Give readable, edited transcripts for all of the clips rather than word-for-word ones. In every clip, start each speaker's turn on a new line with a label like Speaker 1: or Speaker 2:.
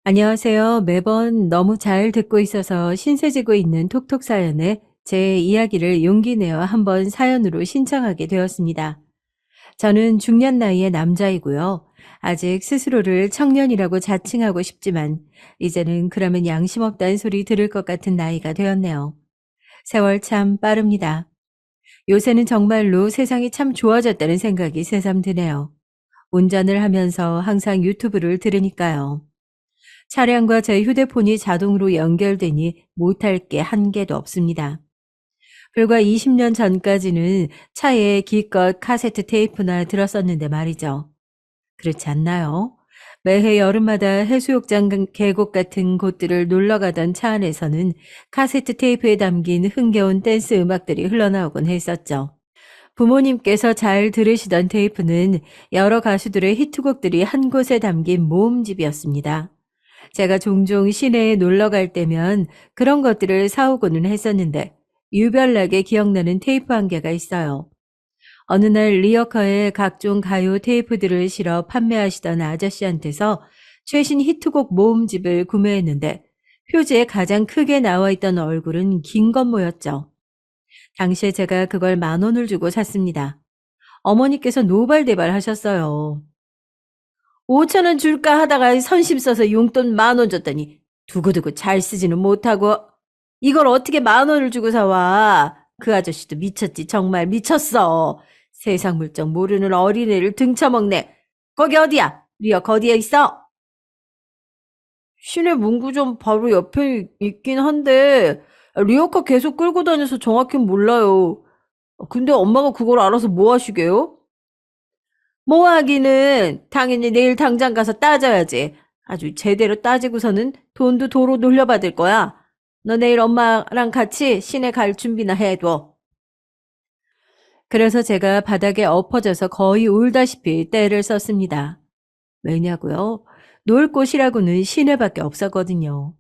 Speaker 1: 안녕하세요. 매번 너무 잘 듣고 있어서 신세지고 있는 톡톡 사연에 제 이야기를 용기 내어 한번 사연으로 신청하게 되었습니다. 저는 중년 나이의 남자이고요. 아직 스스로를 청년이라고 자칭하고 싶지만 이제는 그러면 양심 없다는 소리 들을 것 같은 나이가 되었네요. 세월 참 빠릅니다. 요새는 정말로 세상이 참 좋아졌다는 생각이 새삼 드네요. 운전을 하면서 항상 유튜브를 들으니까요. 차량과 제 휴대폰이 자동으로 연결되니 못할 게 한 개도 없습니다. 불과 20년 전까지는 차에 기껏 카세트 테이프나 들었었는데 말이죠. 그렇지 않나요? 매해 여름마다 해수욕장 계곡 같은 곳들을 놀러 가던 차 안에서는 카세트 테이프에 담긴 흥겨운 댄스 음악들이 흘러나오곤 했었죠. 부모님께서 잘 들으시던 테이프는 여러 가수들의 히트곡들이 한 곳에 담긴 모음집이었습니다. 제가 종종 시내에 놀러 갈 때면 그런 것들을 사오고는 했었는데 유별나게 기억나는 테이프 한 개가 있어요. 어느 날 리어커에 각종 가요 테이프들을 실어 판매하시던 아저씨한테서 최신 히트곡 모음집을 구매했는데 표지에 가장 크게 나와 있던 얼굴은 김건모였죠. 당시에 제가 그걸 10,000원을 주고 샀습니다. 어머니께서 노발대발 하셨어요. 5,000원 줄까 하다가 선심 써서 용돈 10,000원 줬더니 두고두고 잘 쓰지는 못하고 이걸 어떻게 10,000원을 주고 사와. 그 아저씨도 미쳤지. 정말 미쳤어. 세상 물정 모르는 어린애를 등쳐먹네. 거기 어디야? 리어카 어디에 있어? 시내 문구점 바로 옆에 있긴 한데 리어카 계속 끌고 다녀서 정확히는 몰라요. 근데 엄마가 그걸 알아서 뭐 하시게요? 뭐 하기는 당연히 내일 당장 가서 따져야지. 아주 제대로 따지고서는 돈도 도로 돌려받을 거야. 너 내일 엄마랑 같이 시내 갈 준비나 해둬. 그래서 제가 바닥에 엎어져서 거의 울다시피 떼를 썼습니다. 왜냐고요? 놀 곳이라고는 시내밖에 없었거든요.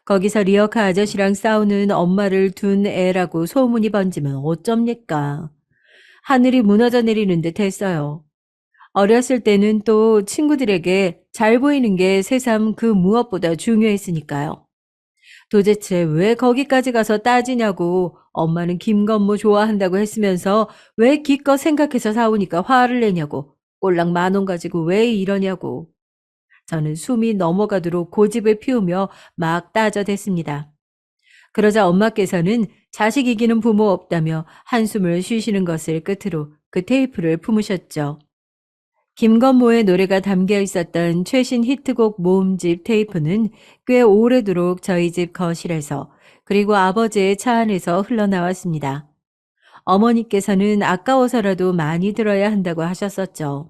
Speaker 1: 거기서 리어카 아저씨랑 싸우는 엄마를 둔 애라고 소문이 번지면 어쩝니까? 하늘이 무너져 내리는 듯 했어요. 어렸을 때는 또 친구들에게 잘 보이는 게 새삼 그 무엇보다 중요했으니까요. 도대체 왜 거기까지 가서 따지냐고 엄마는 김건모 좋아한다고 했으면서 왜 기껏 생각해서 사오니까 화를 내냐고 꼴랑 10,000원 가지고 왜 이러냐고. 저는 숨이 넘어가도록 고집을 피우며 막 따져댔습니다. 그러자 엄마께서는 자식 이기는 부모 없다며 한숨을 쉬시는 것을 끝으로 그 테이프를 품으셨죠. 김건모의 노래가 담겨 있었던 최신 히트곡 모음집 테이프는 꽤 오래도록 저희 집 거실에서 그리고 아버지의 차 안에서 흘러나왔습니다. 어머니께서는 아까워서라도 많이 들어야 한다고 하셨었죠.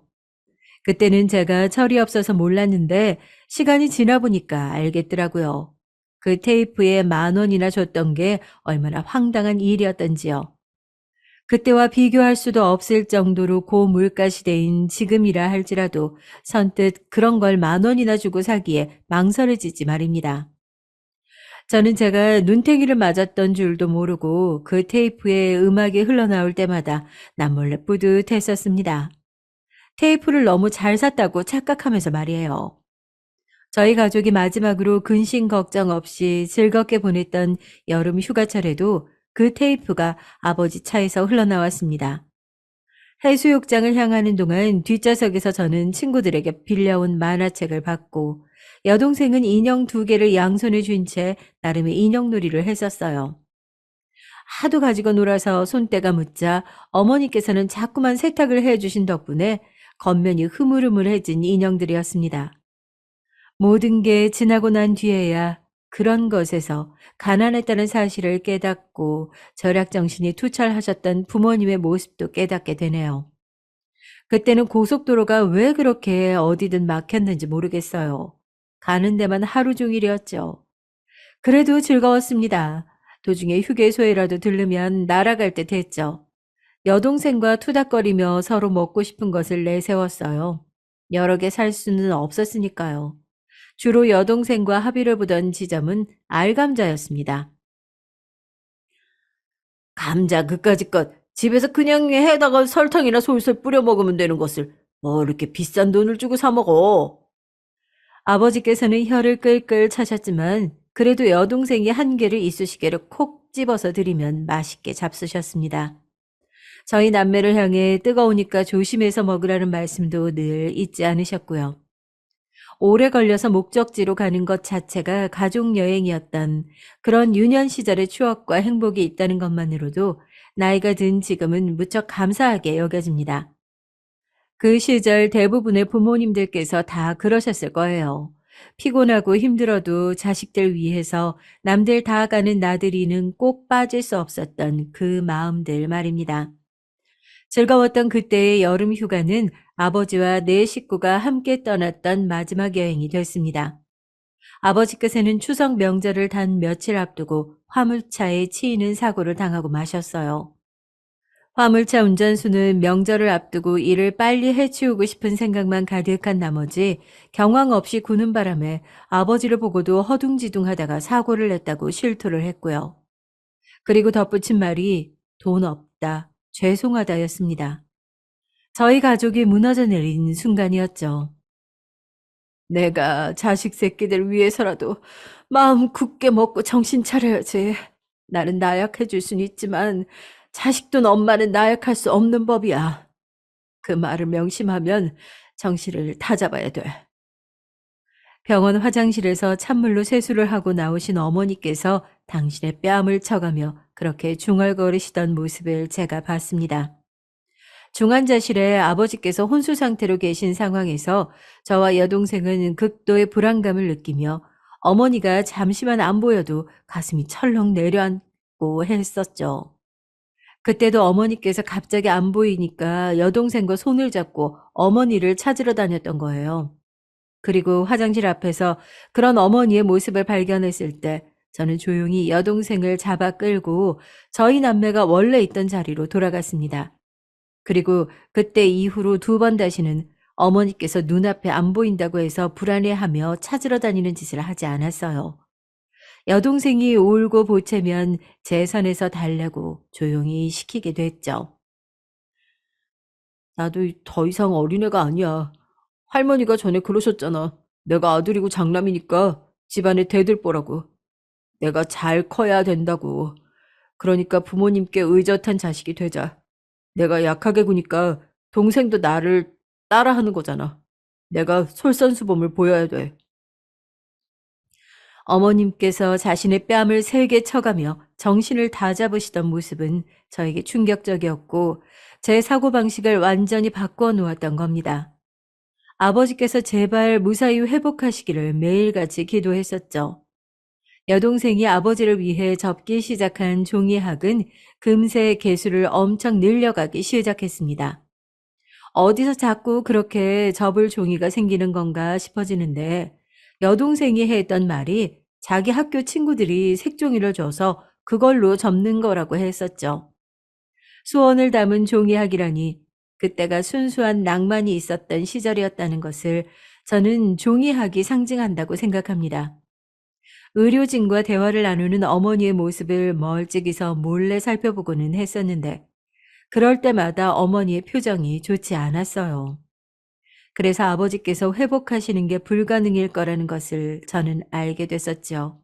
Speaker 1: 그때는 제가 철이 없어서 몰랐는데 시간이 지나 보니까 알겠더라고요. 그 테이프에 10,000원이나 줬던 게 얼마나 황당한 일이었던지요. 그때와 비교할 수도 없을 정도로 고물가 시대인 지금이라 할지라도 선뜻 그런 걸 10,000원이나 주고 사기에 망설여지지 말입니다. 저는 제가 눈탱이를 맞았던 줄도 모르고 그 테이프에 음악이 흘러나올 때마다 남몰래 뿌듯했었습니다. 테이프를 너무 잘 샀다고 착각하면서 말이에요. 저희 가족이 마지막으로 근심 걱정 없이 즐겁게 보냈던 여름 휴가철에도 그 테이프가 아버지 차에서 흘러나왔습니다. 해수욕장을 향하는 동안 뒷좌석에서 저는 친구들에게 빌려온 만화책을 받고 여동생은 인형 2개를 양손에 쥔 채 나름의 인형놀이를 했었어요. 하도 가지고 놀아서 손때가 묻자 어머니께서는 자꾸만 세탁을 해주신 덕분에 겉면이 흐물흐물해진 인형들이었습니다. 모든 게 지나고 난 뒤에야 그런 것에서 가난했다는 사실을 깨닫고 절약정신이 투철하셨던 부모님의 모습도 깨닫게 되네요. 그때는 고속도로가 왜 그렇게 어디든 막혔는지 모르겠어요. 가는 데만 하루 종일이었죠. 그래도 즐거웠습니다. 도중에 휴게소에라도 들르면 날아갈 듯 했죠. 여동생과 투닥거리며 서로 먹고 싶은 것을 내세웠어요. 여러 개 살 수는 없었으니까요. 주로 여동생과 합의를 보던 지점은 알감자였습니다. 감자 그까짓 것 집에서 그냥 해다가 설탕이나 솔솔 뿌려 먹으면 되는 것을 뭐 이렇게 비싼 돈을 주고 사 먹어. 아버지께서는 혀를 끌끌 차셨지만 그래도 여동생이 한 개를 이쑤시개로 콕 집어서 드리면 맛있게 잡수셨습니다. 저희 남매를 향해 뜨거우니까 조심해서 먹으라는 말씀도 늘 잊지 않으셨고요. 오래 걸려서 목적지로 가는 것 자체가 가족 여행이었던 그런 유년 시절의 추억과 행복이 있다는 것만으로도 나이가 든 지금은 무척 감사하게 여겨집니다. 그 시절 대부분의 부모님들께서 다 그러셨을 거예요. 피곤하고 힘들어도 자식들 위해서 남들 다 가는 나들이는 꼭 빠질 수 없었던 그 마음들 말입니다. 즐거웠던 그때의 여름 휴가는 아버지와 네 식구가 함께 떠났던 마지막 여행이 됐습니다. 아버지께서는 추석 명절을 단 며칠 앞두고 화물차에 치이는 사고를 당하고 마셨어요. 화물차 운전수는 명절을 앞두고 일을 빨리 해치우고 싶은 생각만 가득한 나머지 경황 없이 구는 바람에 아버지를 보고도 허둥지둥하다가 사고를 냈다고 실토를 했고요. 그리고 덧붙인 말이 돈 없다, 죄송하다였습니다. 저희 가족이 무너져 내린 순간이었죠. 내가 자식 새끼들 위해서라도 마음 굳게 먹고 정신 차려야지. 나는 나약해 줄 순 있지만 자식 둔 엄마는 나약할 수 없는 법이야. 그 말을 명심하면 정신을 다잡아야 돼. 병원 화장실에서 찬물로 세수를 하고 나오신 어머니께서 당신의 뺨을 쳐가며 그렇게 중얼거리시던 모습을 제가 봤습니다. 중환자실에 아버지께서 혼수 상태로 계신 상황에서 저와 여동생은 극도의 불안감을 느끼며 어머니가 잠시만 안 보여도 가슴이 철렁 내려앉고 했었죠. 그때도 어머니께서 갑자기 안 보이니까 여동생과 손을 잡고 어머니를 찾으러 다녔던 거예요. 그리고 화장실 앞에서 그런 어머니의 모습을 발견했을 때 저는 조용히 여동생을 잡아 끌고 저희 남매가 원래 있던 자리로 돌아갔습니다. 그리고 그때 이후로 두 번 다시는 어머니께서 눈앞에 안 보인다고 해서 불안해하며 찾으러 다니는 짓을 하지 않았어요. 여동생이 울고 보채면 제 선에서 달래고 조용히 시키게 됐죠. 나도 더 이상 어린애가 아니야. 할머니가 전에 그러셨잖아. 내가 아들이고 장남이니까 집안에 대들보라고. 내가 잘 커야 된다고. 그러니까 부모님께 의젓한 자식이 되자. 내가 약하게 구니까 동생도 나를 따라하는 거잖아. 내가 솔선수범을 보여야 돼. 어머님께서 자신의 뺨을 세게 쳐가며 정신을 다잡으시던 모습은 저에게 충격적이었고 제 사고방식을 완전히 바꾸어 놓았던 겁니다. 아버지께서 제발 무사히 회복하시기를 매일같이 기도했었죠. 여동생이 아버지를 위해 접기 시작한 종이학은 금세 개수를 엄청 늘려가기 시작했습니다. 어디서 자꾸 그렇게 접을 종이가 생기는 건가 싶어지는데 여동생이 했던 말이 자기 학교 친구들이 색종이를 줘서 그걸로 접는 거라고 했었죠. 소원을 담은 종이학이라니 그때가 순수한 낭만이 있었던 시절이었다는 것을 저는 종이학이 상징한다고 생각합니다. 의료진과 대화를 나누는 어머니의 모습을 멀찍이서 몰래 살펴보고는 했었는데 그럴 때마다 어머니의 표정이 좋지 않았어요. 그래서 아버지께서 회복하시는 게 불가능일 거라는 것을 저는 알게 됐었죠.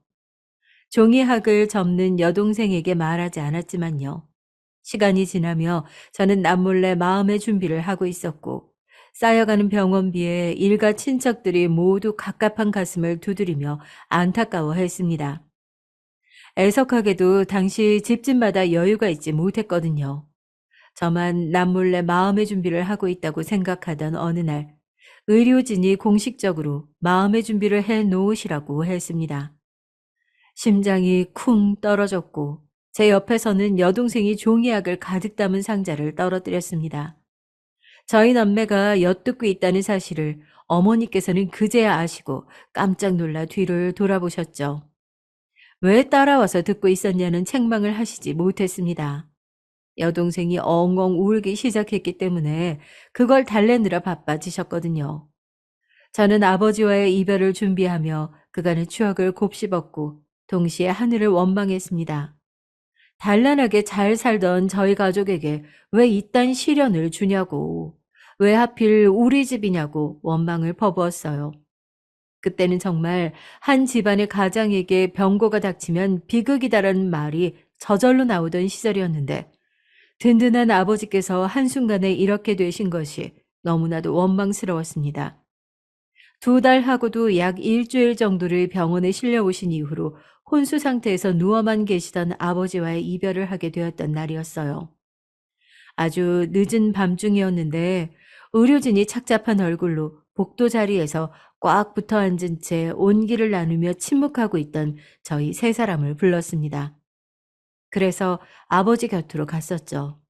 Speaker 1: 종이학을 접는 여동생에게 말하지 않았지만요. 시간이 지나며 저는 남몰래 마음의 준비를 하고 있었고 쌓여가는 병원비에 일가 친척들이 모두 갑갑한 가슴을 두드리며 안타까워했습니다. 애석하게도 당시 집집마다 여유가 있지 못했거든요. 저만 남몰래 마음의 준비를 하고 있다고 생각하던 어느 날 의료진이 공식적으로 마음의 준비를 해 놓으시라고 했습니다. 심장이 쿵 떨어졌고 제 옆에서는 여동생이 종이약을 가득 담은 상자를 떨어뜨렸습니다. 저희 남매가 엿듣고 있다는 사실을 어머니께서는 그제야 아시고 깜짝 놀라 뒤를 돌아보셨죠. 왜 따라와서 듣고 있었냐는 책망을 하시지 못했습니다. 여동생이 엉엉 울기 시작했기 때문에 그걸 달래느라 바빠지셨거든요. 저는 아버지와의 이별을 준비하며 그간의 추억을 곱씹었고 동시에 하늘을 원망했습니다. 단란하게 잘 살던 저희 가족에게 왜 이딴 시련을 주냐고, 왜 하필 우리 집이냐고 원망을 퍼부었어요. 그때는 정말 한 집안의 가장에게 병고가 닥치면 비극이다라는 말이 저절로 나오던 시절이었는데 든든한 아버지께서 한순간에 이렇게 되신 것이 너무나도 원망스러웠습니다. 2달 하고도 약 일주일 정도를 병원에 실려오신 이후로 혼수 상태에서 누워만 계시던 아버지와의 이별을 하게 되었던 날이었어요. 아주 늦은 밤중이었는데 의료진이 착잡한 얼굴로 복도 자리에서 꽉 붙어 앉은 채 온기를 나누며 침묵하고 있던 저희 세 사람을 불렀습니다. 그래서 아버지 곁으로 갔었죠.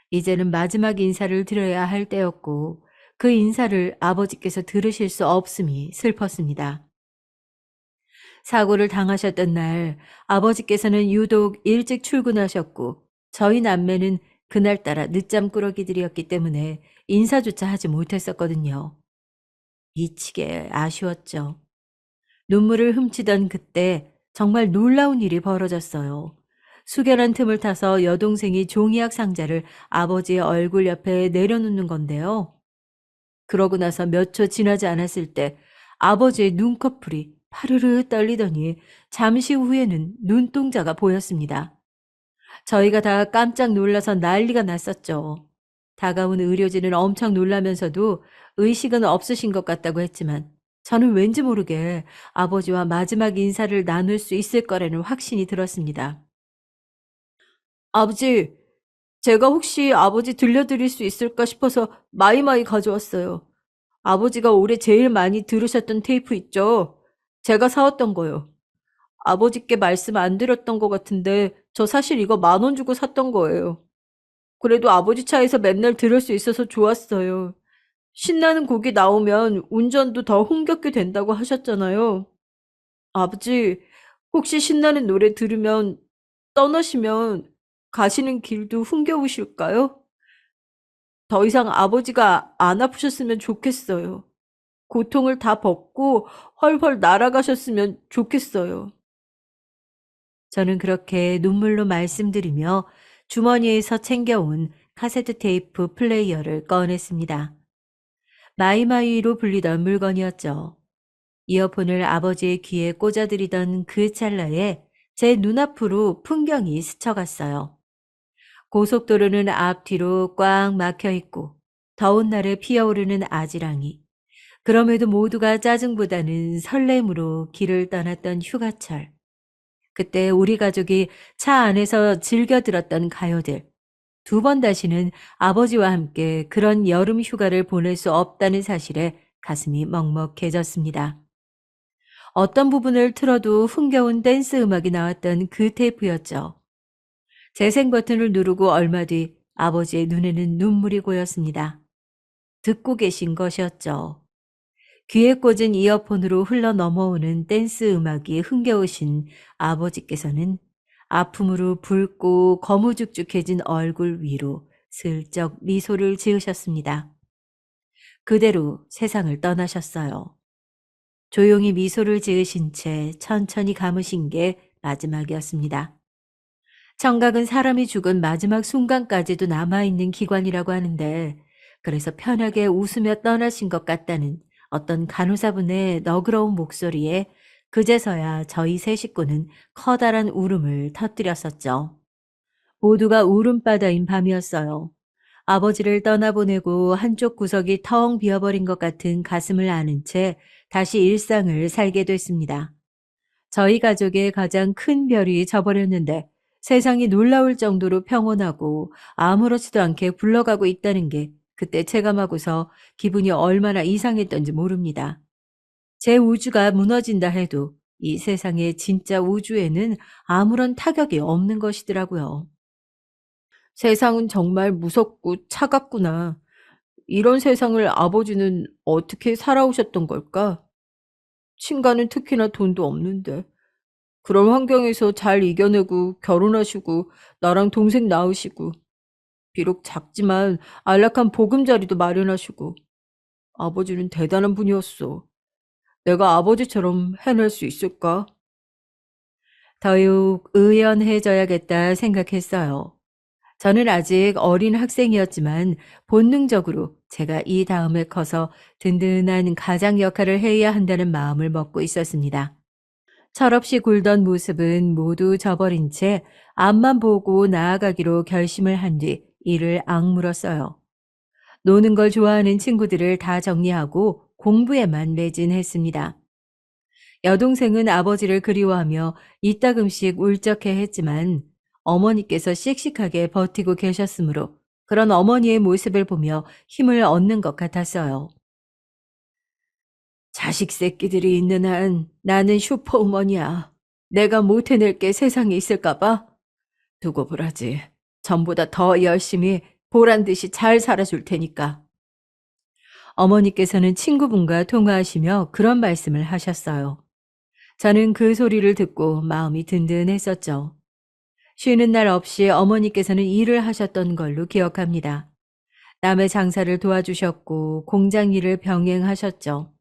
Speaker 1: 이제는 마지막 인사를 드려야 할 때였고 그 인사를 아버지께서 들으실 수 없음이 슬펐습니다. 사고를 당하셨던 날 아버지께서는 유독 일찍 출근하셨고 저희 남매는 그날따라 늦잠 꾸러기들이었기 때문에 인사조차 하지 못했었거든요. 미치게 아쉬웠죠. 눈물을 훔치던 그때 정말 놀라운 일이 벌어졌어요. 숙연한 틈을 타서 여동생이 종이학 상자를 아버지의 얼굴 옆에 내려놓는 건데요. 그러고 나서 몇 초 지나지 않았을 때 아버지의 눈꺼풀이 파르르 떨리더니 잠시 후에는 눈동자가 보였습니다. 저희가 다 깜짝 놀라서 난리가 났었죠. 다가온 의료진은 엄청 놀라면서도 의식은 없으신 것 같다고 했지만 저는 왠지 모르게 아버지와 마지막 인사를 나눌 수 있을 거라는 확신이 들었습니다. 아버지, 제가 혹시 아버지 들려드릴 수 있을까 싶어서 마이마이 가져왔어요. 아버지가 올해 제일 많이 들으셨던 테이프 있죠? 제가 사왔던 거요. 아버지께 말씀 안 드렸던 것 같은데 저 사실 이거 10,000원 주고 샀던 거예요. 그래도 아버지 차에서 맨날 들을 수 있어서 좋았어요. 신나는 곡이 나오면 운전도 더 흥겹게 된다고 하셨잖아요. 아버지, 혹시 신나는 노래 들으면 떠나시면 가시는 길도 흥겨우실까요? 더 이상 아버지가 안 아프셨으면 좋겠어요. 고통을 다 벗고 헐헐 날아가셨으면 좋겠어요. 저는 그렇게 눈물로 말씀드리며 주머니에서 챙겨온 카세트 테이프 플레이어를 꺼냈습니다. 마이마이로 불리던 물건이었죠. 이어폰을 아버지의 귀에 꽂아드리던 그 찰나에 제 눈앞으로 풍경이 스쳐갔어요. 고속도로는 앞뒤로 꽉 막혀 있고 더운 날에 피어오르는 아지랑이. 그럼에도 모두가 짜증보다는 설렘으로 길을 떠났던 휴가철. 그때 우리 가족이 차 안에서 즐겨 들었던 가요들. 2번 다시는 아버지와 함께 그런 여름 휴가를 보낼 수 없다는 사실에 가슴이 먹먹해졌습니다. 어떤 부분을 틀어도 흥겨운 댄스 음악이 나왔던 그 테이프였죠. 재생 버튼을 누르고 얼마 뒤 아버지의 눈에는 눈물이 고였습니다. 듣고 계신 것이었죠. 귀에 꽂은 이어폰으로 흘러 넘어오는 댄스 음악이 흥겨우신 아버지께서는 아픔으로 붉고 거무죽죽해진 얼굴 위로 슬쩍 미소를 지으셨습니다. 그대로 세상을 떠나셨어요. 조용히 미소를 지으신 채 천천히 감으신 게 마지막이었습니다. 청각은 사람이 죽은 마지막 순간까지도 남아있는 기관이라고 하는데 그래서 편하게 웃으며 떠나신 것 같다는 어떤 간호사분의 너그러운 목소리에 그제서야 저희 세 식구는 커다란 울음을 터뜨렸었죠. 모두가 울음바다인 밤이었어요. 아버지를 떠나보내고 한쪽 구석이 텅 비어버린 것 같은 가슴을 아는 채 다시 일상을 살게 됐습니다. 저희 가족의 가장 큰 별이 져버렸는데 세상이 놀라울 정도로 평온하고 아무렇지도 않게 굴러가고 있다는 게 그때 체감하고서 기분이 얼마나 이상했던지 모릅니다. 제 우주가 무너진다 해도 이 세상의 진짜 우주에는 아무런 타격이 없는 것이더라고요. 세상은 정말 무섭고 차갑구나. 이런 세상을 아버지는 어떻게 살아오셨던 걸까? 친가는 특히나 돈도 없는데. 그런 환경에서 잘 이겨내고 결혼하시고 나랑 동생 낳으시고 비록 작지만 안락한 보금자리도 마련하시고 아버지는 대단한 분이었어. 내가 아버지처럼 해낼 수 있을까? 더욱 의연해져야겠다 생각했어요. 저는 아직 어린 학생이었지만 본능적으로 제가 이 다음에 커서 든든한 가장 역할을 해야 한다는 마음을 먹고 있었습니다. 철없이 굴던 모습은 모두 저버린 채 앞만 보고 나아가기로 결심을 한 뒤 일을 악물었어요. 노는 걸 좋아하는 친구들을 다 정리하고 공부에만 매진했습니다. 여동생은 아버지를 그리워하며 이따금씩 울적해 했지만 어머니께서 씩씩하게 버티고 계셨으므로 그런 어머니의 모습을 보며 힘을 얻는 것 같았어요. 자식 새끼들이 있는 한 나는 슈퍼우먼이야. 내가 못 해낼 게 세상에 있을까 봐? 두고 보라지. 전보다 더 열심히 보란 듯이 잘 살아줄 테니까. 어머니께서는 친구분과 통화하시며 그런 말씀을 하셨어요. 저는 그 소리를 듣고 마음이 든든했었죠. 쉬는 날 없이 어머니께서는 일을 하셨던 걸로 기억합니다. 남의 장사를 도와주셨고 공장 일을 병행하셨죠.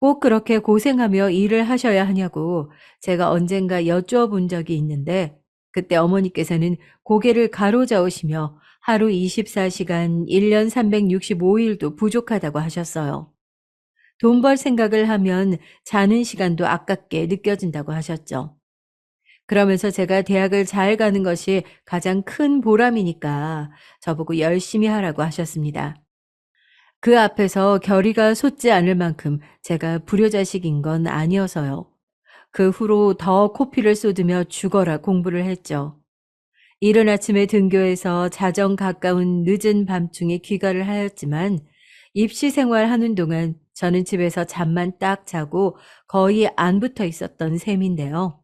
Speaker 1: 꼭 그렇게 고생하며 일을 하셔야 하냐고 제가 언젠가 여쭈어 본 적이 있는데 그때 어머니께서는 고개를 가로저으시며 하루 24시간 1년 365일도 부족하다고 하셨어요. 돈 벌 생각을 하면 자는 시간도 아깝게 느껴진다고 하셨죠. 그러면서 제가 대학을 잘 가는 것이 가장 큰 보람이니까 저보고 열심히 하라고 하셨습니다. 그 앞에서 결의가 솟지 않을 만큼 제가 불효자식인 건 아니어서요. 그 후로 더 코피를 쏟으며 죽어라 공부를 했죠. 이른 아침에 등교해서 자정 가까운 늦은 밤중에 귀가를 하였지만 입시 생활하는 동안 저는 집에서 잠만 딱 자고 거의 안 붙어 있었던 셈인데요.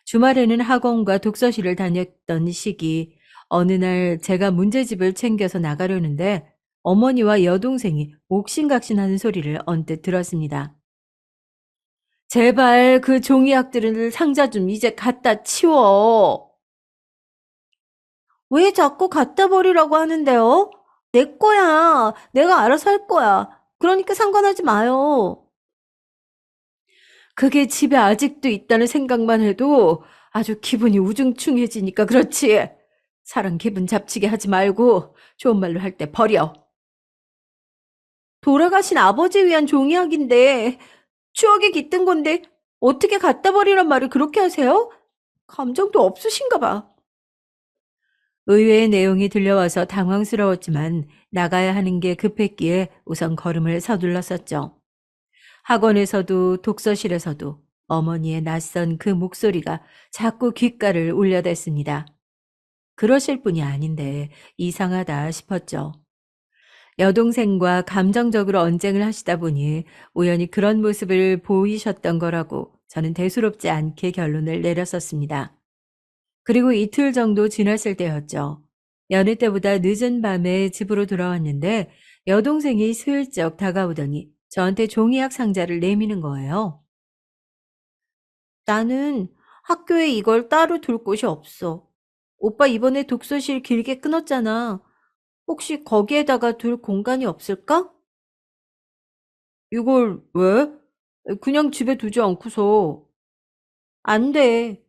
Speaker 1: 주말에는 학원과 독서실을 다녔던 시기, 어느 날 제가 문제집을 챙겨서 나가려는데 어머니와 여동생이 옥신각신하는 소리를 언뜻 들었습니다. 제발 그 종이약들을 상자 좀 이제 갖다 치워. 왜 자꾸 갖다 버리라고 하는데요? 내 거야. 내가 알아서 할 거야. 그러니까 상관하지 마요. 그게 집에 아직도 있다는 생각만 해도 아주 기분이 우중충해지니까 그렇지. 사람 기분 잡치게 하지 말고 좋은 말로 할 때 버려. 돌아가신 아버지 위한 종이약인데 추억이 깃든 건데 어떻게 갖다 버리란 말을 그렇게 하세요? 감정도 없으신가 봐. 의외의 내용이 들려와서 당황스러웠지만 나가야 하는 게 급했기에 우선 걸음을 서둘렀었죠. 학원에서도 독서실에서도 어머니의 낯선 그 목소리가 자꾸 귓가를 울려댔습니다. 그러실 분이 아닌데 이상하다 싶었죠. 여동생과 감정적으로 언쟁을 하시다 보니 우연히 그런 모습을 보이셨던 거라고 저는 대수롭지 않게 결론을 내렸었습니다. 그리고 이틀 정도 지났을 때였죠. 여느 때보다 늦은 밤에 집으로 돌아왔는데 여동생이 슬쩍 다가오더니 저한테 종이약 상자를 내미는 거예요. 나는 학교에 이걸 따로 둘 곳이 없어. 오빠 이번에 독서실 길게 끊었잖아. 혹시 거기에다가 둘 공간이 없을까? 이걸 왜? 그냥 집에 두지 않고서. 안 돼.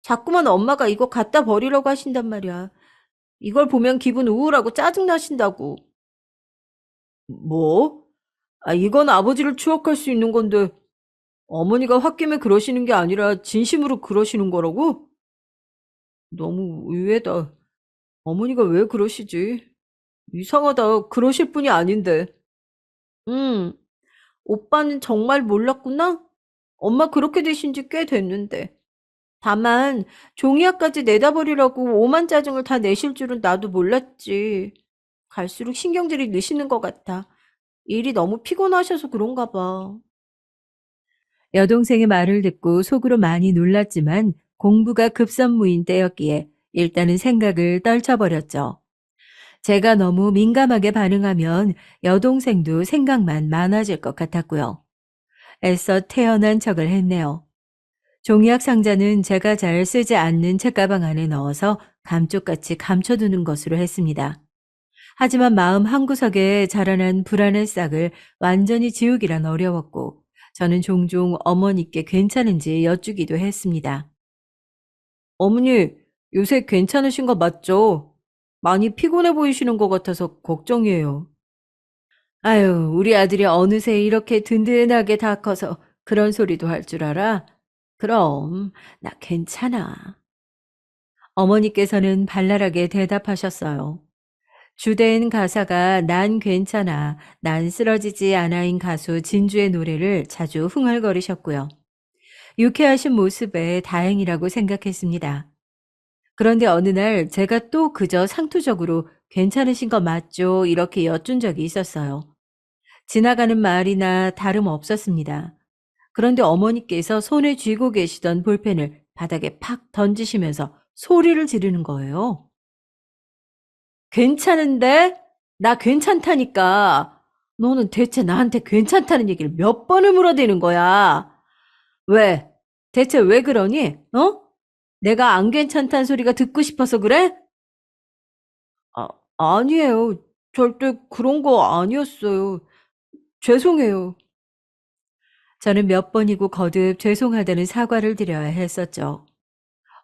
Speaker 1: 자꾸만 엄마가 이거 갖다 버리라고 하신단 말이야. 이걸 보면 기분 우울하고 짜증나신다고. 뭐? 이건 아버지를 추억할 수 있는 건데 어머니가 홧김에 그러시는 게 아니라 진심으로 그러시는 거라고? 너무 의외다. 어머니가 왜 그러시지? 이상하다. 그러실 분이 아닌데. 음, 오빠는 정말 몰랐구나? 엄마 그렇게 되신 지 꽤 됐는데. 다만 종이학까지 내다 버리라고 오만 짜증을 다 내실 줄은 나도 몰랐지. 갈수록 신경질이 느시는 것 같아. 일이 너무 피곤하셔서 그런가 봐. 여동생의 말을 듣고 속으로 많이 놀랐지만 공부가 급선무인 때였기에 일단은 생각을 떨쳐버렸죠. 제가 너무 민감하게 반응하면 여동생도 생각만 많아질 것 같았고요. 애써 태어난 척을 했네요. 종이학 상자는 제가 잘 쓰지 않는 책가방 안에 넣어서 감쪽같이 감춰두는 것으로 했습니다. 하지만 마음 한구석에 자라난 불안의 싹을 완전히 지우기란 어려웠고 저는 종종 어머니께 괜찮은지 여쭈기도 했습니다. 어머니, 요새 괜찮으신 거 맞죠? 많이 피곤해 보이시는 것 같아서 걱정이에요. 아유, 우리 아들이 어느새 이렇게 든든하게 다 커서 그런 소리도 할 줄 알아? 그럼, 나 괜찮아. 어머니께서는 발랄하게 대답하셨어요. 주된 가사가 난 괜찮아, 난 쓰러지지 않아인 가수 진주의 노래를 자주 흥얼거리셨고요. 유쾌하신 모습에 다행이라고 생각했습니다. 그런데 어느 날 제가 또 그저 상투적으로 괜찮으신 거 맞죠? 이렇게 여쭌 적이 있었어요. 지나가는 말이나 다름 없었습니다. 그런데 어머니께서 손에 쥐고 계시던 볼펜을 바닥에 팍 던지시면서 소리를 지르는 거예요. 괜찮은데? 나 괜찮다니까. 너는 대체 나한테 괜찮다는 얘기를 몇 번을 물어대는 거야? 왜? 대체 왜 그러니? 어? 내가 안 괜찮다는 소리가 듣고 싶어서 그래? 아, 아니에요. 절대 그런 거 아니었어요. 죄송해요. 저는 몇 번이고 거듭 죄송하다는 사과를 드려야 했었죠.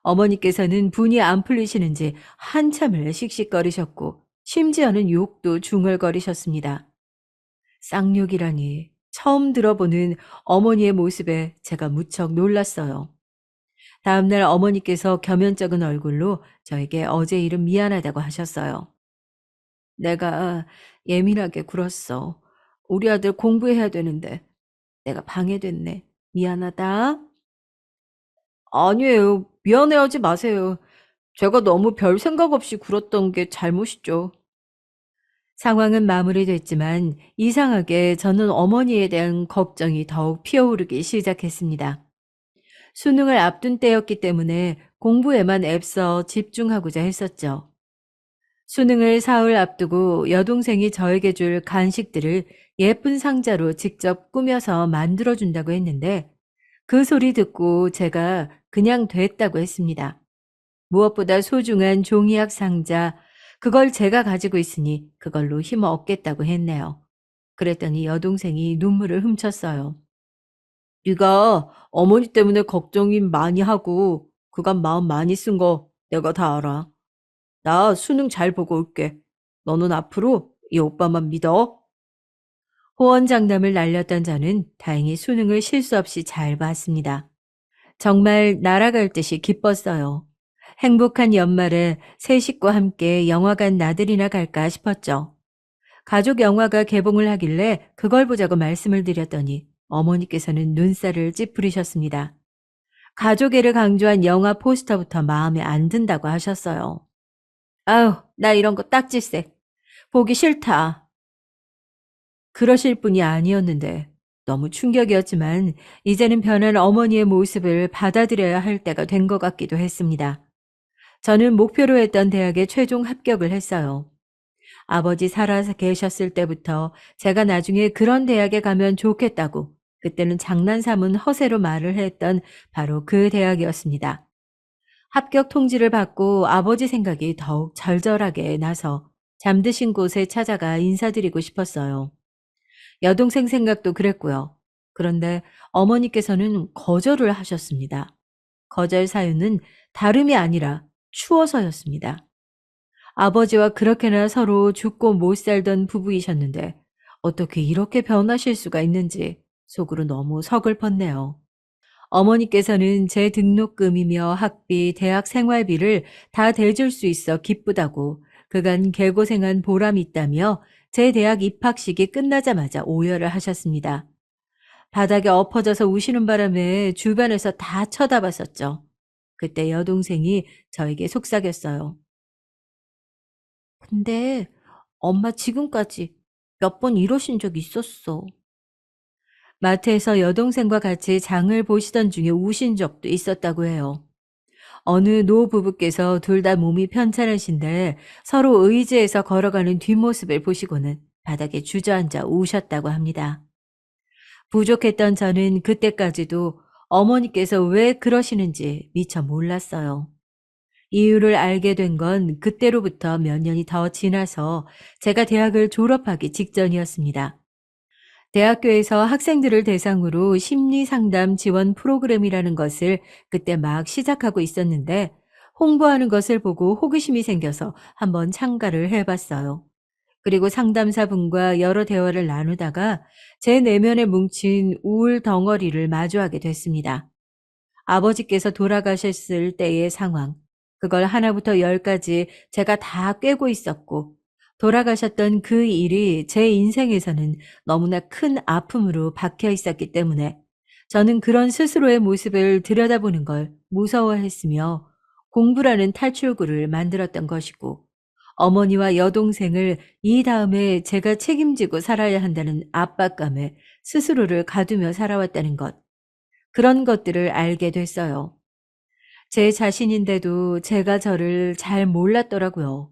Speaker 1: 어머니께서는 분이 안 풀리시는지 한참을 씩씩거리셨고 심지어는 욕도 중얼거리셨습니다. 쌍욕이라니 처음 들어보는 어머니의 모습에 제가 무척 놀랐어요. 다음날 어머니께서 겸연쩍은 얼굴로 저에게 어제 일은 미안하다고 하셨어요. 내가 예민하게 굴었어. 우리 아들 공부해야 되는데 내가 방해됐네. 미안하다. 아니에요. 미안해하지 마세요. 제가 너무 별 생각 없이 굴었던 게 잘못이죠. 상황은 마무리됐지만 이상하게 저는 어머니에 대한 걱정이 더욱 피어오르기 시작했습니다. 수능을 앞둔 때였기 때문에 공부에만 애써 집중하고자 했었죠. 수능을 사흘 앞두고 여동생이 저에게 줄 간식들을 예쁜 상자로 직접 꾸며서 만들어준다고 했는데 그 소리 듣고 제가 그냥 됐다고 했습니다. 무엇보다 소중한 종이학 상자, 그걸 제가 가지고 있으니 그걸로 힘 얻겠다고 했네요. 그랬더니 여동생이 눈물을 훔쳤어요. 네가 어머니 때문에 걱정이 많이 하고 그간 마음 많이 쓴 거 내가 다 알아. 나 수능 잘 보고 올게. 너는 앞으로 이 오빠만 믿어. 호언장담을 날렸던 저는 다행히 수능을 실수 없이 잘 봤습니다. 정말 날아갈 듯이 기뻤어요. 행복한 연말에 새 식구와 함께 영화관 나들이나 갈까 싶었죠. 가족 영화가 개봉을 하길래 그걸 보자고 말씀을 드렸더니 어머니께서는 눈살을 찌푸리셨습니다. 가족애를 강조한 영화 포스터부터 마음에 안 든다고 하셨어요. 아유, 나 이런 거 딱질세. 보기 싫다. 그러실 분이 아니었는데 너무 충격이었지만 이제는 변한 어머니의 모습을 받아들여야 할 때가 된 것 같기도 했습니다. 저는 목표로 했던 대학에 최종 합격을 했어요. 아버지 살아 계셨을 때부터 제가 나중에 그런 대학에 가면 좋겠다고 그때는 장난삼은 허세로 말을 했던 바로 그 대학이었습니다. 합격 통지를 받고 아버지 생각이 더욱 절절하게 나서 잠드신 곳에 찾아가 인사드리고 싶었어요. 여동생 생각도 그랬고요. 그런데 어머니께서는 거절을 하셨습니다. 거절 사유는 다름이 아니라 추워서였습니다. 아버지와 그렇게나 서로 죽고 못 살던 부부이셨는데 어떻게 이렇게 변하실 수가 있는지 속으로 너무 서글펐네요. 어머니께서는 제 등록금이며 학비, 대학 생활비를 다 대줄 수 있어 기쁘다고 그간 개고생한 보람이 있다며 제 대학 입학식이 끝나자마자 오열을 하셨습니다. 바닥에 엎어져서 우시는 바람에 주변에서 다 쳐다봤었죠. 그때 여동생이 저에게 속삭였어요. 근데 엄마 지금까지 몇 번 이러신 적 있었어. 마트에서 여동생과 같이 장을 보시던 중에 우신 적도 있었다고 해요. 어느 노부부께서 둘 다 몸이 편찮으신데 서로 의지해서 걸어가는 뒷모습을 보시고는 바닥에 주저앉아 우셨다고 합니다. 부족했던 저는 그때까지도 어머니께서 왜 그러시는지 미처 몰랐어요. 이유를 알게 된 건 그때로부터 몇 년이 더 지나서 제가 대학을 졸업하기 직전이었습니다. 대학교에서 학생들을 대상으로 심리 상담 지원 프로그램이라는 것을 그때 막 시작하고 있었는데 홍보하는 것을 보고 호기심이 생겨서 한번 참가를 해봤어요. 그리고 상담사분과 여러 대화를 나누다가 제 내면에 뭉친 우울 덩어리를 마주하게 됐습니다. 아버지께서 돌아가셨을 때의 상황, 그걸 하나부터 열까지 제가 다 꿰고 있었고, 돌아가셨던 그 일이 제 인생에서는 너무나 큰 아픔으로 박혀 있었기 때문에 저는 그런 스스로의 모습을 들여다보는 걸 무서워했으며 공부라는 탈출구를 만들었던 것이고, 어머니와 여동생을 이 다음에 제가 책임지고 살아야 한다는 압박감에 스스로를 가두며 살아왔다는 것, 그런 것들을 알게 됐어요. 제 자신인데도 제가 저를 잘 몰랐더라고요.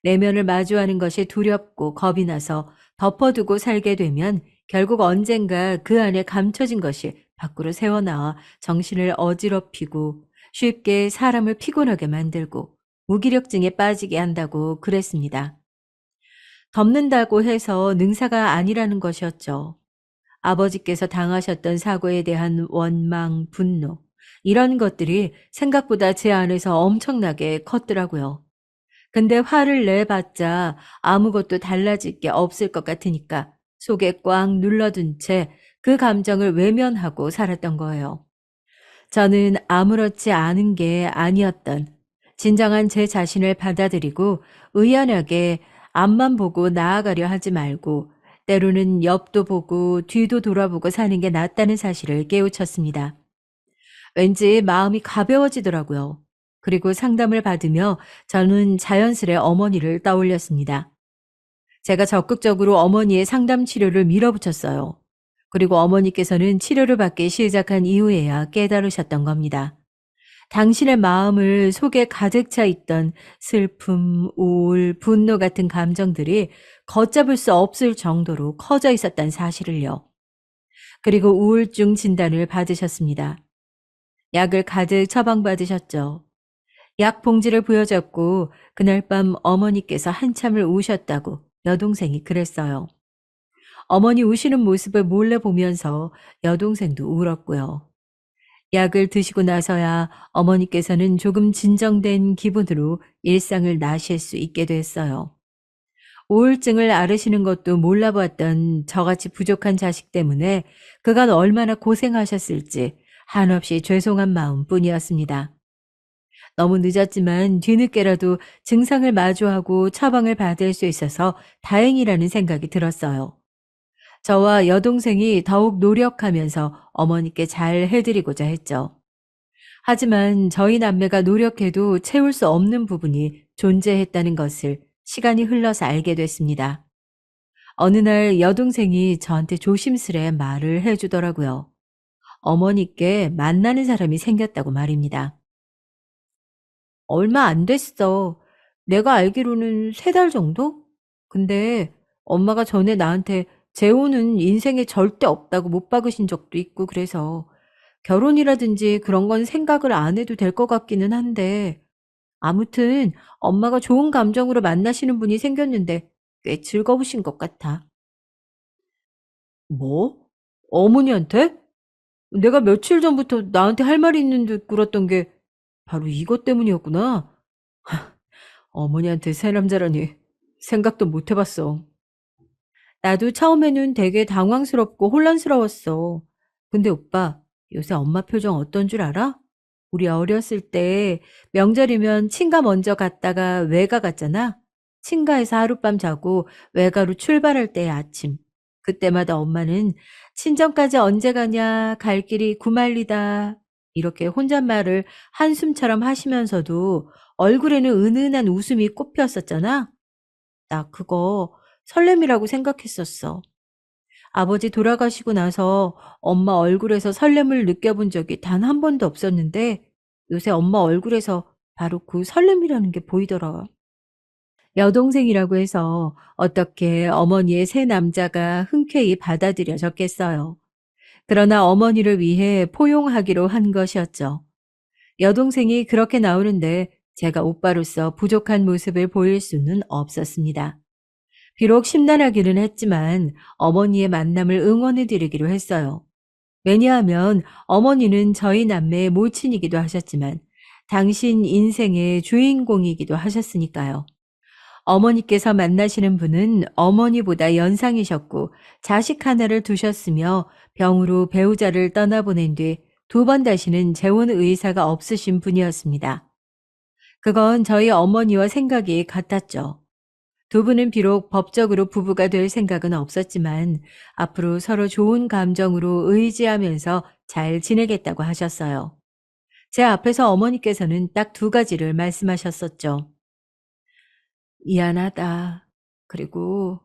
Speaker 1: 내면을 마주하는 것이 두렵고 겁이 나서 덮어두고 살게 되면 결국 언젠가 그 안에 감춰진 것이 밖으로 새어나와 정신을 어지럽히고 쉽게 사람을 피곤하게 만들고 무기력증에 빠지게 한다고 그랬습니다. 덮는다고 해서 능사가 아니라는 것이었죠. 아버지께서 당하셨던 사고에 대한 원망, 분노, 이런 것들이 생각보다 제 안에서 엄청나게 컸더라고요. 근데 화를 내봤자 아무것도 달라질 게 없을 것 같으니까 속에 꽉 눌러둔 채 그 감정을 외면하고 살았던 거예요. 저는 아무렇지 않은 게 아니었던 진정한 제 자신을 받아들이고 의연하게 앞만 보고 나아가려 하지 말고 때로는 옆도 보고 뒤도 돌아보고 사는 게 낫다는 사실을 깨우쳤습니다. 왠지 마음이 가벼워지더라고요. 그리고 상담을 받으며 저는 자연스레 어머니를 떠올렸습니다. 제가 적극적으로 어머니의 상담 치료를 밀어붙였어요. 그리고 어머니께서는 치료를 받기 시작한 이후에야 깨달으셨던 겁니다. 당신의 마음을 속에 가득 차 있던 슬픔, 우울, 분노 같은 감정들이 걷잡을 수 없을 정도로 커져 있었다는 사실을요. 그리고 우울증 진단을 받으셨습니다. 약을 가득 처방받으셨죠. 약 봉지를 부여잡고 그날 밤 어머니께서 한참을 우셨다고 여동생이 그랬어요. 어머니 우시는 모습을 몰래 보면서 여동생도 울었고요. 약을 드시고 나서야 어머니께서는 조금 진정된 기분으로 일상을 나실 수 있게 됐어요. 우울증을 앓으시는 것도 몰라보았던 저같이 부족한 자식 때문에 그간 얼마나 고생하셨을지 한없이 죄송한 마음뿐이었습니다. 너무 늦었지만 뒤늦게라도 증상을 마주하고 처방을 받을 수 있어서 다행이라는 생각이 들었어요. 저와 여동생이 더욱 노력하면서 어머니께 잘 해드리고자 했죠. 하지만 저희 남매가 노력해도 채울 수 없는 부분이 존재했다는 것을 시간이 흘러서 알게 됐습니다. 어느 날 여동생이 저한테 조심스레 말을 해주더라고요. 어머니께 만나는 사람이 생겼다고 말입니다. 얼마 안 됐어. 내가 알기로는 3달 정도? 근데 엄마가 전에 나한테 재혼은 인생에 절대 없다고 못 박으신 적도 있고 그래서 결혼이라든지 그런 건 생각을 안 해도 될 것 같기는 한데 아무튼 엄마가 좋은 감정으로 만나시는 분이 생겼는데 꽤 즐거우신 것 같아. 뭐? 어머니한테? 내가 며칠 전부터 나한테 할 말이 있는 듯 굴었던 게 바로 이것 때문이었구나. 어머니한테 새 남자라니 생각도 못 해봤어. 나도 처음에는 되게 당황스럽고 혼란스러웠어. 근데 오빠, 요새 엄마 표정 어떤 줄 알아? 우리 어렸을 때 명절이면 친가 먼저 갔다가 외가 갔잖아. 친가에서 하룻밤 자고 외가로 출발할 때의 아침. 그때마다 엄마는 친정까지 언제 가냐, 갈 길이 구말리다. 이렇게 혼잣말을 한숨처럼 하시면서도 얼굴에는 은은한 웃음이 꽃피었었잖아. 나 그거 설렘이라고 생각했었어. 아버지 돌아가시고 나서 엄마 얼굴에서 설렘을 느껴본 적이 단 한 번도 없었는데 요새 엄마 얼굴에서 바로 그 설렘이라는 게 보이더라. 여동생이라고 해서 어떻게 어머니의 새 남자가 흔쾌히 받아들여졌겠어요. 그러나 어머니를 위해 포용하기로 한 것이었죠. 여동생이 그렇게 나오는데 제가 오빠로서 부족한 모습을 보일 수는 없었습니다. 비록 심란하기는 했지만 어머니의 만남을 응원해 드리기로 했어요. 왜냐하면 어머니는 저희 남매의 모친이기도 하셨지만 당신 인생의 주인공이기도 하셨으니까요. 어머니께서 만나시는 분은 어머니보다 연상이셨고 자식 하나를 두셨으며 병으로 배우자를 떠나보낸 뒤 두 번 다시는 재혼 의사가 없으신 분이었습니다. 그건 저희 어머니와 생각이 같았죠. 두 분은 비록 법적으로 부부가 될 생각은 없었지만 앞으로 서로 좋은 감정으로 의지하면서 잘 지내겠다고 하셨어요. 제 앞에서 어머니께서는 딱 두 가지를 말씀하셨었죠. 미안하다. 그리고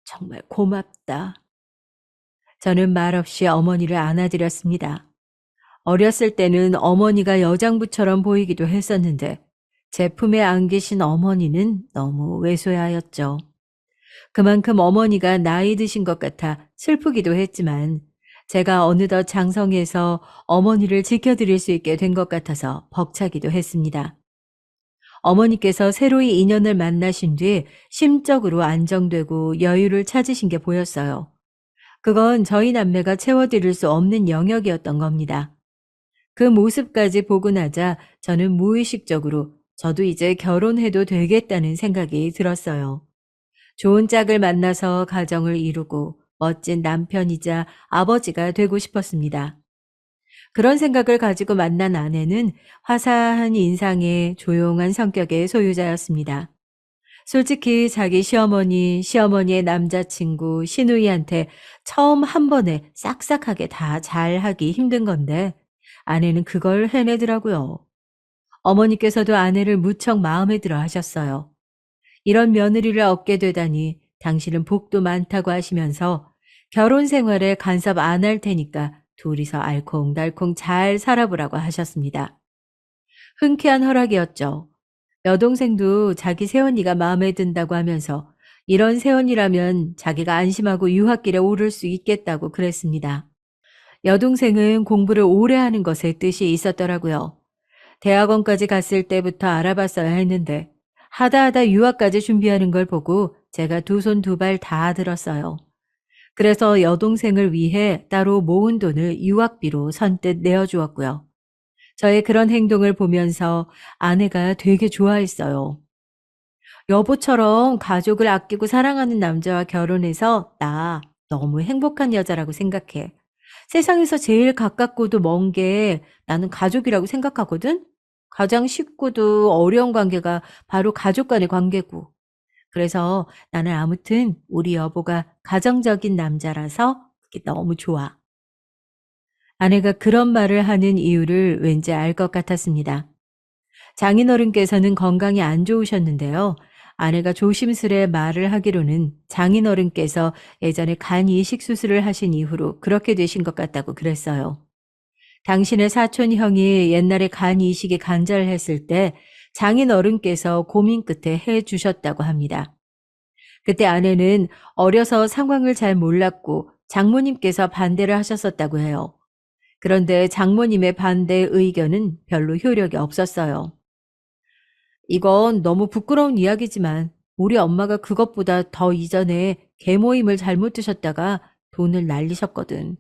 Speaker 1: 정말 고맙다. 저는 말없이 어머니를 안아드렸습니다. 어렸을 때는 어머니가 여장부처럼 보이기도 했었는데 제 품에 안기신 어머니는 너무 왜소하였죠. 그만큼 어머니가 나이 드신 것 같아 슬프기도 했지만 제가 어느덧 장성해서 어머니를 지켜드릴 수 있게 된 것 같아서 벅차기도 했습니다. 어머니께서 새로이 인연을 만나신 뒤 심적으로 안정되고 여유를 찾으신 게 보였어요. 그건 저희 남매가 채워드릴 수 없는 영역이었던 겁니다. 그 모습까지 보고 나자 저는 무의식적으로 저도 이제 결혼해도 되겠다는 생각이 들었어요. 좋은 짝을 만나서 가정을 이루고 멋진 남편이자 아버지가 되고 싶었습니다. 그런 생각을 가지고 만난 아내는 화사한 인상의 조용한 성격의 소유자였습니다. 솔직히 자기 시어머니, 시어머니의 남자친구, 시누이한테 처음 한 번에 싹싹하게 다 잘하기 힘든 건데 아내는 그걸 해내더라고요. 어머니께서도 아내를 무척 마음에 들어 하셨어요. 이런 며느리를 얻게 되다니 당신은 복도 많다고 하시면서 결혼 생활에 간섭 안 할 테니까 둘이서 알콩달콩 잘 살아보라고 하셨습니다. 흔쾌한 허락이었죠. 여동생도 자기 새언니가 마음에 든다고 하면서 이런 새언니라면 자기가 안심하고 유학길에 오를 수 있겠다고 그랬습니다. 여동생은 공부를 오래 하는 것에 뜻이 있었더라고요. 대학원까지 갔을 때부터 알아봤어야 했는데 하다 유학까지 준비하는 걸 보고 제가 두 손 두 발 다 들었어요. 그래서 여동생을 위해 따로 모은 돈을 유학비로 선뜻 내어주었고요. 저의 그런 행동을 보면서 아내가 되게 좋아했어요. 여보처럼 가족을 아끼고 사랑하는 남자와 결혼해서 나 너무 행복한 여자라고 생각해. 세상에서 제일 가깝고도 먼 게 나는 가족이라고 생각하거든? 가장 쉽고도 어려운 관계가 바로 가족 간의 관계고. 그래서 나는 아무튼 우리 여보가 가정적인 남자라서 그게 너무 좋아. 아내가 그런 말을 하는 이유를 왠지 알 것 같았습니다. 장인어른께서는 건강이 안 좋으셨는데요. 아내가 조심스레 말을 하기로는 장인어른께서 예전에 간 이식 수술을 하신 이후로 그렇게 되신 것 같다고 그랬어요. 당신의 사촌 형이 옛날에 간 이식이 간절했을 때 장인어른께서 고민 끝에 해 주셨다고 합니다. 그때 아내는 어려서 상황을 잘 몰랐고 장모님께서 반대를 하셨었다고 해요. 그런데 장모님의 반대 의견은 별로 효력이 없었어요. 이건 너무 부끄러운 이야기지만 우리 엄마가 그것보다 더 이전에 계모임을 잘못 드셨다가 돈을 날리셨거든.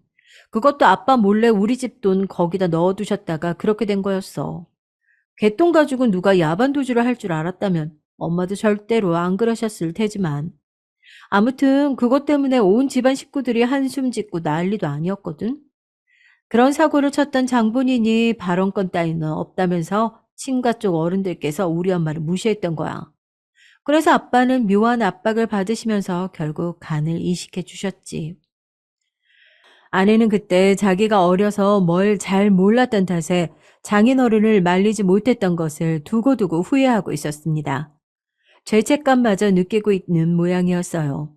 Speaker 1: 그것도 아빠 몰래 우리 집 돈 거기다 넣어두셨다가 그렇게 된 거였어. 개똥 가지고 누가 야반도주를 할 줄 알았다면 엄마도 절대로 안 그러셨을 테지만 아무튼 그것 때문에 온 집안 식구들이 한숨 짓고 난리도 아니었거든. 그런 사고를 쳤던 장본인이 발언권 따위는 없다면서 친가 쪽 어른들께서 우리 엄마를 무시했던 거야. 그래서 아빠는 묘한 압박을 받으시면서 결국 간을 이식해 주셨지. 아내는 그때 자기가 어려서 뭘 잘 몰랐던 탓에 장인어른을 말리지 못했던 것을 두고두고 후회하고 있었습니다. 죄책감마저 느끼고 있는 모양이었어요.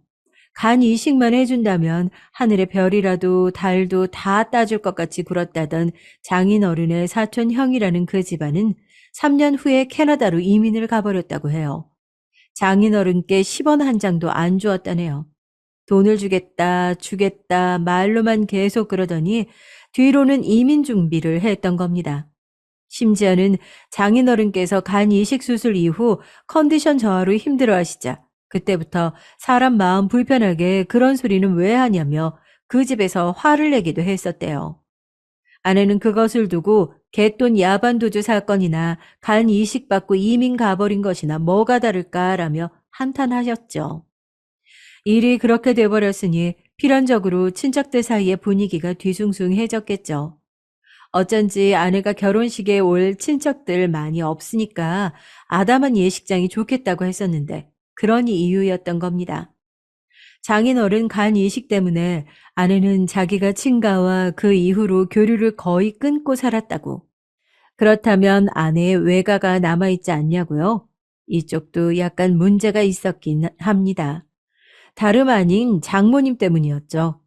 Speaker 1: 간 이식만 해준다면 하늘의 별이라도 달도 다 따줄 것 같이 굴었다던 장인어른의 사촌 형이라는 그 집안은 3년 후에 캐나다로 이민을 가버렸다고 해요. 장인어른께 10원 한 장도 안 주었다네요. 돈을 주겠다 말로만 계속 그러더니 뒤로는 이민 준비를 했던 겁니다. 심지어는 장인어른께서 간 이식 수술 이후 컨디션 저하로 힘들어하시자 그때부터 사람 마음 불편하게 그런 소리는 왜 하냐며 그 집에서 화를 내기도 했었대요. 아내는 그것을 두고 갯돈 야반도주 사건이나 간 이식받고 이민 가버린 것이나 뭐가 다를까라며 한탄하셨죠. 일이 그렇게 돼버렸으니 필연적으로 친척들 사이의 분위기가 뒤숭숭해졌겠죠. 어쩐지 아내가 결혼식에 올 친척들 많이 없으니까 아담한 예식장이 좋겠다고 했었는데 그런 이유였던 겁니다. 장인어른 간 이식 때문에 아내는 자기가 친가와 그 이후로 교류를 거의 끊고 살았다고. 그렇다면 아내의 외가가 남아있지 않냐고요? 이쪽도 약간 문제가 있었긴 합니다. 다름 아닌 장모님 때문이었죠.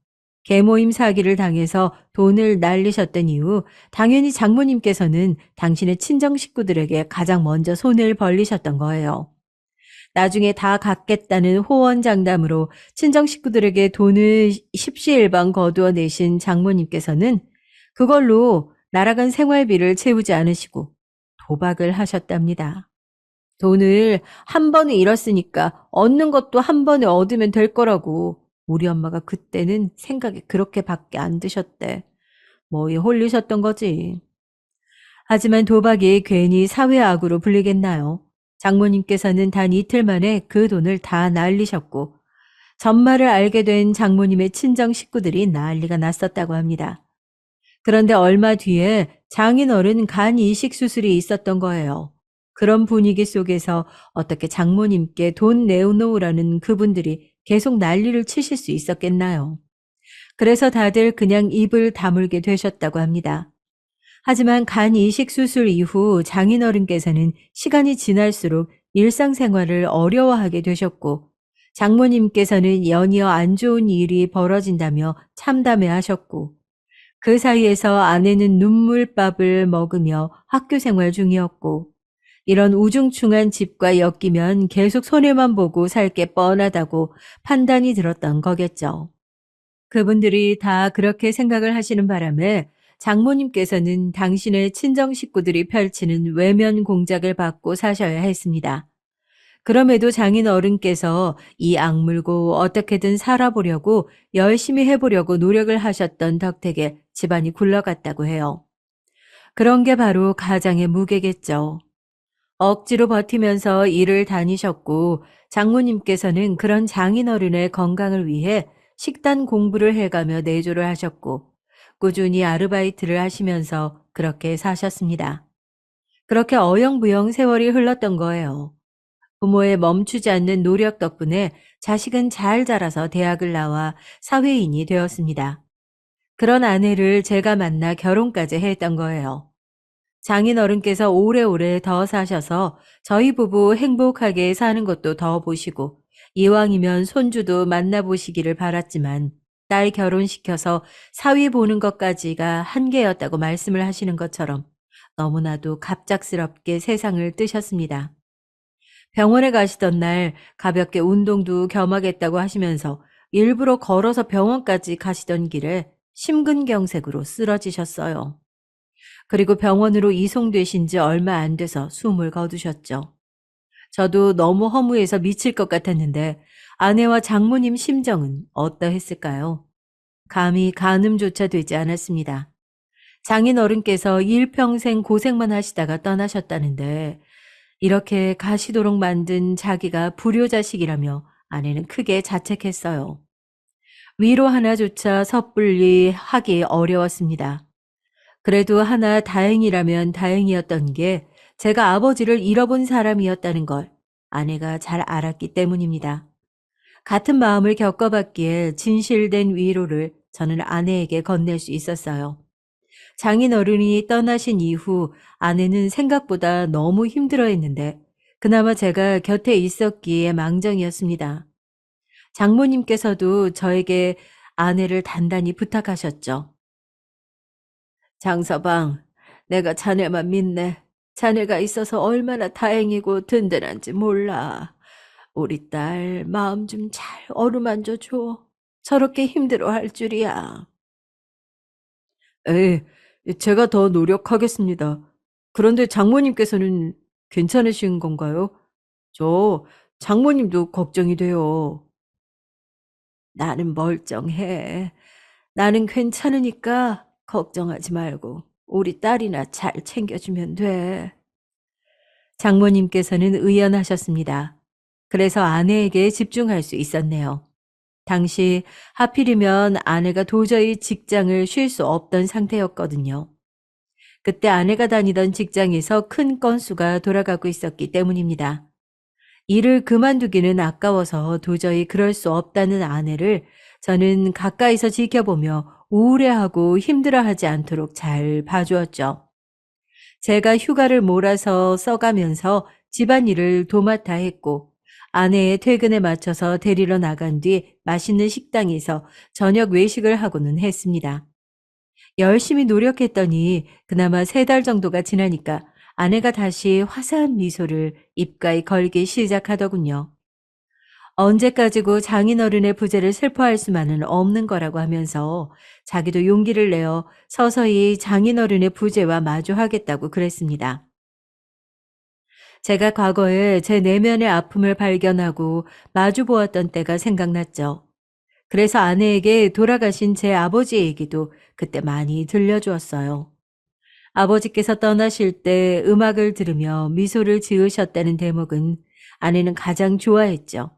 Speaker 1: 계모임 사기를 당해서 돈을 날리셨던 이후 당연히 장모님께서는 당신의 친정 식구들에게 가장 먼저 손을 벌리셨던 거예요. 나중에 다 갚겠다는 호언장담으로 친정 식구들에게 돈을 십시일반 거두어 내신 장모님께서는 그걸로 날아간 생활비를 채우지 않으시고 도박을 하셨답니다. 돈을 한 번에 잃었으니까 얻는 것도 한 번에 얻으면 될 거라고. 우리 엄마가 그때는 생각이 그렇게밖에 안 드셨대. 뭐에 홀리셨던 거지. 하지만 도박이 괜히 사회악으로 불리겠나요? 장모님께서는 단 이틀 만에 그 돈을 다 날리셨고 전말을 알게 된 장모님의 친정 식구들이 난리가 났었다고 합니다. 그런데 얼마 뒤에 장인어른 간 이식 수술이 있었던 거예요. 그런 분위기 속에서 어떻게 장모님께 돈 내놓으라는 그분들이 계속 난리를 치실 수 있었겠나요? 그래서 다들 그냥 입을 다물게 되셨다고 합니다. 하지만 간 이식 수술 이후 장인어른께서는 시간이 지날수록 일상생활을 어려워하게 되셨고 장모님께서는 연이어 안 좋은 일이 벌어진다며 참담해하셨고 그 사이에서 아내는 눈물밥을 먹으며 학교 생활 중이었고 이런 우중충한 집과 엮이면 계속 손해만 보고 살 게 뻔하다고 판단이 들었던 거겠죠. 그분들이 다 그렇게 생각을 하시는 바람에 장모님께서는 당신의 친정 식구들이 펼치는 외면 공작을 받고 사셔야 했습니다. 그럼에도 장인 어른께서 이 악물고 어떻게든 살아보려고 열심히 해보려고 노력을 하셨던 덕택에 집안이 굴러갔다고 해요. 그런 게 바로 가장의 무게겠죠. 억지로 버티면서 일을 다니셨고 장모님께서는 그런 장인어른의 건강을 위해 식단 공부를 해가며 내조를 하셨고 꾸준히 아르바이트를 하시면서 그렇게 사셨습니다. 그렇게 어영부영 세월이 흘렀던 거예요. 부모의 멈추지 않는 노력 덕분에 자식은 잘 자라서 대학을 나와 사회인이 되었습니다. 그런 아내를 제가 만나 결혼까지 했던 거예요. 장인어른께서 오래오래 더 사셔서 저희 부부 행복하게 사는 것도 더 보시고 이왕이면 손주도 만나보시기를 바랐지만 딸 결혼시켜서 사위 보는 것까지가 한계였다고 말씀을 하시는 것처럼 너무나도 갑작스럽게 세상을 뜨셨습니다. 병원에 가시던 날 가볍게 운동도 겸하겠다고 하시면서 일부러 걸어서 병원까지 가시던 길에 심근경색으로 쓰러지셨어요. 그리고 병원으로 이송되신 지 얼마 안 돼서 숨을 거두셨죠. 저도 너무 허무해서 미칠 것 같았는데 아내와 장모님 심정은 어떠했을까요? 감히 가늠조차 되지 않았습니다. 장인어른께서 일평생 고생만 하시다가 떠나셨다는데 이렇게 가시도록 만든 자기가 불효자식이라며 아내는 크게 자책했어요. 위로 하나조차 섣불리 하기 어려웠습니다. 그래도 하나 다행이라면 다행이었던 게 제가 아버지를 잃어본 사람이었다는 걸 아내가 잘 알았기 때문입니다. 같은 마음을 겪어봤기에 진실된 위로를 저는 아내에게 건넬 수 있었어요. 장인어른이 떠나신 이후 아내는 생각보다 너무 힘들어했는데 그나마 제가 곁에 있었기에 망정이었습니다. 장모님께서도 저에게 아내를 단단히 부탁하셨죠. 장서방, 내가 자네만 믿네. 자네가 있어서 얼마나 다행이고 든든한지 몰라. 우리 딸 마음 좀 잘 어루만져 줘. 저렇게 힘들어할 줄이야. 에, 제가 더 노력하겠습니다. 그런데 장모님께서는 괜찮으신 건가요? 저 장모님도 걱정이 돼요. 나는 멀쩡해. 나는 괜찮으니까 걱정하지 말고. 우리 딸이나 잘 챙겨주면 돼. 장모님께서는 의연하셨습니다. 그래서 아내에게 집중할 수 있었네요. 당시 하필이면 아내가 도저히 직장을 쉴 수 없던 상태였거든요. 그때 아내가 다니던 직장에서 큰 건수가 돌아가고 있었기 때문입니다. 일을 그만두기는 아까워서 도저히 그럴 수 없다는 아내를 저는 가까이서 지켜보며 우울해하고 힘들어하지 않도록 잘 봐주었죠. 제가 휴가를 몰아서 써가면서 집안일을 도맡아 했고, 아내의 퇴근에 맞춰서 데리러 나간 뒤 맛있는 식당에서 저녁 외식을 하고는 했습니다. 열심히 노력했더니 그나마 3달 정도가 지나니까 아내가 다시 화사한 미소를 입가에 걸기 시작하더군요. 언제까지고 장인어른의 부재를 슬퍼할 수만은 없는 거라고 하면서 자기도 용기를 내어 서서히 장인어른의 부재와 마주하겠다고 그랬습니다. 제가 과거에 제 내면의 아픔을 발견하고 마주 보았던 때가 생각났죠. 그래서 아내에게 돌아가신 제 아버지 얘기도 그때 많이 들려주었어요. 아버지께서 떠나실 때 음악을 들으며 미소를 지으셨다는 대목은 아내는 가장 좋아했죠.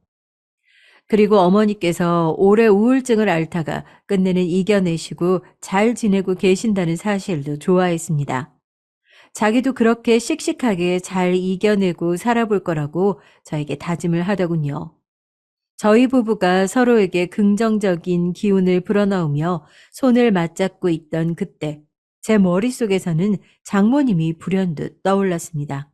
Speaker 1: 그리고 어머니께서 오래 우울증을 앓다가 끝내는 이겨내시고 잘 지내고 계신다는 사실도 좋아했습니다. 자기도 그렇게 씩씩하게 잘 이겨내고 살아볼 거라고 저에게 다짐을 하더군요. 저희 부부가 서로에게 긍정적인 기운을 불어넣으며 손을 맞잡고 있던 그때 제 머릿속에서는 장모님이 불현듯 떠올랐습니다.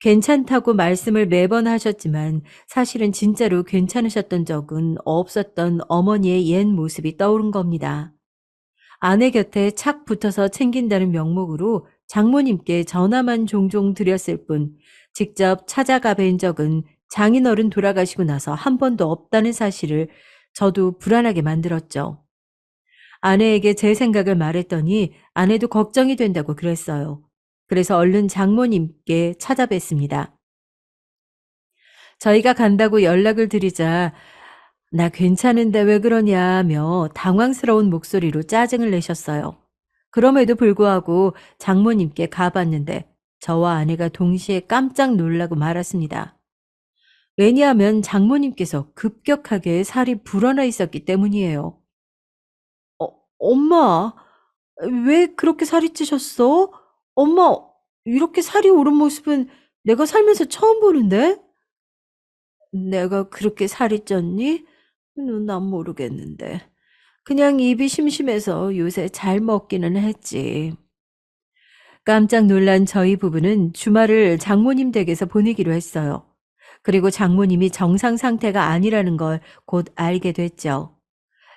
Speaker 1: 괜찮다고 말씀을 매번 하셨지만 사실은 진짜로 괜찮으셨던 적은 없었던 어머니의 옛 모습이 떠오른 겁니다. 아내 곁에 착 붙어서 챙긴다는 명목으로 장모님께 전화만 종종 드렸을 뿐 직접 찾아가 뵌 적은 장인어른 돌아가시고 나서 한 번도 없다는 사실을 저도 불안하게 만들었죠. 아내에게 제 생각을 말했더니 아내도 걱정이 된다고 그랬어요. 그래서 얼른 장모님께 찾아뵀습니다. 저희가 간다고 연락을 드리자 "나 괜찮은데 왜 그러냐"며 당황스러운 목소리로 짜증을 내셨어요. 그럼에도 불구하고 장모님께 가봤는데 저와 아내가 동시에 깜짝 놀라고 말았습니다. 왜냐하면 장모님께서 급격하게 살이 불어나 있었기 때문이에요. 엄마, 왜 그렇게 살이 찌셨어? 엄마, 이렇게 살이 오른 모습은 내가 살면서 처음 보는데? 내가 그렇게 살이 쪘니? 난 모르겠는데. 그냥 입이 심심해서 요새 잘 먹기는 했지. 깜짝 놀란 저희 부부는 주말을 장모님 댁에서 보내기로 했어요. 그리고 장모님이 정상 상태가 아니라는 걸 곧 알게 됐죠.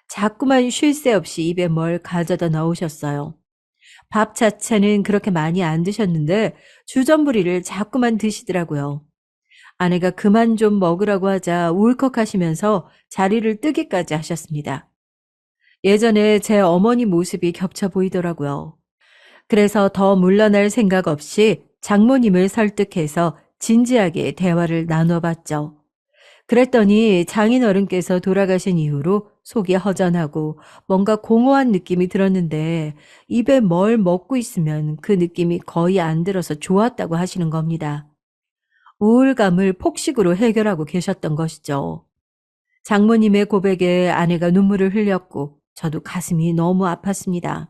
Speaker 1: 자꾸만 쉴 새 없이 입에 뭘 가져다 넣으셨어요. 밥 자체는 그렇게 많이 안 드셨는데 주전부리를 자꾸만 드시더라고요. 아내가 그만 좀 먹으라고 하자 울컥하시면서 자리를 뜨기까지 하셨습니다. 예전에 제 어머니 모습이 겹쳐 보이더라고요. 그래서 더 물러날 생각 없이 장모님을 설득해서 진지하게 대화를 나눠봤죠. 그랬더니 장인어른께서 돌아가신 이후로 속이 허전하고 뭔가 공허한 느낌이 들었는데 입에 뭘 먹고 있으면 그 느낌이 거의 안 들어서 좋았다고 하시는 겁니다. 우울감을 폭식으로 해결하고 계셨던 것이죠. 장모님의 고백에 아내가 눈물을 흘렸고 저도 가슴이 너무 아팠습니다.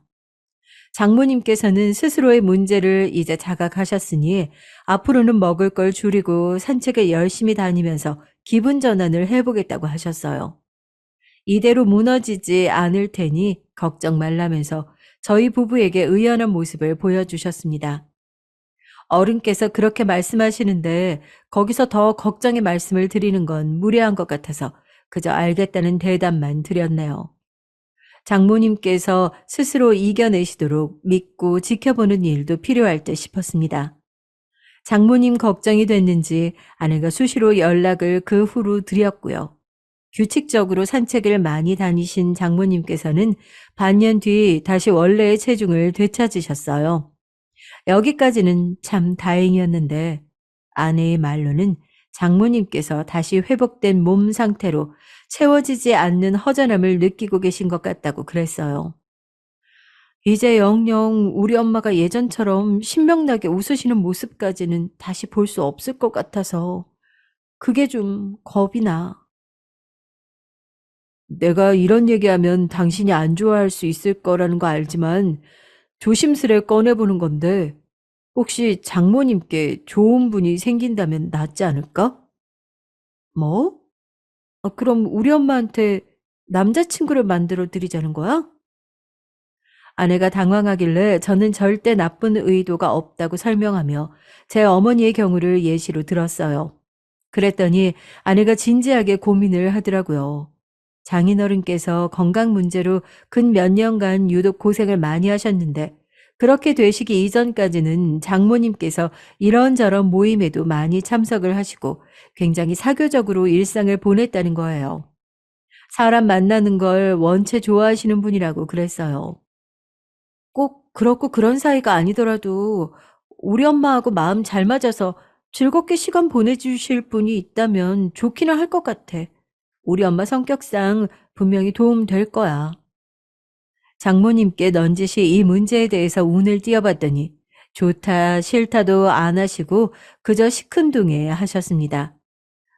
Speaker 1: 장모님께서는 스스로의 문제를 이제 자각하셨으니 앞으로는 먹을 걸 줄이고 산책을 열심히 다니면서 기분 전환을 해보겠다고 하셨어요. 이대로 무너지지 않을 테니 걱정 말라면서 저희 부부에게 의연한 모습을 보여주셨습니다. 어른께서 그렇게 말씀하시는데 거기서 더 걱정의 말씀을 드리는 건 무례한 것 같아서 그저 알겠다는 대답만 드렸네요. 장모님께서 스스로 이겨내시도록 믿고 지켜보는 일도 필요할 듯 싶었습니다. 장모님 걱정이 됐는지 아내가 수시로 연락을 그 후로 드렸고요. 규칙적으로 산책을 많이 다니신 장모님께서는 반년 뒤 다시 원래의 체중을 되찾으셨어요. 여기까지는 참 다행이었는데 아내의 말로는 장모님께서 다시 회복된 몸 상태로 채워지지 않는 허전함을 느끼고 계신 것 같다고 그랬어요. 이제 영영 우리 엄마가 예전처럼 신명나게 웃으시는 모습까지는 다시 볼 수 없을 것 같아서 그게 좀 겁이 나. 내가 이런 얘기하면 당신이 안 좋아할 수 있을 거라는 거 알지만 조심스레 꺼내보는 건데 혹시 장모님께 좋은 분이 생긴다면 낫지 않을까? 뭐? 그럼 우리 엄마한테 남자친구를 만들어 드리자는 거야? 아내가 당황하길래 저는 절대 나쁜 의도가 없다고 설명하며 제 어머니의 경우를 예시로 들었어요. 그랬더니 아내가 진지하게 고민을 하더라고요. 장인어른께서 건강 문제로 근 몇 년간 유독 고생을 많이 하셨는데 그렇게 되시기 이전까지는 장모님께서 이런저런 모임에도 많이 참석을 하시고 굉장히 사교적으로 일상을 보냈다는 거예요. 사람 만나는 걸 원체 좋아하시는 분이라고 그랬어요. 꼭 그렇고 그런 사이가 아니더라도 우리 엄마하고 마음 잘 맞아서 즐겁게 시간 보내주실 분이 있다면 좋기는 할 것 같아. 우리 엄마 성격상 분명히 도움 될 거야. 장모님께 넌지시 이 문제에 대해서 운을 띄어봤더니 좋다 싫다도 안 하시고 그저 시큰둥해 하셨습니다.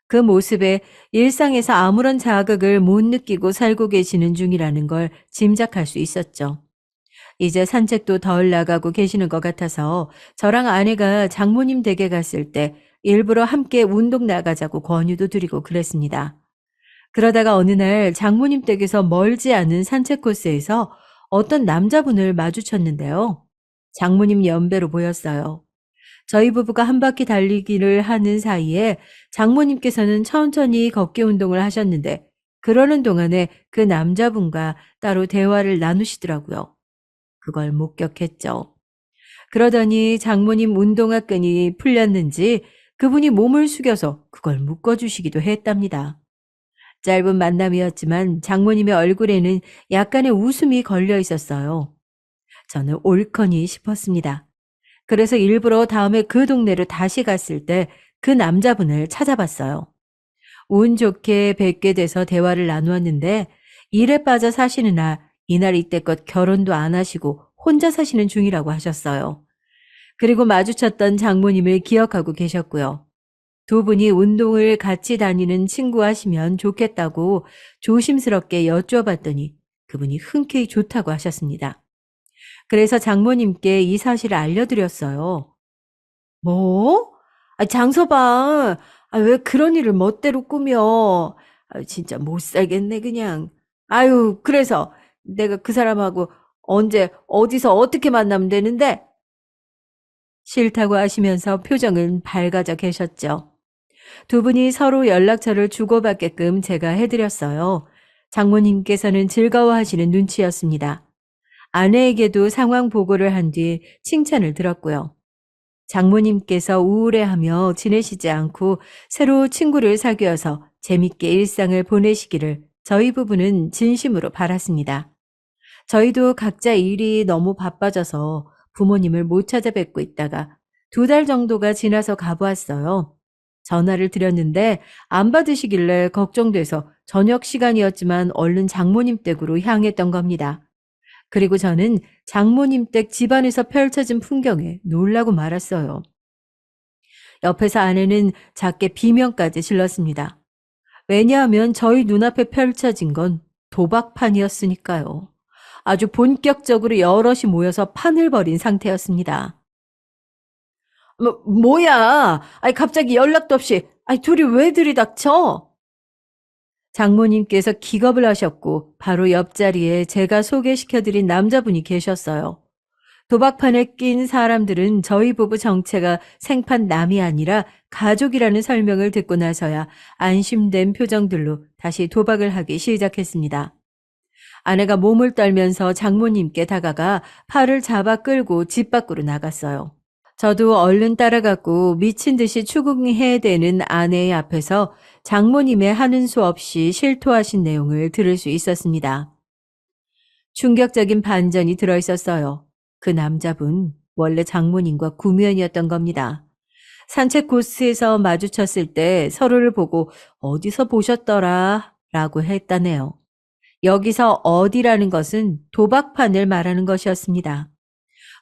Speaker 1: 그 모습에 일상에서 아무런 자극을 못 느끼고 살고 계시는 중이라는 걸 짐작할 수 있었죠. 이제 산책도 덜 나가고 계시는 것 같아서 저랑 아내가 장모님 댁에 갔을 때 일부러 함께 운동 나가자고 권유도 드리고 그랬습니다. 그러다가 어느 날 장모님 댁에서 멀지 않은 산책 코스에서 어떤 남자분을 마주쳤는데요. 장모님 연배로 보였어요. 저희 부부가 한 바퀴 달리기를 하는 사이에 장모님께서는 천천히 걷기 운동을 하셨는데 그러는 동안에 그 남자분과 따로 대화를 나누시더라고요. 그걸 목격했죠. 그러더니 장모님 운동화 끈이 풀렸는지 그분이 몸을 숙여서 그걸 묶어주시기도 했답니다. 짧은 만남이었지만 장모님의 얼굴에는 약간의 웃음이 걸려 있었어요. 저는 옳거니 싶었습니다. 그래서 일부러 다음에 그 동네로 다시 갔을 때 그 남자분을 찾아봤어요. 운 좋게 뵙게 돼서 대화를 나누었는데 일에 빠져 사시느라 이날 이때껏 결혼도 안 하시고 혼자 사시는 중이라고 하셨어요. 그리고 마주쳤던 장모님을 기억하고 계셨고요. 두 분이 운동을 같이 다니는 친구 하시면 좋겠다고 조심스럽게 여쭈어봤더니 그분이 흔쾌히 좋다고 하셨습니다. 그래서 장모님께 이 사실을 알려드렸어요. 뭐? 장서방, 왜 그런 일을 멋대로 꾸며? 진짜 못 살겠네, 그냥. 아유, 그래서 내가 그 사람하고 언제, 어디서 어떻게 만나면 되는데? 싫다고 하시면서 표정은 밝아져 계셨죠. 두 분이 서로 연락처를 주고받게끔 제가 해드렸어요. 장모님께서는 즐거워하시는 눈치였습니다. 아내에게도 상황 보고를 한 뒤 칭찬을 들었고요. 장모님께서 우울해하며 지내시지 않고 새로 친구를 사귀어서 재밌게 일상을 보내시기를 저희 부부는 진심으로 바랐습니다. 저희도 각자 일이 너무 바빠져서 부모님을 못 찾아뵙고 있다가 2달 정도가 지나서 가보았어요. 전화를 드렸는데 안 받으시길래 걱정돼서 저녁 시간이었지만 얼른 장모님 댁으로 향했던 겁니다. 그리고 저는 장모님 댁 집안에서 펼쳐진 풍경에 놀라고 말았어요. 옆에서 아내는 작게 비명까지 질렀습니다. 왜냐하면 저희 눈앞에 펼쳐진 건 도박판이었으니까요. 아주 본격적으로 여럿이 모여서 판을 벌인 상태였습니다. 뭐야? 갑자기 연락도 없이, 둘이 왜 들이닥쳐? 장모님께서 기겁을 하셨고, 바로 옆자리에 제가 소개시켜드린 남자분이 계셨어요. 도박판에 낀 사람들은 저희 부부 정체가 생판 남이 아니라 가족이라는 설명을 듣고 나서야 안심된 표정들로 다시 도박을 하기 시작했습니다. 아내가 몸을 떨면서 장모님께 다가가 팔을 잡아 끌고 집 밖으로 나갔어요. 저도 얼른 따라갔고 미친 듯이 추궁해대는 아내의 앞에서 장모님의 하는 수 없이 실토하신 내용을 들을 수 있었습니다. 충격적인 반전이 들어있었어요. 그 남자분 원래 장모님과 구면이었던 겁니다. 산책 코스에서 마주쳤을 때 서로를 보고 어디서 보셨더라 라고 했다네요. 여기서 어디라는 것은 도박판을 말하는 것이었습니다.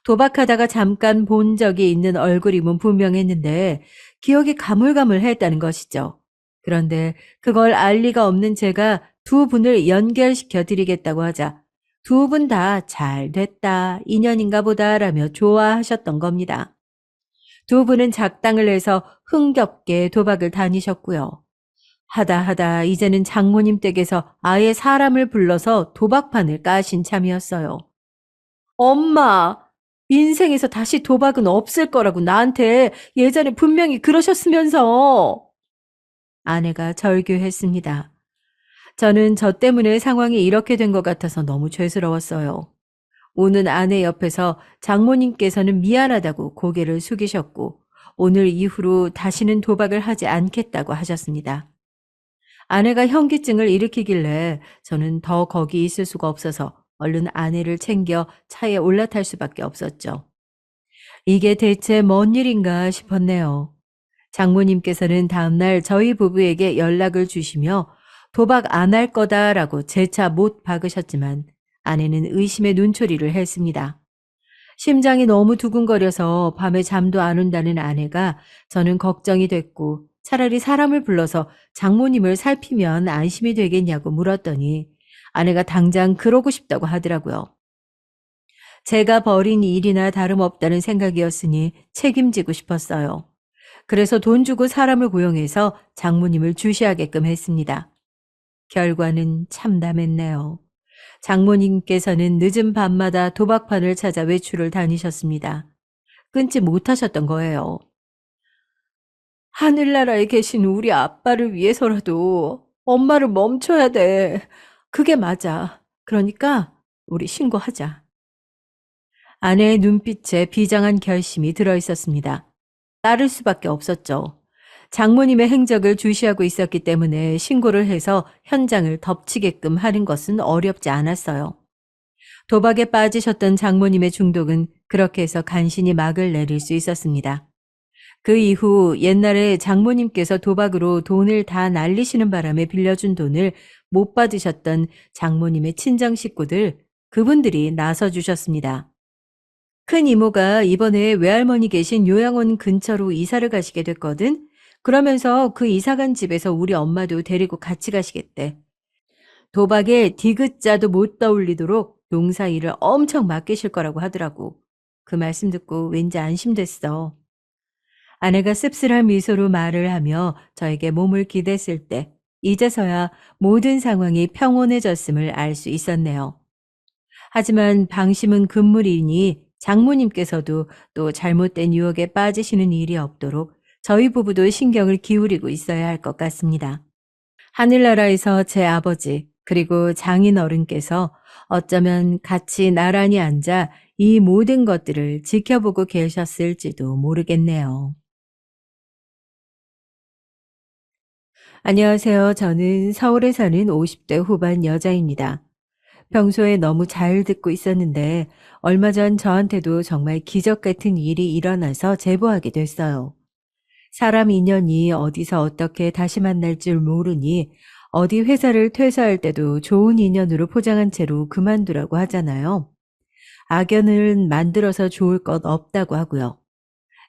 Speaker 1: 도박하다가 잠깐 본 적이 있는 얼굴임은 분명했는데 기억이 가물가물했다는 것이죠. 그런데 그걸 알 리가 없는 제가 두 분을 연결시켜 드리겠다고 하자 두 분 다 잘 됐다, 인연인가 보다라며 좋아하셨던 겁니다. 두 분은 작당을 해서 흥겹게 도박을 다니셨고요. 하다 하다 이제는 장모님 댁에서 아예 사람을 불러서 도박판을 까신 참이었어요. 엄마, 인생에서 다시 도박은 없을 거라고 나한테 예전에 분명히 그러셨으면서. 아내가 절규했습니다. 저는 저 때문에 상황이 이렇게 된 것 같아서 너무 죄스러웠어요. 우는 아내 옆에서 장모님께서는 미안하다고 고개를 숙이셨고 오늘 이후로 다시는 도박을 하지 않겠다고 하셨습니다. 아내가 현기증을 일으키길래 저는 더 거기 있을 수가 없어서 얼른 아내를 챙겨 차에 올라탈 수밖에 없었죠. 이게 대체 뭔 일인가 싶었네요. 장모님께서는 다음날 저희 부부에게 연락을 주시며 도박 안 할 거다라고 재차 못 박으셨지만 아내는 의심의 눈초리를 했습니다. 심장이 너무 두근거려서 밤에 잠도 안 온다는 아내가 저는 걱정이 됐고 차라리 사람을 불러서 장모님을 살피면 안심이 되겠냐고 물었더니 아내가 당장 그러고 싶다고 하더라고요. 제가 벌인 일이나 다름없다는 생각이었으니 책임지고 싶었어요. 그래서 돈 주고 사람을 고용해서 장모님을 주시하게끔 했습니다. 결과는 참담했네요. 장모님께서는 늦은 밤마다 도박판을 찾아 외출을 다니셨습니다. 끊지 못하셨던 거예요. 하늘나라에 계신 우리 아빠를 위해서라도 엄마를 멈춰야 돼. 그게 맞아. 그러니까 우리 신고하자. 아내의 눈빛에 비장한 결심이 들어 있었습니다. 따를 수밖에 없었죠. 장모님의 행적을 주시하고 있었기 때문에 신고를 해서 현장을 덮치게끔 하는 것은 어렵지 않았어요. 도박에 빠지셨던 장모님의 중독은 그렇게 해서 간신히 막을 내릴 수 있었습니다. 그 이후 옛날에 장모님께서 도박으로 돈을 다 날리시는 바람에 빌려준 돈을 못 받으셨던 장모님의 친정 식구들, 그분들이 나서 주셨습니다. 큰 이모가 이번에 외할머니 계신 요양원 근처로 이사를 가시게 됐거든. 그러면서 그 이사간 집에서 우리 엄마도 데리고 같이 가시겠대. 도박에 디귿자도 못 떠올리도록 농사일을 엄청 맡기실 거라고 하더라고. 그 말씀 듣고 왠지 안심됐어. 아내가 씁쓸한 미소로 말을 하며 저에게 몸을 기댔을 때 이제서야 모든 상황이 평온해졌음을 알 수 있었네요. 하지만 방심은 금물이니 장모님께서도 또 잘못된 유혹에 빠지시는 일이 없도록 저희 부부도 신경을 기울이고 있어야 할 것 같습니다. 하늘나라에서 제 아버지 그리고 장인 어른께서 어쩌면 같이 나란히 앉아 이 모든 것들을 지켜보고 계셨을지도 모르겠네요. 안녕하세요. 저는 서울에 사는 50대 후반 여자입니다. 평소에 너무 잘 듣고 있었는데 얼마 전 저한테도 정말 기적 같은 일이 일어나서 제보하게 됐어요. 사람 인연이 어디서 어떻게 다시 만날 줄 모르니 어디 회사를 퇴사할 때도 좋은 인연으로 포장한 채로 그만두라고 하잖아요. 악연을 만들어서 좋을 것 없다고 하고요.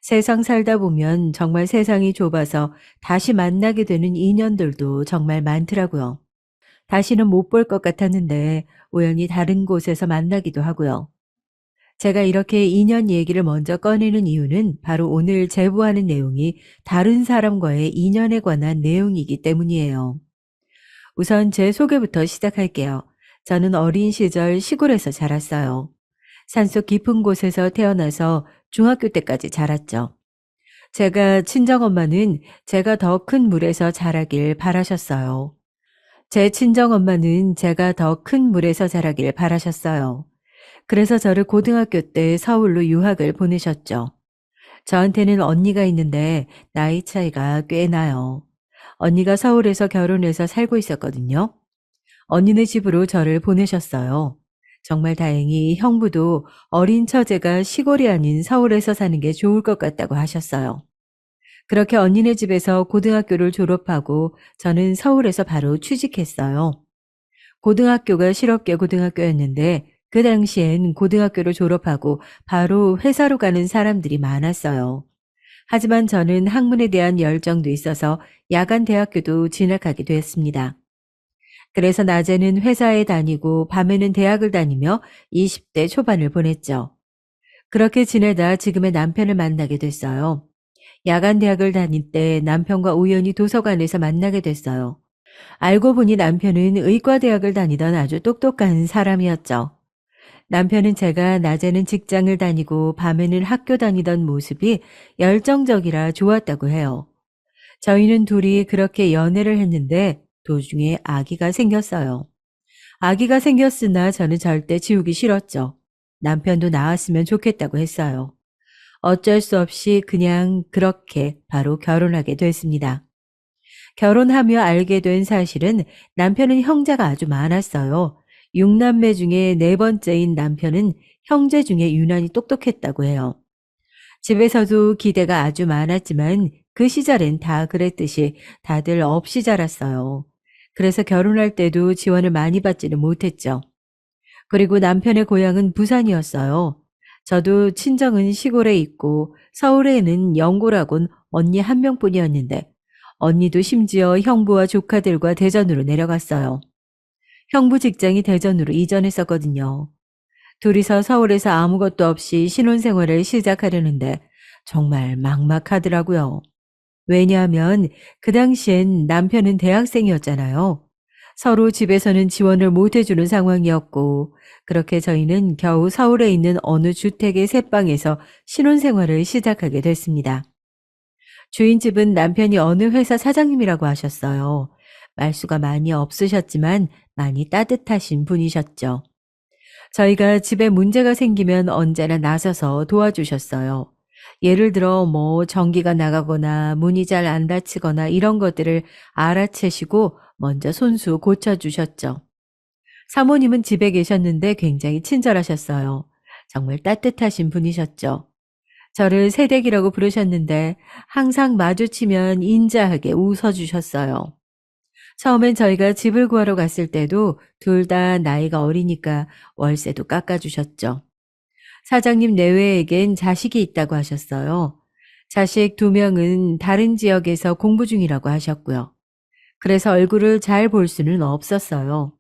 Speaker 1: 세상 살다 보면 정말 세상이 좁아서 다시 만나게 되는 인연들도 정말 많더라고요. 다시는 못 볼 것 같았는데 우연히 다른 곳에서 만나기도 하고요. 제가 이렇게 인연 얘기를 먼저 꺼내는 이유는 바로 오늘 제보하는 내용이 다른 사람과의 인연에 관한 내용이기 때문이에요. 우선 제 소개부터 시작할게요. 저는 어린 시절 시골에서 자랐어요. 산속 깊은 곳에서 태어나서 중학교 때까지 자랐죠. 제가 친정엄마는 제가 더 큰 물에서 자라길 바라셨어요. 제 친정엄마는 제가 더 큰 물에서 자라길 바라셨어요. 그래서 저를 고등학교 때 서울로 유학을 보내셨죠. 저한테는 언니가 있는데 나이 차이가 꽤 나요. 언니가 서울에서 결혼해서 살고 있었거든요. 언니네 집으로 저를 보내셨어요. 정말 다행히 형부도 어린 처제가 시골이 아닌 서울에서 사는 게 좋을 것 같다고 하셨어요. 그렇게 언니네 집에서 고등학교를 졸업하고 저는 서울에서 바로 취직했어요. 고등학교가 실업계 고등학교였는데 그 당시엔 고등학교를 졸업하고 바로 회사로 가는 사람들이 많았어요. 하지만 저는 학문에 대한 열정도 있어서 야간 대학교도 진학하게 됐습니다. 그래서 낮에는 회사에 다니고 밤에는 대학을 다니며 20대 초반을 보냈죠. 그렇게 지내다 지금의 남편을 만나게 됐어요. 야간 대학을 다닐 때 남편과 우연히 도서관에서 만나게 됐어요. 알고 보니 남편은 의과대학을 다니던 아주 똑똑한 사람이었죠. 남편은 제가 낮에는 직장을 다니고 밤에는 학교 다니던 모습이 열정적이라 좋았다고 해요. 저희는 둘이 그렇게 연애를 했는데 도중에 아기가 생겼어요. 아기가 생겼으나 저는 절대 지우기 싫었죠. 남편도 나았으면 좋겠다고 했어요. 어쩔 수 없이 그냥 그렇게 바로 결혼하게 됐습니다. 결혼하며 알게 된 사실은 남편은 형제가 아주 많았어요. 6남매 중에 네 번째인 남편은 형제 중에 유난히 똑똑했다고 해요. 집에서도 기대가 아주 많았지만 그 시절엔 다 그랬듯이 다들 없이 자랐어요. 그래서 결혼할 때도 지원을 많이 받지는 못했죠. 그리고 남편의 고향은 부산이었어요. 저도 친정은 시골에 있고 서울에는 연고라곤 언니 한 명뿐이었는데 언니도 심지어 형부와 조카들과 대전으로 내려갔어요. 형부 직장이 대전으로 이전했었거든요. 둘이서 서울에서 아무것도 없이 신혼생활을 시작하려는데 정말 막막하더라고요. 왜냐하면 그 당시엔 남편은 대학생이었잖아요. 서로 집에서는 지원을 못 해주는 상황이었고, 그렇게 저희는 겨우 서울에 있는 어느 주택의 새방에서 신혼생활을 시작하게 됐습니다. 주인집은 남편이 어느 회사 사장님이라고 하셨어요. 말수가 많이 없으셨지만 많이 따뜻하신 분이셨죠. 저희가 집에 문제가 생기면 언제나 나서서 도와주셨어요. 예를 들어 전기가 나가거나 문이 잘 안 닫히거나 이런 것들을 알아채시고 먼저 손수 고쳐주셨죠. 사모님은 집에 계셨는데 굉장히 친절하셨어요. 정말 따뜻하신 분이셨죠. 저를 새댁이라고 부르셨는데 항상 마주치면 인자하게 웃어주셨어요. 처음엔 저희가 집을 구하러 갔을 때도 둘 다 나이가 어리니까 월세도 깎아주셨죠. 사장님 내외에겐 자식이 있다고 하셨어요. 자식 2명은 다른 지역에서 공부 중이라고 하셨고요. 그래서 얼굴을 잘 볼 수는 없었어요.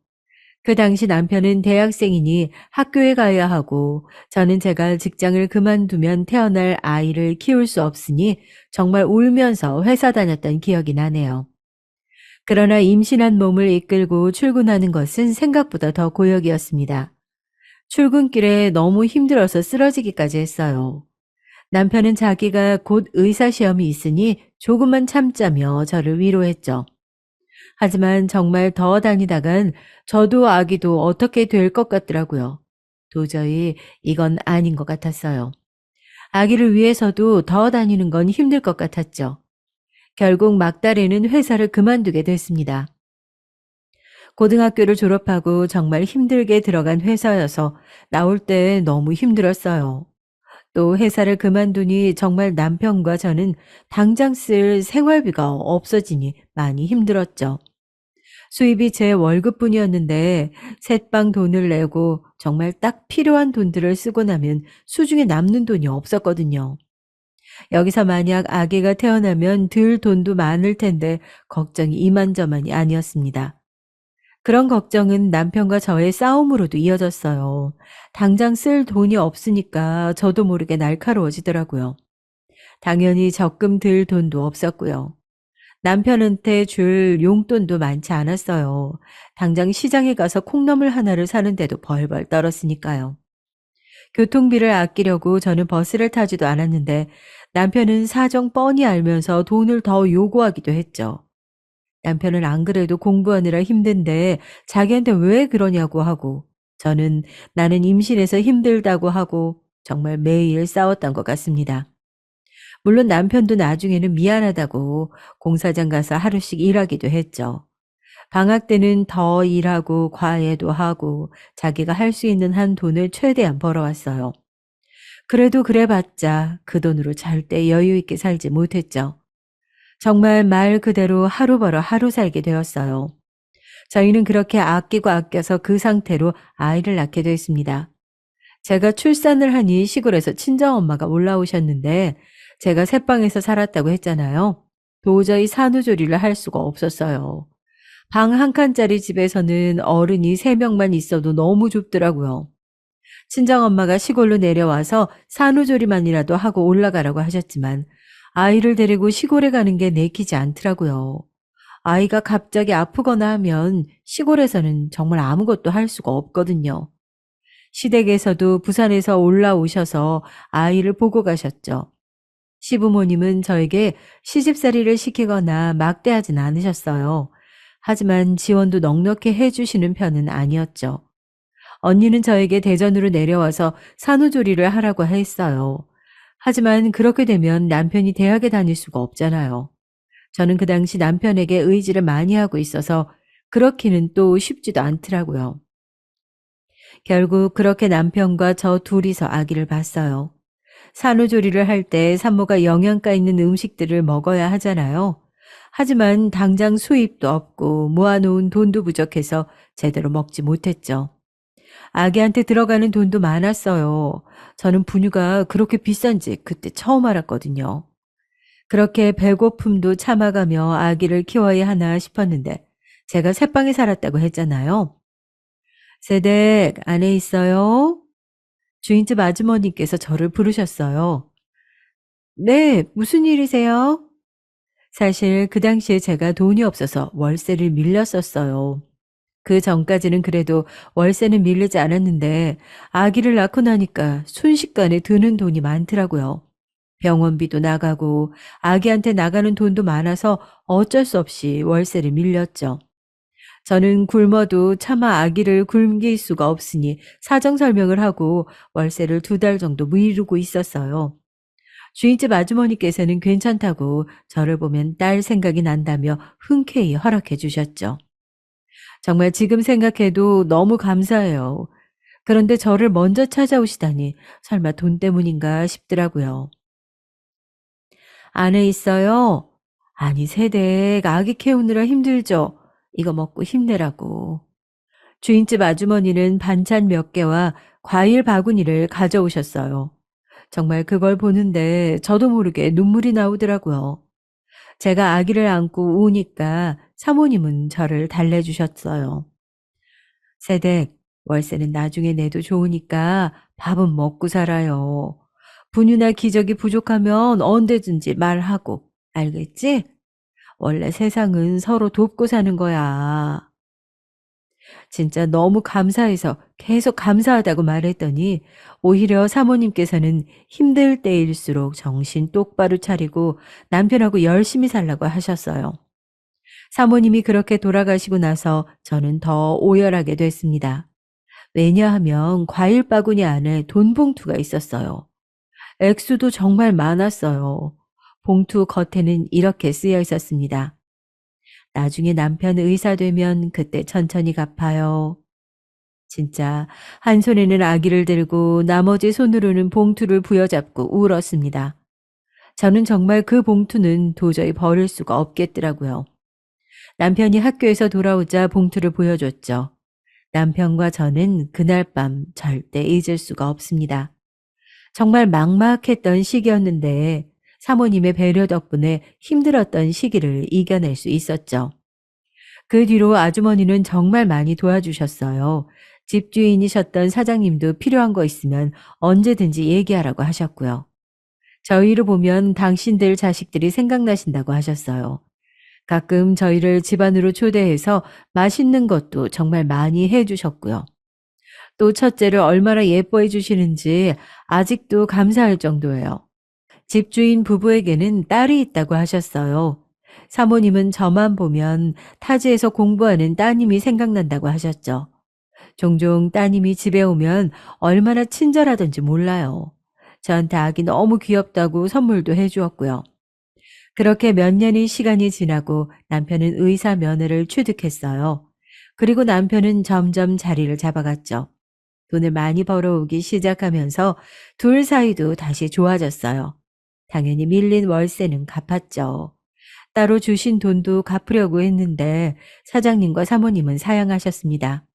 Speaker 1: 그 당시 남편은 대학생이니 학교에 가야 하고 저는 제가 직장을 그만두면 태어날 아이를 키울 수 없으니 정말 울면서 회사 다녔던 기억이 나네요. 그러나 임신한 몸을 이끌고 출근하는 것은 생각보다 더 고역이었습니다. 출근길에 너무 힘들어서 쓰러지기까지 했어요. 남편은 자기가 곧 의사시험이 있으니 조금만 참자며 저를 위로했죠. 하지만 정말 더 다니다간 저도 아기도 어떻게 될 것 같더라고요. 도저히 이건 아닌 것 같았어요. 아기를 위해서도 더 다니는 건 힘들 것 같았죠. 결국 막달에는 회사를 그만두게 됐습니다. 고등학교를 졸업하고 정말 힘들게 들어간 회사여서 나올 때 너무 힘들었어요. 또 회사를 그만두니 정말 남편과 저는 당장 쓸 생활비가 없어지니 많이 힘들었죠. 수입이 제 월급뿐이었는데 셋방 돈을 내고 정말 딱 필요한 돈들을 쓰고 나면 수중에 남는 돈이 없었거든요. 여기서 만약 아기가 태어나면 들 돈도 많을 텐데 걱정이 이만저만이 아니었습니다. 그런 걱정은 남편과 저의 싸움으로도 이어졌어요. 당장 쓸 돈이 없으니까 저도 모르게 날카로워지더라고요. 당연히 적금 들 돈도 없었고요. 남편한테 줄 용돈도 많지 않았어요. 당장 시장에 가서 콩나물 하나를 사는데도 벌벌 떨었으니까요. 교통비를 아끼려고 저는 버스를 타지도 않았는데 남편은 사정 뻔히 알면서 돈을 더 요구하기도 했죠. 남편은 안 그래도 공부하느라 힘든데 자기한테 왜 그러냐고 하고 저는 나는 임신해서 힘들다고 하고 정말 매일 싸웠던 것 같습니다. 물론 남편도 나중에는 미안하다고 공사장 가서 하루씩 일하기도 했죠. 방학 때는 더 일하고 과외도 하고 자기가 할 수 있는 한 돈을 최대한 벌어왔어요. 그래도 그래봤자 그 돈으로 절대 여유 있게 살지 못했죠. 정말 말 그대로 하루 벌어 하루 살게 되었어요. 저희는 그렇게 아끼고 아껴서 그 상태로 아이를 낳게 됐습니다. 제가 출산을 하니 시골에서 친정엄마가 올라오셨는데 제가 새방에서 살았다고 했잖아요. 도저히 산후조리를 할 수가 없었어요. 방 한 칸짜리 집에서는 어른이 3명만 있어도 너무 좁더라고요. 친정엄마가 시골로 내려와서 산후조리만이라도 하고 올라가라고 하셨지만 아이를 데리고 시골에 가는 게 내키지 않더라고요. 아이가 갑자기 아프거나 하면 시골에서는 정말 아무것도 할 수가 없거든요. 시댁에서도 부산에서 올라오셔서 아이를 보고 가셨죠. 시부모님은 저에게 시집살이를 시키거나 막대하진 않으셨어요. 하지만 지원도 넉넉히 해주시는 편은 아니었죠. 언니는 저에게 대전으로 내려와서 산후조리를 하라고 했어요. 하지만 그렇게 되면 남편이 대학에 다닐 수가 없잖아요. 저는 그 당시 남편에게 의지를 많이 하고 있어서 그렇기는 또 쉽지도 않더라고요. 결국 그렇게 남편과 저 둘이서 아기를 봤어요. 산후조리를 할 때 산모가 영양가 있는 음식들을 먹어야 하잖아요. 하지만 당장 수입도 없고 모아놓은 돈도 부족해서 제대로 먹지 못했죠. 아기한테 들어가는 돈도 많았어요. 저는 분유가 그렇게 비싼지 그때 처음 알았거든요. 그렇게 배고픔도 참아가며 아기를 키워야 하나 싶었는데 제가 새방에 살았다고 했잖아요. 세댁 안에 있어요? 주인집 아주머니께서 저를 부르셨어요. 네, 무슨 일이세요? 사실 그 당시에 제가 돈이 없어서 월세를 밀렸었어요. 그 전까지는 그래도 월세는 밀리지 않았는데 아기를 낳고 나니까 순식간에 드는 돈이 많더라고요. 병원비도 나가고 아기한테 나가는 돈도 많아서 어쩔 수 없이 월세를 밀렸죠. 저는 굶어도 차마 아기를 굶길 수가 없으니 사정 설명을 하고 월세를 2달 정도 미루고 있었어요. 주인집 아주머니께서는 괜찮다고 저를 보면 딸 생각이 난다며 흔쾌히 허락해 주셨죠. 정말 지금 생각해도 너무 감사해요. 그런데 저를 먼저 찾아오시다니 설마 돈 때문인가 싶더라고요. 안에 있어요? 아니, 세댁 아기 키우느라 힘들죠? 이거 먹고 힘내라고. 주인집 아주머니는 반찬 몇 개와 과일 바구니를 가져오셨어요. 정말 그걸 보는데 저도 모르게 눈물이 나오더라고요. 제가 아기를 안고 우니까 사모님은 저를 달래주셨어요. 세댁, 월세는 나중에 내도 좋으니까 밥은 먹고 살아요. 분유나 기저귀 부족하면 언제든지 말하고, 알겠지? 원래 세상은 서로 돕고 사는 거야. 진짜 너무 감사해서 계속 감사하다고 말했더니 오히려 사모님께서는 힘들 때일수록 정신 똑바로 차리고 남편하고 열심히 살라고 하셨어요. 사모님이 그렇게 돌아가시고 나서 저는 더 오열하게 됐습니다. 왜냐하면 과일 바구니 안에 돈 봉투가 있었어요. 액수도 정말 많았어요. 봉투 겉에는 이렇게 쓰여 있었습니다. 나중에 남편 의사 되면 그때 천천히 갚아요. 진짜 한 손에는 아기를 들고 나머지 손으로는 봉투를 부여잡고 울었습니다. 저는 정말 그 봉투는 도저히 버릴 수가 없겠더라고요. 남편이 학교에서 돌아오자 봉투를 보여줬죠. 남편과 저는 그날 밤 절대 잊을 수가 없습니다. 정말 막막했던 시기였는데 사모님의 배려 덕분에 힘들었던 시기를 이겨낼 수 있었죠. 그 뒤로 아주머니는 정말 많이 도와주셨어요. 집주인이셨던 사장님도 필요한 거 있으면 언제든지 얘기하라고 하셨고요. 저희를 보면 당신들 자식들이 생각나신다고 하셨어요. 가끔 저희를 집안으로 초대해서 맛있는 것도 정말 많이 해주셨고요. 또 첫째를 얼마나 예뻐해 주시는지 아직도 감사할 정도예요. 집주인 부부에게는 딸이 있다고 하셨어요. 사모님은 저만 보면 타지에서 공부하는 따님이 생각난다고 하셨죠. 종종 따님이 집에 오면 얼마나 친절하던지 몰라요. 저한테 아기 너무 귀엽다고 선물도 해주었고요. 그렇게 몇 년의 시간이 지나고 남편은 의사 면허를 취득했어요. 그리고 남편은 점점 자리를 잡아갔죠. 돈을 많이 벌어오기 시작하면서 둘 사이도 다시 좋아졌어요. 당연히 밀린 월세는 갚았죠. 따로 주신 돈도 갚으려고 했는데 사장님과 사모님은 사양하셨습니다.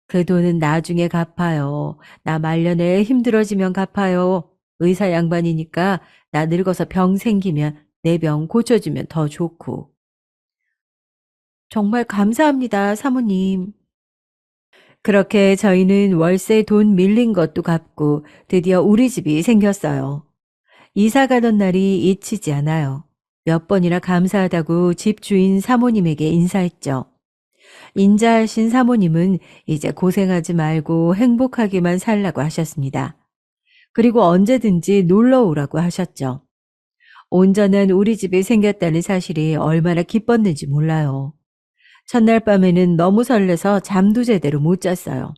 Speaker 1: 그 돈은 나중에 갚아요. 나 말년에 힘들어지면 갚아요. 의사 양반이니까 나 늙어서 병 생기면 내 병 고쳐주면 더 좋고. 정말 감사합니다, 사모님. 그렇게 저희는 월세 돈 밀린 것도 갚고 드디어 우리 집이 생겼어요. 이사 가던 날이 잊히지 않아요. 몇 번이나 감사하다고 집 주인 사모님에게 인사했죠. 인자하신 사모님은 이제 고생하지 말고 행복하게만 살라고 하셨습니다. 그리고 언제든지 놀러 오라고 하셨죠. 온전한 우리 집이 생겼다는 사실이 얼마나 기뻤는지 몰라요. 첫날 밤에는 너무 설레서 잠도 제대로 못 잤어요.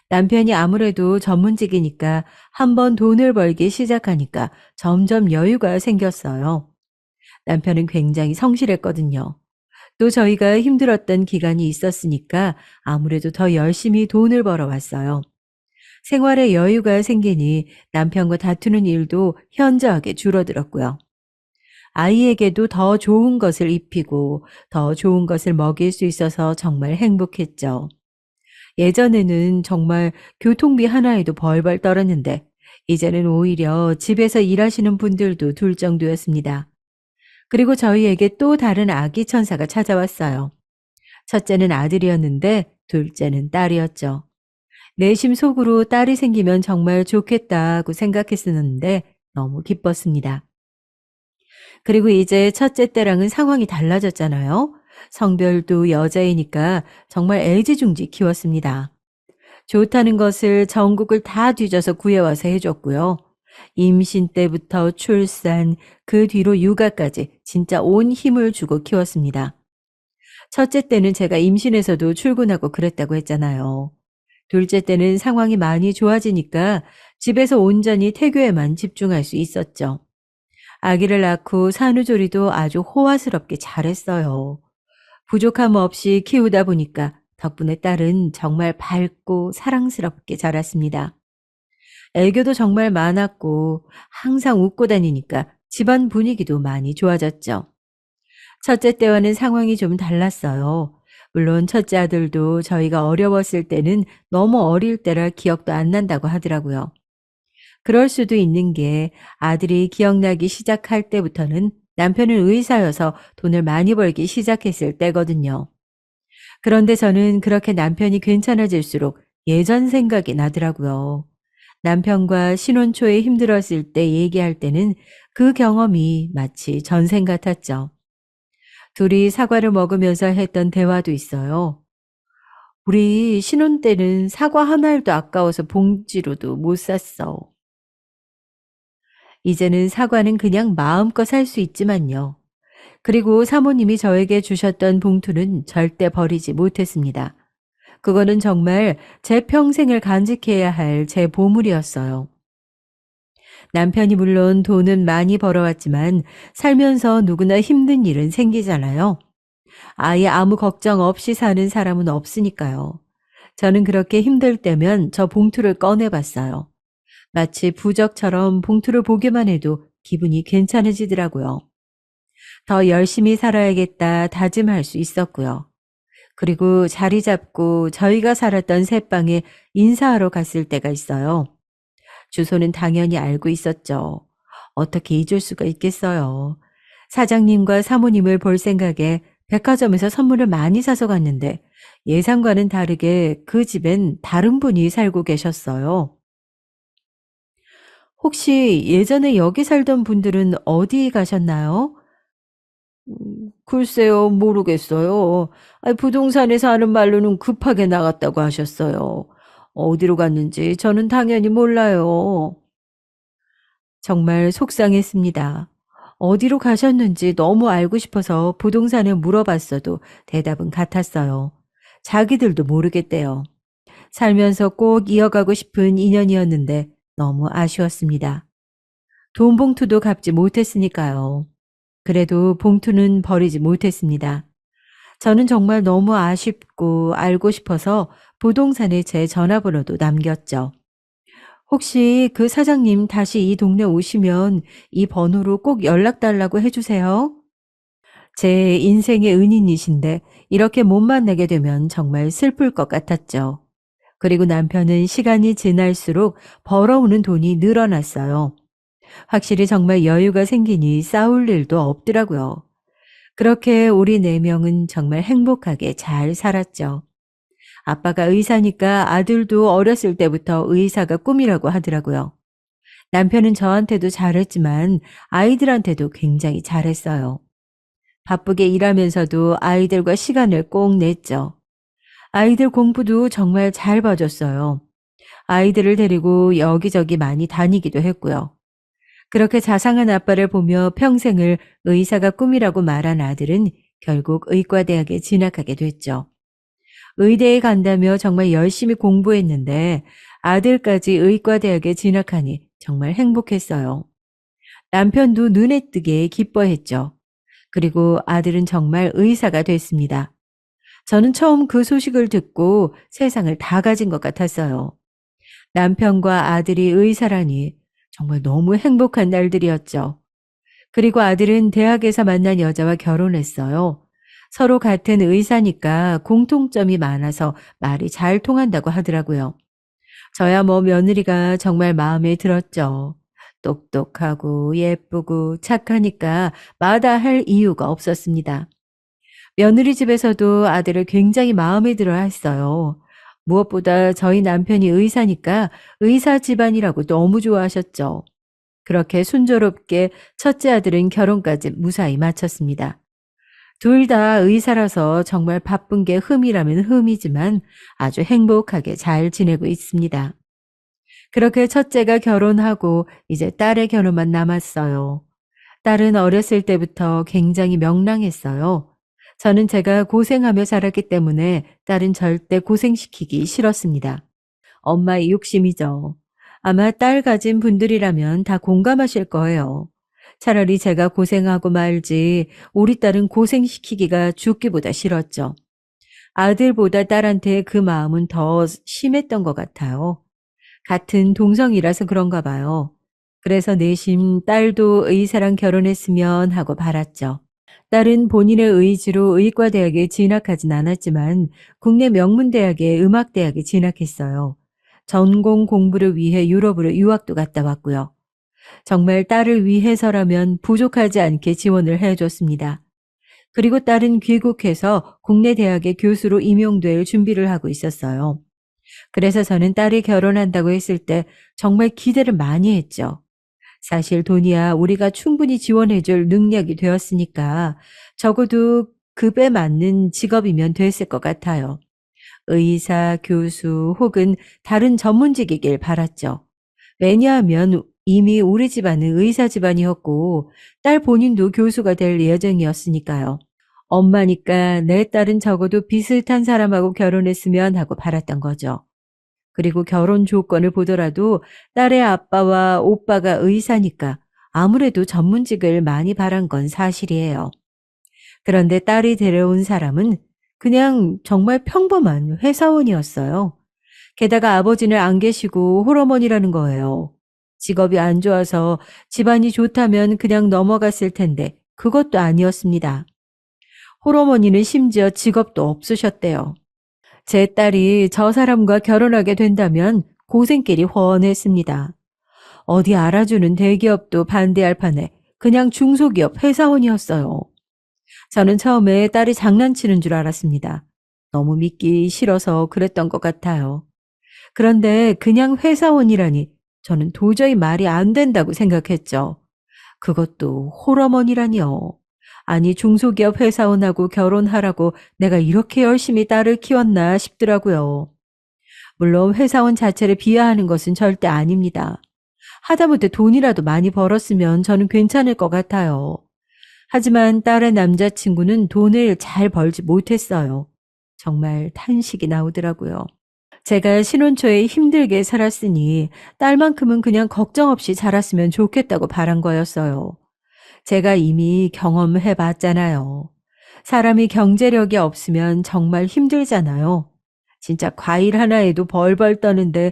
Speaker 1: 남편이 아무래도 전문직이니까 한번 돈을 벌기 시작하니까 점점 여유가 생겼어요. 남편은 굉장히 성실했거든요. 또 저희가 힘들었던 기간이 있었으니까 아무래도 더 열심히 돈을 벌어왔어요. 생활에 여유가 생기니 남편과 다투는 일도 현저하게 줄어들었고요. 아이에게도 더 좋은 것을 입히고 더 좋은 것을 먹일 수 있어서 정말 행복했죠. 예전에는 정말 교통비 하나에도 벌벌 떨었는데 이제는 오히려 집에서 일하시는 분들도 둘 정도였습니다. 그리고 저희에게 또 다른 아기 천사가 찾아왔어요. 첫째는 아들이었는데 둘째는 딸이었죠. 내심 속으로 딸이 생기면 정말 좋겠다고 생각했었는데 너무 기뻤습니다. 그리고 이제 첫째 때랑은 상황이 달라졌잖아요. 성별도 여자이니까 정말 애지중지 키웠습니다. 좋다는 것을 전국을 다 뒤져서 구해와서 해줬고요. 임신 때부터 출산, 그 뒤로 육아까지 진짜 온 힘을 주고 키웠습니다. 첫째 때는 제가 임신해서도 출근하고 그랬다고 했잖아요. 둘째 때는 상황이 많이 좋아지니까 집에서 온전히 태교에만 집중할 수 있었죠. 아기를 낳고 산후조리도 아주 호화스럽게 잘했어요. 부족함 없이 키우다 보니까 덕분에 딸은 정말 밝고 사랑스럽게 자랐습니다. 애교도 정말 많았고 항상 웃고 다니니까 집안 분위기도 많이 좋아졌죠. 첫째 때와는 상황이 좀 달랐어요. 물론 첫째 아들도 저희가 어려웠을 때는 너무 어릴 때라 기억도 안 난다고 하더라고요. 그럴 수도 있는 게 아들이 기억나기 시작할 때부터는 남편은 의사여서 돈을 많이 벌기 시작했을 때거든요. 그런데 저는 그렇게 남편이 괜찮아질수록 예전 생각이 나더라고요. 남편과 신혼 초에 힘들었을 때 얘기할 때는 그 경험이 마치 전생 같았죠. 둘이 사과를 먹으면서 했던 대화도 있어요. 우리 신혼 때는 사과 한 알도 아까워서 봉지로도 못 샀어. 이제는 사과는 그냥 마음껏 살 수 있지만요. 그리고 사모님이 저에게 주셨던 봉투는 절대 버리지 못했습니다. 그거는 정말 제 평생을 간직해야 할 제 보물이었어요. 남편이 물론 돈은 많이 벌어왔지만 살면서 누구나 힘든 일은 생기잖아요. 아예 아무 걱정 없이 사는 사람은 없으니까요. 저는 그렇게 힘들 때면 저 봉투를 꺼내봤어요. 마치 부적처럼 봉투를 보기만 해도 기분이 괜찮아지더라고요. 더 열심히 살아야겠다 다짐할 수 있었고요. 그리고 자리 잡고 저희가 살았던 새방에 인사하러 갔을 때가 있어요. 주소는 당연히 알고 있었죠. 어떻게 잊을 수가 있겠어요. 사장님과 사모님을 볼 생각에 백화점에서 선물을 많이 사서 갔는데 예상과는 다르게 그 집엔 다른 분이 살고 계셨어요. 혹시 예전에 여기 살던 분들은 어디 가셨나요? 글쎄요, 모르겠어요. 부동산에 사는 말로는 급하게 나갔다고 하셨어요. 어디로 갔는지 저는 당연히 몰라요. 정말 속상했습니다. 어디로 가셨는지 너무 알고 싶어서 부동산에 물어봤어도 대답은 같았어요. 자기들도 모르겠대요. 살면서 꼭 이어가고 싶은 인연이었는데 너무 아쉬웠습니다. 돈 봉투도 갚지 못했으니까요. 그래도 봉투는 버리지 못했습니다. 저는 정말 너무 아쉽고 알고 싶어서 부동산에 제 전화번호도 남겼죠. 혹시 그 사장님 다시 이 동네 오시면 이 번호로 꼭 연락 달라고 해주세요. 제 인생의 은인이신데 이렇게 못 만나게 되면 정말 슬플 것 같았죠. 그리고 남편은 시간이 지날수록 벌어오는 돈이 늘어났어요. 확실히 정말 여유가 생기니 싸울 일도 없더라고요. 그렇게 우리 네 명은 정말 행복하게 잘 살았죠. 아빠가 의사니까 아들도 어렸을 때부터 의사가 꿈이라고 하더라고요. 남편은 저한테도 잘했지만 아이들한테도 굉장히 잘했어요. 바쁘게 일하면서도 아이들과 시간을 꼭 냈죠. 아이들 공부도 정말 잘 봐줬어요. 아이들을 데리고 여기저기 많이 다니기도 했고요. 그렇게 자상한 아빠를 보며 평생을 의사가 꿈이라고 말한 아들은 결국 의과대학에 진학하게 됐죠. 의대에 간다며 정말 열심히 공부했는데 아들까지 의과대학에 진학하니 정말 행복했어요. 남편도 눈에 띄게 기뻐했죠. 그리고 아들은 정말 의사가 됐습니다. 저는 처음 그 소식을 듣고 세상을 다 가진 것 같았어요. 남편과 아들이 의사라니 정말 너무 행복한 날들이었죠. 그리고 아들은 대학에서 만난 여자와 결혼했어요. 서로 같은 의사니까 공통점이 많아서 말이 잘 통한다고 하더라고요. 저야 뭐 며느리가 정말 마음에 들었죠. 똑똑하고 예쁘고 착하니까 마다할 이유가 없었습니다. 며느리 집에서도 아들을 굉장히 마음에 들어 했어요. 무엇보다 저희 남편이 의사니까 의사 집안이라고 너무 좋아하셨죠. 그렇게 순조롭게 첫째 아들은 결혼까지 무사히 마쳤습니다. 둘 다 의사라서 정말 바쁜 게 흠이라면 흠이지만 아주 행복하게 잘 지내고 있습니다. 그렇게 첫째가 결혼하고 이제 딸의 결혼만 남았어요. 딸은 어렸을 때부터 굉장히 명랑했어요. 저는 제가 고생하며 자랐기 때문에 딸은 절대 고생시키기 싫었습니다. 엄마의 욕심이죠. 아마 딸 가진 분들이라면 다 공감하실 거예요. 차라리 제가 고생하고 말지 우리 딸은 고생시키기가 죽기보다 싫었죠. 아들보다 딸한테 그 마음은 더 심했던 것 같아요. 같은 동성이라서 그런가 봐요. 그래서 내심 딸도 의사랑 결혼했으면 하고 바랐죠. 딸은 본인의 의지로 의과대학에 진학하진 않았지만 국내 명문대학의 음악대학에 진학했어요. 전공 공부를 위해 유럽으로 유학도 갔다 왔고요. 정말 딸을 위해서라면 부족하지 않게 지원을 해줬습니다. 그리고 딸은 귀국해서 국내 대학의 교수로 임용될 준비를 하고 있었어요. 그래서 저는 딸이 결혼한다고 했을 때 정말 기대를 많이 했죠. 사실 돈이야 우리가 충분히 지원해줄 능력이 되었으니까 적어도 급에 맞는 직업이면 됐을 것 같아요. 의사, 교수 혹은 다른 전문직이길 바랐죠. 왜냐하면 이미 우리 집안은 의사 집안이었고 딸 본인도 교수가 될 예정이었으니까요. 엄마니까 내 딸은 적어도 비슷한 사람하고 결혼했으면 하고 바랐던 거죠. 그리고 결혼 조건을 보더라도 딸의 아빠와 오빠가 의사니까 아무래도 전문직을 많이 바란 건 사실이에요. 그런데 딸이 데려온 사람은 그냥 정말 평범한 회사원이었어요. 게다가 아버지는 안 계시고 홀어머니라는 거예요. 직업이 안 좋아서 집안이 좋다면 그냥 넘어갔을 텐데 그것도 아니었습니다. 홀어머니는 심지어 직업도 없으셨대요. 제 딸이 저 사람과 결혼하게 된다면 고생길이 훤했습니다. 어디 알아주는 대기업도 반대할 판에 그냥 중소기업 회사원이었어요. 저는 처음에 딸이 장난치는 줄 알았습니다. 너무 믿기 싫어서 그랬던 것 같아요. 그런데 그냥 회사원이라니 저는 도저히 말이 안 된다고 생각했죠. 그것도 홀어머니라니요. 아니 중소기업 회사원하고 결혼하라고 내가 이렇게 열심히 딸을 키웠나 싶더라고요. 물론 회사원 자체를 비하하는 것은 절대 아닙니다. 하다못해 돈이라도 많이 벌었으면 저는 괜찮을 것 같아요. 하지만 딸의 남자친구는 돈을 잘 벌지 못했어요. 정말 탄식이 나오더라고요. 제가 신혼 초에 힘들게 살았으니 딸만큼은 그냥 걱정 없이 자랐으면 좋겠다고 바란 거였어요. 제가 이미 경험해 봤잖아요. 사람이 경제력이 없으면 정말 힘들잖아요. 진짜 과일 하나에도 벌벌 떠는데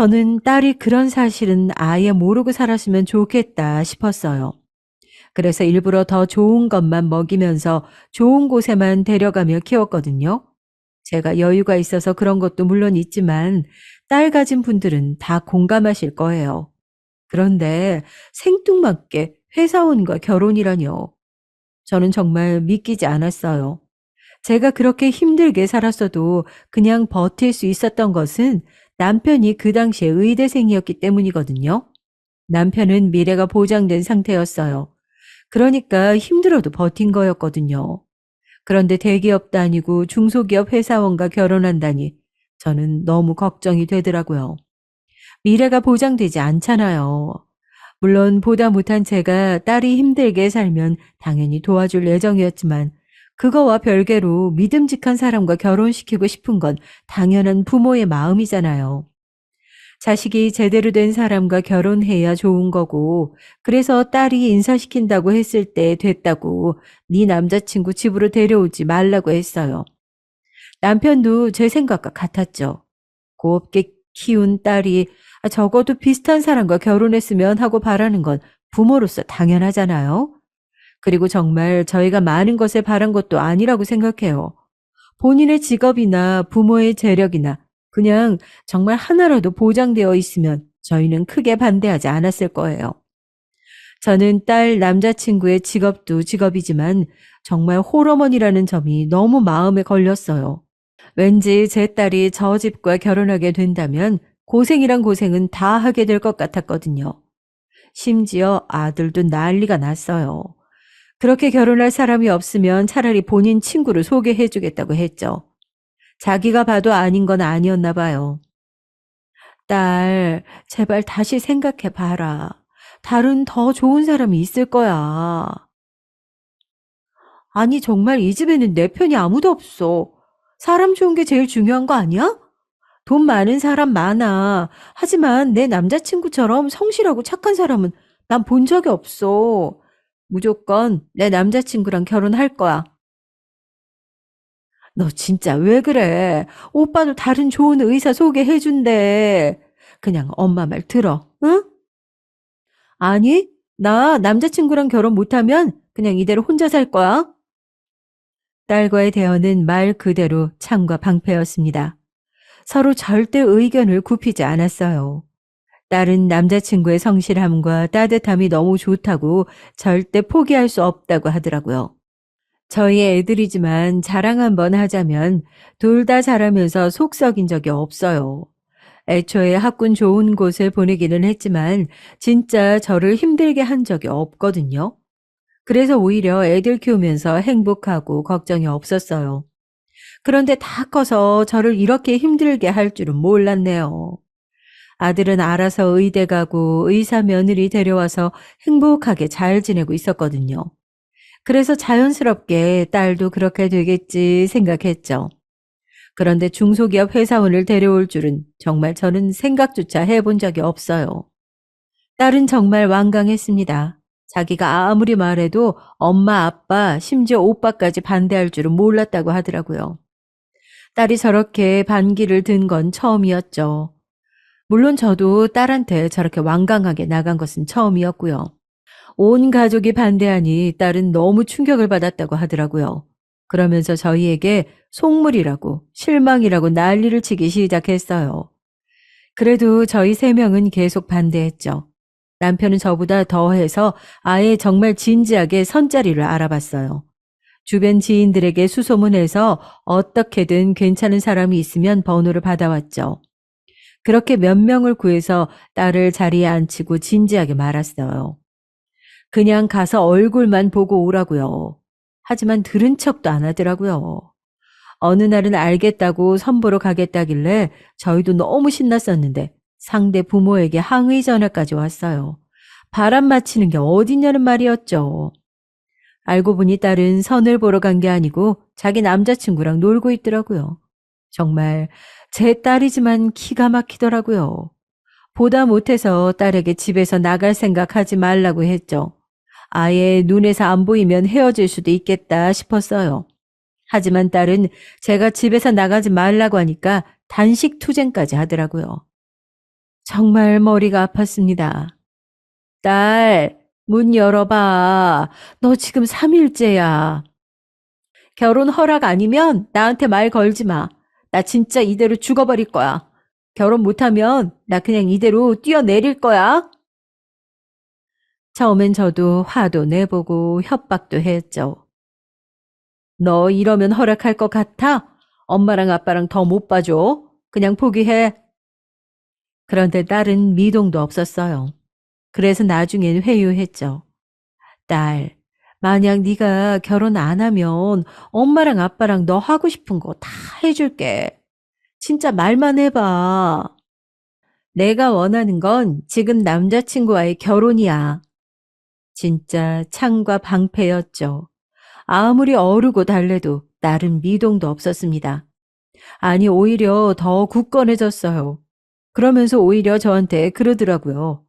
Speaker 1: 저는 딸이 그런 사실은 아예 모르고 살았으면 좋겠다 싶었어요. 그래서 일부러 더 좋은 것만 먹이면서 좋은 곳에만 데려가며 키웠거든요. 제가 여유가 있어서 그런 것도 물론 있지만 딸 가진 분들은 다 공감하실 거예요. 그런데 생뚱맞게 회사원과 결혼이라뇨. 저는 정말 믿기지 않았어요. 제가 그렇게 힘들게 살았어도 그냥 버틸 수 있었던 것은 남편이 그 당시에 의대생이었기 때문이거든요. 남편은 미래가 보장된 상태였어요. 그러니까 힘들어도 버틴 거였거든요. 그런데 대기업 다니고 중소기업 회사원과 결혼한다니 저는 너무 걱정이 되더라고요. 미래가 보장되지 않잖아요. 물론 보다 못한 제가 딸이 힘들게 살면 당연히 도와줄 예정이었지만 그거와 별개로 믿음직한 사람과 결혼시키고 싶은 건 당연한 부모의 마음이잖아요. 자식이 제대로 된 사람과 결혼해야 좋은 거고 그래서 딸이 인사시킨다고 했을 때 됐다고 네 남자친구 집으로 데려오지 말라고 했어요. 남편도 제 생각과 같았죠. 곱게 키운 딸이 적어도 비슷한 사람과 결혼했으면 하고 바라는 건 부모로서 당연하잖아요. 그리고 정말 저희가 많은 것을 바란 것도 아니라고 생각해요. 본인의 직업이나 부모의 재력이나 그냥 정말 하나라도 보장되어 있으면 저희는 크게 반대하지 않았을 거예요. 저는 딸 남자친구의 직업도 직업이지만 정말 홀어머니라는 점이 너무 마음에 걸렸어요. 왠지 제 딸이 저 집과 결혼하게 된다면 고생이란 고생은 다 하게 될 것 같았거든요. 심지어 아들도 난리가 났어요. 그렇게 결혼할 사람이 없으면 차라리 본인 친구를 소개해 주겠다고 했죠. 자기가 봐도 아닌 건 아니었나 봐요. 딸, 제발 다시 생각해 봐라. 다른 더 좋은 사람이 있을 거야. 아니, 정말 이 집에는 내 편이 아무도 없어. 사람 좋은 게 제일 중요한 거 아니야? 돈 많은 사람 많아. 하지만 내 남자친구처럼 성실하고 착한 사람은 난 본 적이 없어. 무조건 내 남자친구랑 결혼할 거야. 너 진짜 왜 그래? 오빠도 다른 좋은 의사 소개해준대. 그냥 엄마 말 들어, 응? 아니, 나 남자친구랑 결혼 못하면 그냥 이대로 혼자 살 거야. 딸과의 대화는 말 그대로 창과 방패였습니다. 서로 절대 의견을 굽히지 않았어요. 딸은 남자친구의 성실함과 따뜻함이 너무 좋다고 절대 포기할 수 없다고 하더라고요. 저희 애들이지만 자랑 한번 하자면 둘 다 잘하면서 속 썩인 적이 없어요. 애초에 학군 좋은 곳을 보내기는 했지만 진짜 저를 힘들게 한 적이 없거든요. 그래서 오히려 애들 키우면서 행복하고 걱정이 없었어요. 그런데 다 커서 저를 이렇게 힘들게 할 줄은 몰랐네요. 아들은 알아서 의대 가고 의사 며느리 데려와서 행복하게 잘 지내고 있었거든요. 그래서 자연스럽게 딸도 그렇게 되겠지 생각했죠. 그런데 중소기업 회사원을 데려올 줄은 정말 저는 생각조차 해본 적이 없어요. 딸은 정말 완강했습니다. 자기가 아무리 말해도 엄마, 아빠, 심지어 오빠까지 반대할 줄은 몰랐다고 하더라고요. 딸이 저렇게 반기를 든 건 처음이었죠. 물론 저도 딸한테 저렇게 완강하게 나간 것은 처음이었고요. 온 가족이 반대하니 딸은 너무 충격을 받았다고 하더라고요. 그러면서 저희에게 속물이라고 실망이라고 난리를 치기 시작했어요. 그래도 저희 세 명은 계속 반대했죠. 남편은 저보다 더해서 아예 정말 진지하게 선자리를 알아봤어요. 주변 지인들에게 수소문해서 어떻게든 괜찮은 사람이 있으면 번호를 받아왔죠. 그렇게 몇 명을 구해서 딸을 자리에 앉히고 진지하게 말았어요. 그냥 가서 얼굴만 보고 오라고요. 하지만 들은 척도 안 하더라고요. 어느 날은 알겠다고 선보러 가겠다길래 저희도 너무 신났었는데 상대 부모에게 항의 전화까지 왔어요. 바람 맞히는 게 어딨냐는 말이었죠. 알고 보니 딸은 선을 보러 간 게 아니고 자기 남자친구랑 놀고 있더라고요. 정말 제 딸이지만 기가 막히더라고요. 보다 못해서 딸에게 집에서 나갈 생각하지 말라고 했죠. 아예 눈에서 안 보이면 헤어질 수도 있겠다 싶었어요. 하지만 딸은 제가 집에서 나가지 말라고 하니까 단식 투쟁까지 하더라고요. 정말 머리가 아팠습니다. 딸, 문 열어봐. 너 지금 3일째야. 결혼 허락 아니면 나한테 말 걸지 마. 나 진짜 이대로 죽어버릴 거야. 결혼 못하면 나 그냥 이대로 뛰어내릴 거야. 처음엔 저도 화도 내보고 협박도 했죠. 너 이러면 허락할 것 같아? 엄마랑 아빠랑 더 못 봐줘. 그냥 포기해. 그런데 딸은 미동도 없었어요. 그래서 나중엔 회유했죠. 딸, 만약 네가 결혼 안 하면 엄마랑 아빠랑 너 하고 싶은 거 다 해줄게. 진짜 말만 해봐. 내가 원하는 건 지금 남자친구와의 결혼이야. 진짜 창과 방패였죠. 아무리 어르고 달래도 나름 미동도 없었습니다. 아니, 오히려 더 굳건해졌어요. 그러면서 오히려 저한테 그러더라고요.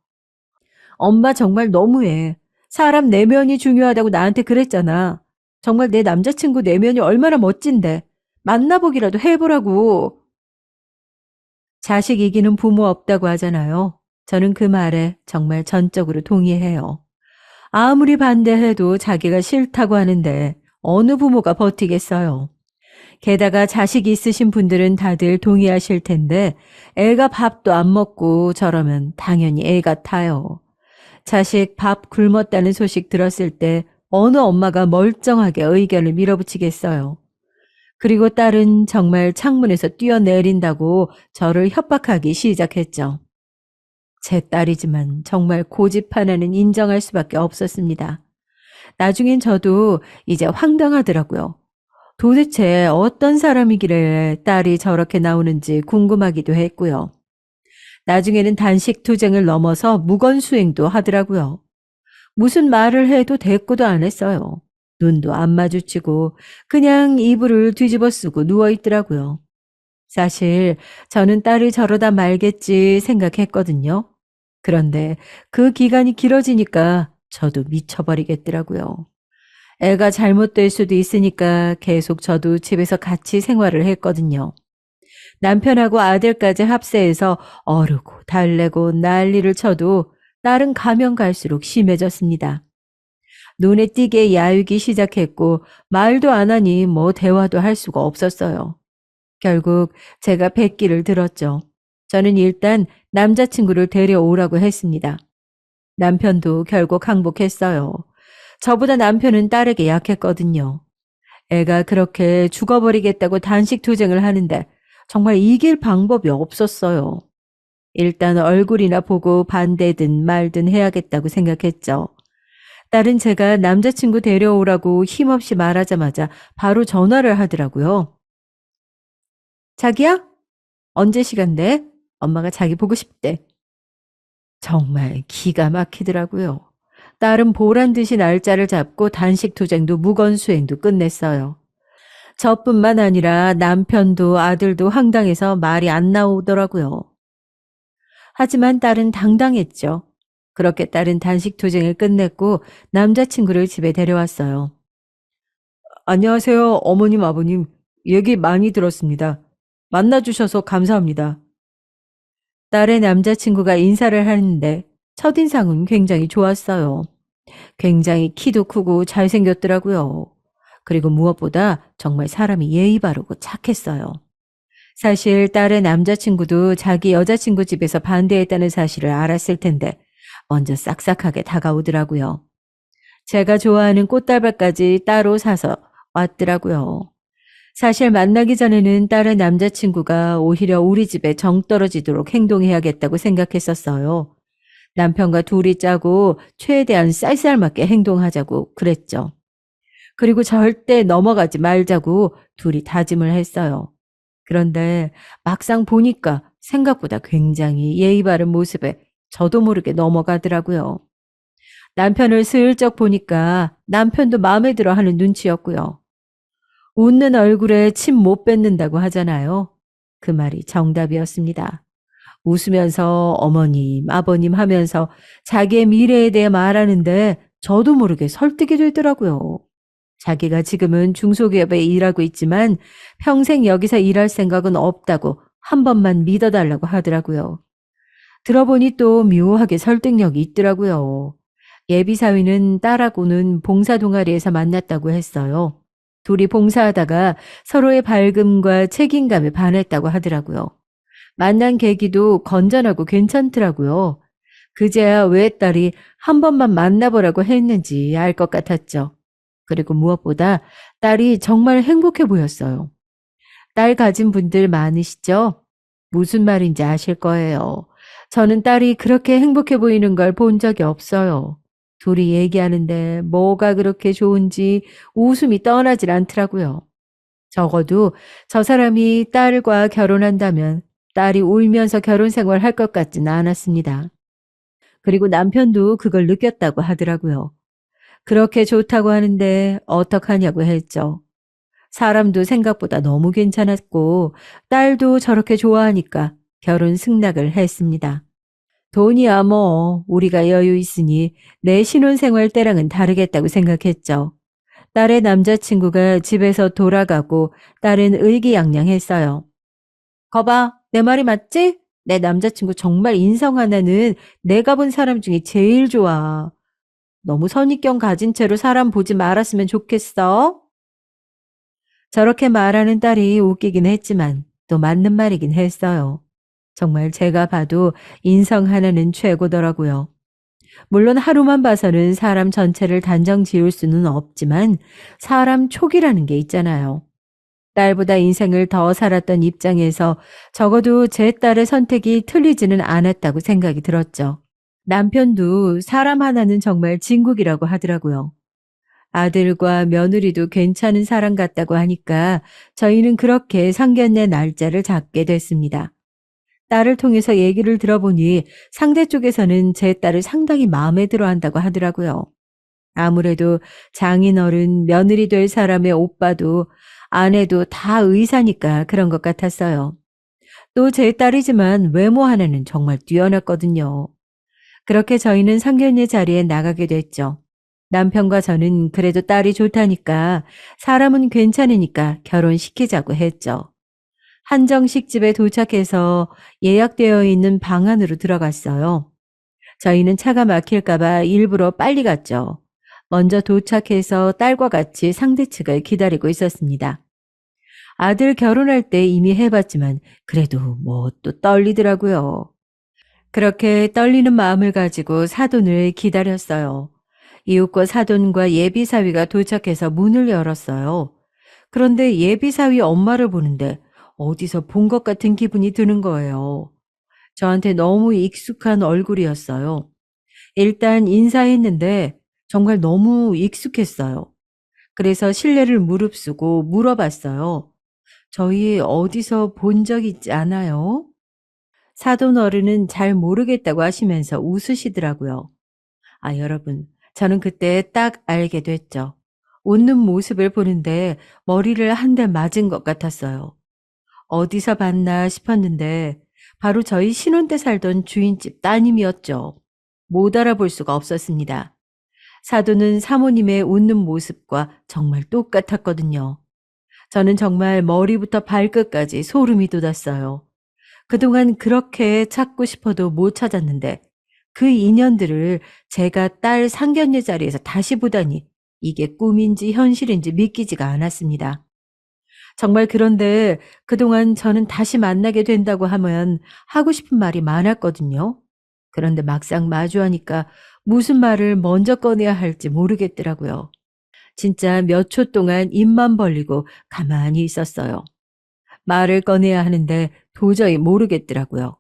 Speaker 1: 엄마 정말 너무해. 사람 내면이 중요하다고 나한테 그랬잖아. 정말 내 남자친구 내면이 얼마나 멋진데. 만나보기라도 해보라고. 자식 이기는 부모 없다고 하잖아요. 저는 그 말에 정말 전적으로 동의해요. 아무리 반대해도 자기가 싫다고 하는데 어느 부모가 버티겠어요. 게다가 자식이 있으신 분들은 다들 동의하실 텐데 애가 밥도 안 먹고 저러면 당연히 애가 타요. 자식 밥 굶었다는 소식 들었을 때 어느 엄마가 멀쩡하게 의견을 밀어붙이겠어요. 그리고 딸은 정말 창문에서 뛰어내린다고 저를 협박하기 시작했죠. 제 딸이지만 정말 고집 하나는 인정할 수밖에 없었습니다. 나중엔 저도 이제 황당하더라고요. 도대체 어떤 사람이길래 딸이 저렇게 나오는지 궁금하기도 했고요. 나중에는 단식 투쟁을 넘어서 무건수행도 하더라고요. 무슨 말을 해도 대꾸도 안 했어요. 눈도 안 마주치고 그냥 이불을 뒤집어 쓰고 누워있더라고요. 사실 저는 딸이 저러다 말겠지 생각했거든요. 그런데 그 기간이 길어지니까 저도 미쳐버리겠더라고요. 애가 잘못될 수도 있으니까 계속 저도 집에서 같이 생활을 했거든요. 남편하고 아들까지 합세해서 어르고 달래고 난리를 쳐도 딸은 가면 갈수록 심해졌습니다. 눈에 띄게 야유기 시작했고 말도 안 하니 뭐 대화도 할 수가 없었어요. 결국 제가 백기를 들었죠. 저는 일단 남자친구를 데려오라고 했습니다. 남편도 결국 항복했어요. 저보다 남편은 딸에게 약했거든요. 애가 그렇게 죽어버리겠다고 단식 투쟁을 하는데 정말 이길 방법이 없었어요. 일단 얼굴이나 보고 반대든 말든 해야겠다고 생각했죠. 딸은 제가 남자친구 데려오라고 힘없이 말하자마자 바로 전화를 하더라고요. 자기야? 언제 시간 돼? 엄마가 자기 보고 싶대. 정말 기가 막히더라고요. 딸은 보란 듯이 날짜를 잡고 단식 투쟁도 무건수행도 끝냈어요. 저뿐만 아니라 남편도 아들도 황당해서 말이 안 나오더라고요. 하지만 딸은 당당했죠. 그렇게 딸은 단식 투쟁을 끝냈고 남자친구를 집에 데려왔어요. 안녕하세요, 어머님, 아버님. 얘기 많이 들었습니다. 만나주셔서 감사합니다. 딸의 남자친구가 인사를 하는데 첫인상은 굉장히 좋았어요. 굉장히 키도 크고 잘생겼더라고요. 그리고 무엇보다 정말 사람이 예의 바르고 착했어요. 사실 딸의 남자친구도 자기 여자친구 집에서 반대했다는 사실을 알았을 텐데 먼저 싹싹하게 다가오더라고요. 제가 좋아하는 꽃다발까지 따로 사서 왔더라고요. 사실 만나기 전에는 딸의 남자친구가 오히려 우리 집에 정 떨어지도록 행동해야겠다고 생각했었어요. 남편과 둘이 짜고 최대한 쌀쌀맞게 행동하자고 그랬죠. 그리고 절대 넘어가지 말자고 둘이 다짐을 했어요. 그런데 막상 보니까 생각보다 굉장히 예의 바른 모습에 저도 모르게 넘어가더라고요. 남편을 슬쩍 보니까 남편도 마음에 들어 하는 눈치였고요. 웃는 얼굴에 침 못 뱉는다고 하잖아요. 그 말이 정답이었습니다. 웃으면서 어머님, 아버님 하면서 자기의 미래에 대해 말하는데 저도 모르게 설득이 되더라고요. 자기가 지금은 중소기업에 일하고 있지만 평생 여기서 일할 생각은 없다고 한 번만 믿어달라고 하더라고요. 들어보니 또 묘하게 설득력이 있더라고요. 예비 사위는 딸하고는 봉사 동아리에서 만났다고 했어요. 둘이 봉사하다가 서로의 밝음과 책임감에 반했다고 하더라고요. 만난 계기도 건전하고 괜찮더라고요. 그제야 왜 딸이 한 번만 만나보라고 했는지 알 것 같았죠. 그리고 무엇보다 딸이 정말 행복해 보였어요. 딸 가진 분들 많으시죠? 무슨 말인지 아실 거예요. 저는 딸이 그렇게 행복해 보이는 걸 본 적이 없어요. 둘이 얘기하는데 뭐가 그렇게 좋은지 웃음이 떠나질 않더라고요. 적어도 저 사람이 딸과 결혼한다면 딸이 울면서 결혼 생활 할 것 같지는 않았습니다. 그리고 남편도 그걸 느꼈다고 하더라고요. 그렇게 좋다고 하는데 어떡하냐고 했죠. 사람도 생각보다 너무 괜찮았고 딸도 저렇게 좋아하니까 결혼 승낙을 했습니다. 돈이야 뭐 우리가 여유 있으니 내 신혼생활 때랑은 다르겠다고 생각했죠. 딸의 남자친구가 집에서 돌아가고 딸은 의기양양했어요. 거봐, 내 말이 맞지? 내 남자친구 정말 인성 하나는 내가 본 사람 중에 제일 좋아. 너무 선입견 가진 채로 사람 보지 말았으면 좋겠어. 저렇게 말하는 딸이 웃기긴 했지만 또 맞는 말이긴 했어요. 정말 제가 봐도 인성 하나는 최고더라고요. 물론 하루만 봐서는 사람 전체를 단정 지을 수는 없지만 사람 촉이라는 게 있잖아요. 딸보다 인생을 더 살았던 입장에서 적어도 제 딸의 선택이 틀리지는 않았다고 생각이 들었죠. 남편도 사람 하나는 정말 진국이라고 하더라고요. 아들과 며느리도 괜찮은 사람 같다고 하니까 저희는 그렇게 상견례 날짜를 잡게 됐습니다. 딸을 통해서 얘기를 들어보니 상대 쪽에서는 제 딸을 상당히 마음에 들어 한다고 하더라고요. 아무래도 장인어른, 며느리 될 사람의 오빠도 아내도 다 의사니까 그런 것 같았어요. 또 제 딸이지만 외모 하나는 정말 뛰어났거든요. 그렇게 저희는 상견례 자리에 나가게 됐죠. 남편과 저는 그래도 딸이 좋다니까 사람은 괜찮으니까 결혼시키자고 했죠. 한정식 집에 도착해서 예약되어 있는 방 안으로 들어갔어요. 저희는 차가 막힐까봐 일부러 빨리 갔죠. 먼저 도착해서 딸과 같이 상대 측을 기다리고 있었습니다. 아들 결혼할 때 이미 해봤지만 그래도 뭐 또 떨리더라고요. 그렇게 떨리는 마음을 가지고 사돈을 기다렸어요. 이웃과 사돈과 예비사위가 도착해서 문을 열었어요. 그런데 예비사위 엄마를 보는데 어디서 본 것 같은 기분이 드는 거예요. 저한테 너무 익숙한 얼굴이었어요. 일단 인사했는데 정말 너무 익숙했어요. 그래서 실례를 무릅쓰고 물어봤어요. 저희 어디서 본 적 있지 않아요? 사돈 어른은 잘 모르겠다고 하시면서 웃으시더라고요. 아, 여러분, 저는 그때 딱 알게 됐죠. 웃는 모습을 보는데 머리를 한 대 맞은 것 같았어요. 어디서 봤나 싶었는데 바로 저희 신혼 때 살던 주인집 따님이었죠. 못 알아볼 수가 없었습니다. 사돈은 사모님의 웃는 모습과 정말 똑같았거든요. 저는 정말 머리부터 발끝까지 소름이 돋았어요. 그동안 그렇게 찾고 싶어도 못 찾았는데 그 인연들을 제가 딸 상견례 자리에서 다시 보다니 이게 꿈인지 현실인지 믿기지가 않았습니다. 정말 그런데 그동안 저는 다시 만나게 된다고 하면 하고 싶은 말이 많았거든요. 그런데 막상 마주하니까 무슨 말을 먼저 꺼내야 할지 모르겠더라고요. 진짜 몇 초 동안 입만 벌리고 가만히 있었어요. 말을 꺼내야 하는데 도저히 모르겠더라고요.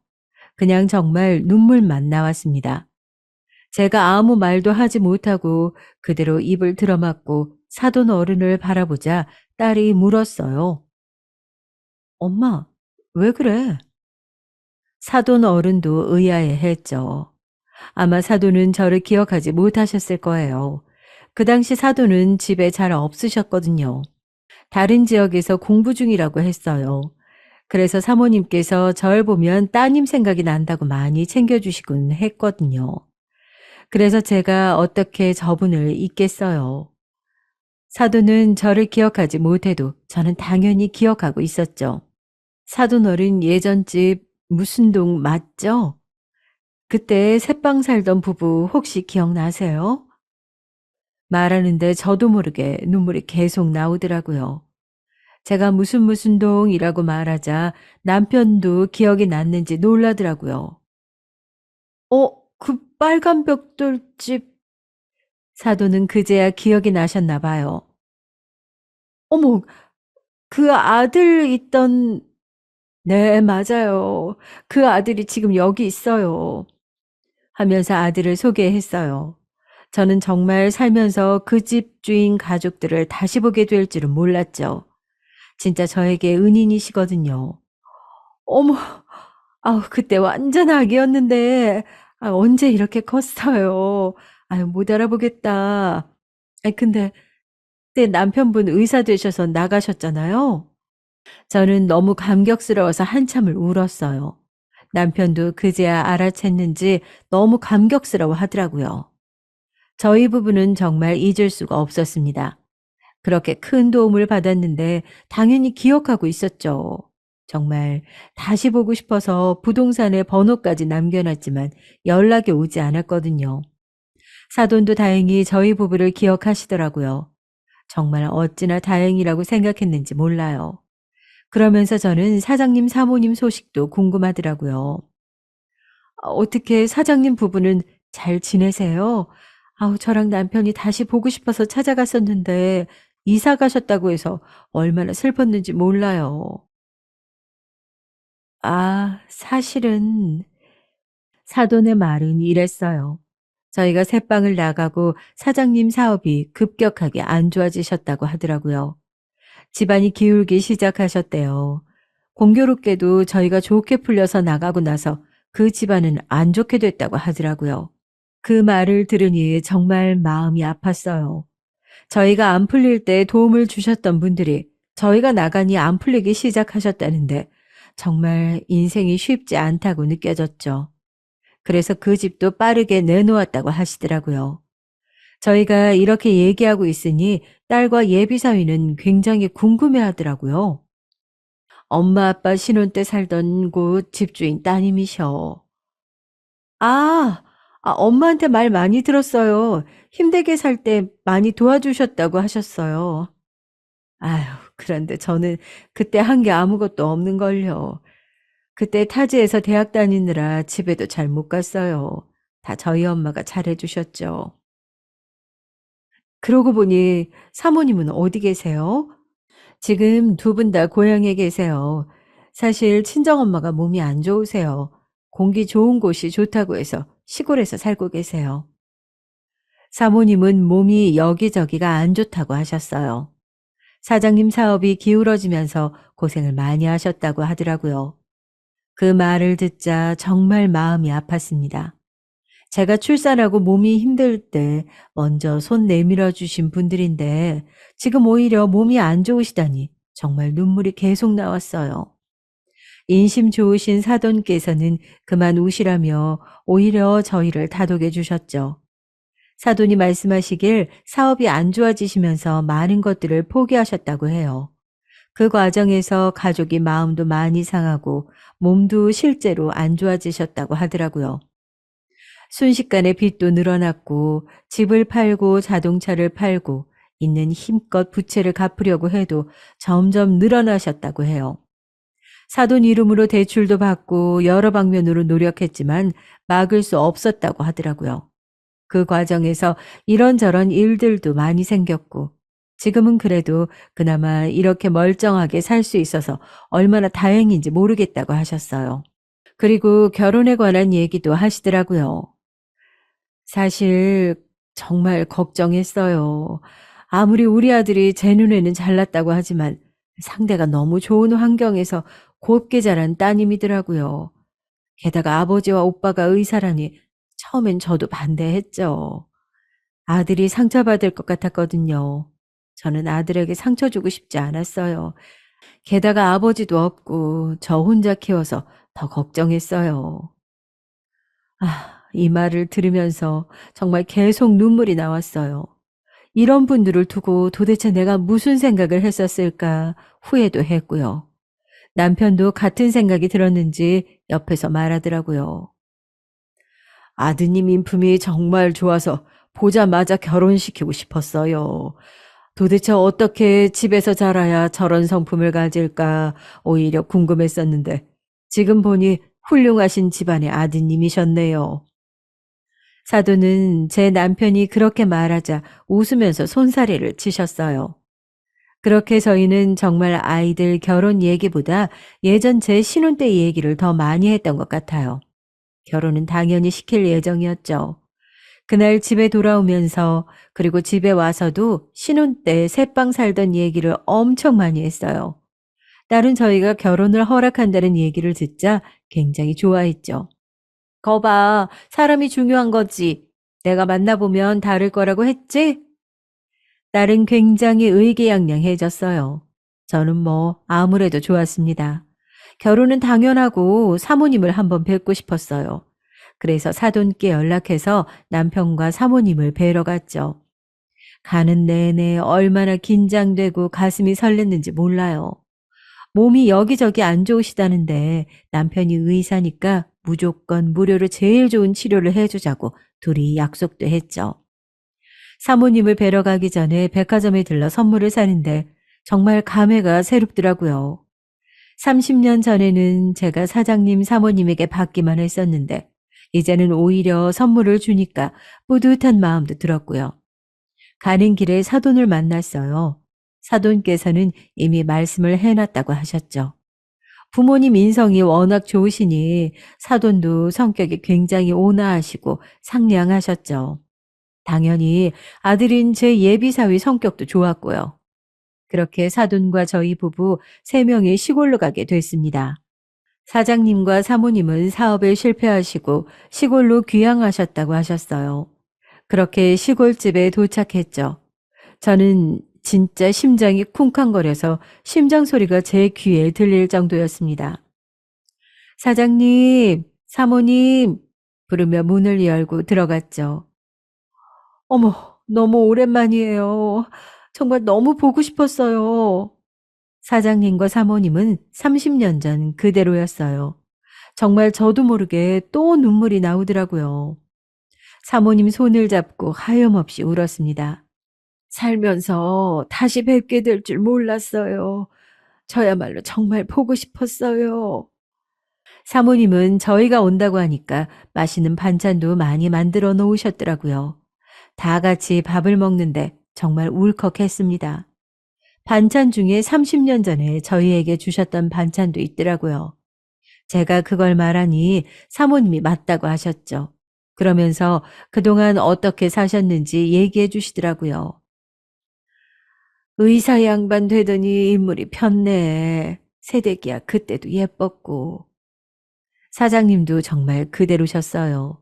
Speaker 1: 그냥 정말 눈물만 나왔습니다. 제가 아무 말도 하지 못하고 그대로 입을 들어막고 사돈 어른을 바라보자 딸이 물었어요. 엄마, 왜 그래? 사돈 어른도 의아해했죠. 아마 사돈은 저를 기억하지 못하셨을 거예요. 그 당시 사돈은 집에 잘 없으셨거든요. 다른 지역에서 공부 중이라고 했어요. 그래서 사모님께서 절 보면 따님 생각이 난다고 많이 챙겨주시곤 했거든요. 그래서 제가 어떻게 저분을 잊겠어요. 사돈은 저를 기억하지 못해도 저는 당연히 기억하고 있었죠. 사돈 어른 예전 집 무슨 동 맞죠? 그때 새빵 살던 부부 혹시 기억나세요? 말하는데 저도 모르게 눈물이 계속 나오더라고요. 제가 무슨 무슨 동이라고 말하자 남편도 기억이 났는지 놀라더라고요. 그 빨간 벽돌집 사도는 그제야 기억이 나셨나 봐요. 어머, 그 아들 있던 네, 맞아요. 그 아들이 지금 여기 있어요. 하면서 아들을 소개했어요. 저는 정말 살면서 그 집 주인 가족들을 다시 보게 될 줄은 몰랐죠. 진짜 저에게 은인이시거든요. 어머, 아우, 그때 완전 아기였는데, 언제 이렇게 컸어요. 아유, 못 알아보겠다. 근데 그때 남편분 의사 되셔서 나가셨잖아요. 저는 너무 감격스러워서 한참을 울었어요. 남편도 그제야 알아챘는지 너무 감격스러워 하더라고요. 저희 부부는 정말 잊을 수가 없었습니다. 그렇게 큰 도움을 받았는데 당연히 기억하고 있었죠. 정말 다시 보고 싶어서 부동산에 번호까지 남겨놨지만 연락이 오지 않았거든요. 사돈도 다행히 저희 부부를 기억하시더라고요. 정말 어찌나 다행이라고 생각했는지 몰라요. 그러면서 저는 사장님 사모님 소식도 궁금하더라고요. 어떻게 사장님 부부는 잘 지내세요? 아우, 저랑 남편이 다시 보고 싶어서 찾아갔었는데 이사 가셨다고 해서 얼마나 슬펐는지 몰라요. 사실은 사돈의 말은 이랬어요. 저희가 새빵을 나가고 사장님 사업이 급격하게 안 좋아지셨다고 하더라고요. 집안이 기울기 시작하셨대요. 공교롭게도 저희가 좋게 풀려서 나가고 나서 그 집안은 안 좋게 됐다고 하더라고요. 그 말을 들으니 정말 마음이 아팠어요. 저희가 안 풀릴 때 도움을 주셨던 분들이 저희가 나가니 안 풀리기 시작하셨다는데 정말 인생이 쉽지 않다고 느껴졌죠. 그래서 그 집도 빠르게 내놓았다고 하시더라고요. 저희가 이렇게 얘기하고 있으니 딸과 예비사위는 굉장히 궁금해 하더라고요. 엄마 아빠 신혼 때 살던 곳 집주인 따님이셔. 아, 엄마한테 말 많이 들었어요. 힘들게 살 때 많이 도와주셨다고 하셨어요. 아유, 그런데 저는 그때 한 게 아무것도 없는걸요. 그때 타지에서 대학 다니느라 집에도 잘 못 갔어요. 다 저희 엄마가 잘해주셨죠. 그러고 보니 사모님은 어디 계세요? 지금 두 분 다 고향에 계세요. 사실 친정엄마가 몸이 안 좋으세요. 공기 좋은 곳이 좋다고 해서 시골에서 살고 계세요. 사모님은 몸이 여기저기가 안 좋다고 하셨어요. 사장님 사업이 기울어지면서 고생을 많이 하셨다고 하더라고요. 그 말을 듣자 정말 마음이 아팠습니다. 제가 출산하고 몸이 힘들 때 먼저 손 내밀어 주신 분들인데 지금 오히려 몸이 안 좋으시다니 정말 눈물이 계속 나왔어요. 인심 좋으신 사돈께서는 그만 우시라며 오히려 저희를 다독여 주셨죠. 사돈이 말씀하시길 사업이 안 좋아지시면서 많은 것들을 포기하셨다고 해요. 그 과정에서 가족이 마음도 많이 상하고 몸도 실제로 안 좋아지셨다고 하더라고요. 순식간에 빚도 늘어났고 집을 팔고 자동차를 팔고 있는 힘껏 부채를 갚으려고 해도 점점 늘어나셨다고 해요. 사돈 이름으로 대출도 받고 여러 방면으로 노력했지만 막을 수 없었다고 하더라고요. 그 과정에서 이런저런 일들도 많이 생겼고 지금은 그래도 그나마 이렇게 멀쩡하게 살 수 있어서 얼마나 다행인지 모르겠다고 하셨어요. 그리고 결혼에 관한 얘기도 하시더라고요. 사실 정말 걱정했어요. 아무리 우리 아들이 제 눈에는 잘났다고 하지만 상대가 너무 좋은 환경에서 곱게 자란 따님이더라고요. 게다가 아버지와 오빠가 의사라니 처음엔 저도 반대했죠. 아들이 상처받을 것 같았거든요. 저는 아들에게 상처 주고 싶지 않았어요. 게다가 아버지도 없고 저 혼자 키워서 더 걱정했어요. 이 말을 들으면서 정말 계속 눈물이 나왔어요. 이런 분들을 두고 도대체 내가 무슨 생각을 했었을까 후회도 했고요. 남편도 같은 생각이 들었는지 옆에서 말하더라고요. 아드님 인품이 정말 좋아서 보자마자 결혼시키고 싶었어요. 도대체 어떻게 집에서 자라야 저런 성품을 가질까 오히려 궁금했었는데 지금 보니 훌륭하신 집안의 아드님이셨네요. 사도는 제 남편이 그렇게 말하자 웃으면서 손사래를 치셨어요. 그렇게 저희는 정말 아이들 결혼 얘기보다 예전 제 신혼 때 얘기를 더 많이 했던 것 같아요. 결혼은 당연히 시킬 예정이었죠. 그날 집에 돌아오면서 그리고 집에 와서도 신혼 때 새빵 살던 얘기를 엄청 많이 했어요. 딸은 저희가 결혼을 허락한다는 얘기를 듣자 굉장히 좋아했죠. 거봐, 사람이 중요한 거지. 내가 만나보면 다를 거라고 했지? 딸은 굉장히 의기양양해졌어요. 저는 뭐 아무래도 좋았습니다. 결혼은 당연하고 사모님을 한번 뵙고 싶었어요. 그래서 사돈께 연락해서 남편과 사모님을 뵈러 갔죠. 가는 내내 얼마나 긴장되고 가슴이 설렜는지 몰라요. 몸이 여기저기 안 좋으시다는데 남편이 의사니까 무조건 무료로 제일 좋은 치료를 해주자고 둘이 약속도 했죠. 사모님을 뵈러 가기 전에 백화점에 들러 선물을 사는데 정말 감회가 새롭더라고요. 30년 전에는 제가 사장님 사모님에게 받기만 했었는데 이제는 오히려 선물을 주니까 뿌듯한 마음도 들었고요. 가는 길에 사돈을 만났어요. 사돈께서는 이미 말씀을 해놨다고 하셨죠. 부모님 인성이 워낙 좋으시니 사돈도 성격이 굉장히 온화하시고 상냥하셨죠. 당연히 아들인 제 예비사위 성격도 좋았고요. 그렇게 사돈과 저희 부부 3명이 시골로 가게 됐습니다. 사장님과 사모님은 사업에 실패하시고 시골로 귀향하셨다고 하셨어요. 그렇게 시골집에 도착했죠. 저는 진짜 심장이 쿵쾅거려서 심장 소리가 제 귀에 들릴 정도였습니다. 사장님, 사모님, 부르며 문을 열고 들어갔죠. 어머, 너무 오랜만이에요. 정말 너무 보고 싶었어요. 사장님과 사모님은 30년 전 그대로였어요. 정말 저도 모르게 또 눈물이 나오더라고요. 사모님 손을 잡고 하염없이 울었습니다. 살면서 다시 뵙게 될 줄 몰랐어요. 저야말로 정말 보고 싶었어요. 사모님은 저희가 온다고 하니까 맛있는 반찬도 많이 만들어 놓으셨더라고요. 다 같이 밥을 먹는데 정말 울컥했습니다. 반찬 중에 30년 전에 저희에게 주셨던 반찬도 있더라고요. 제가 그걸 말하니 사모님이 맞다고 하셨죠. 그러면서 그동안 어떻게 사셨는지 얘기해 주시더라고요. 의사 양반 되더니 인물이 편네. 새댁이야 그때도 예뻤고. 사장님도 정말 그대로셨어요.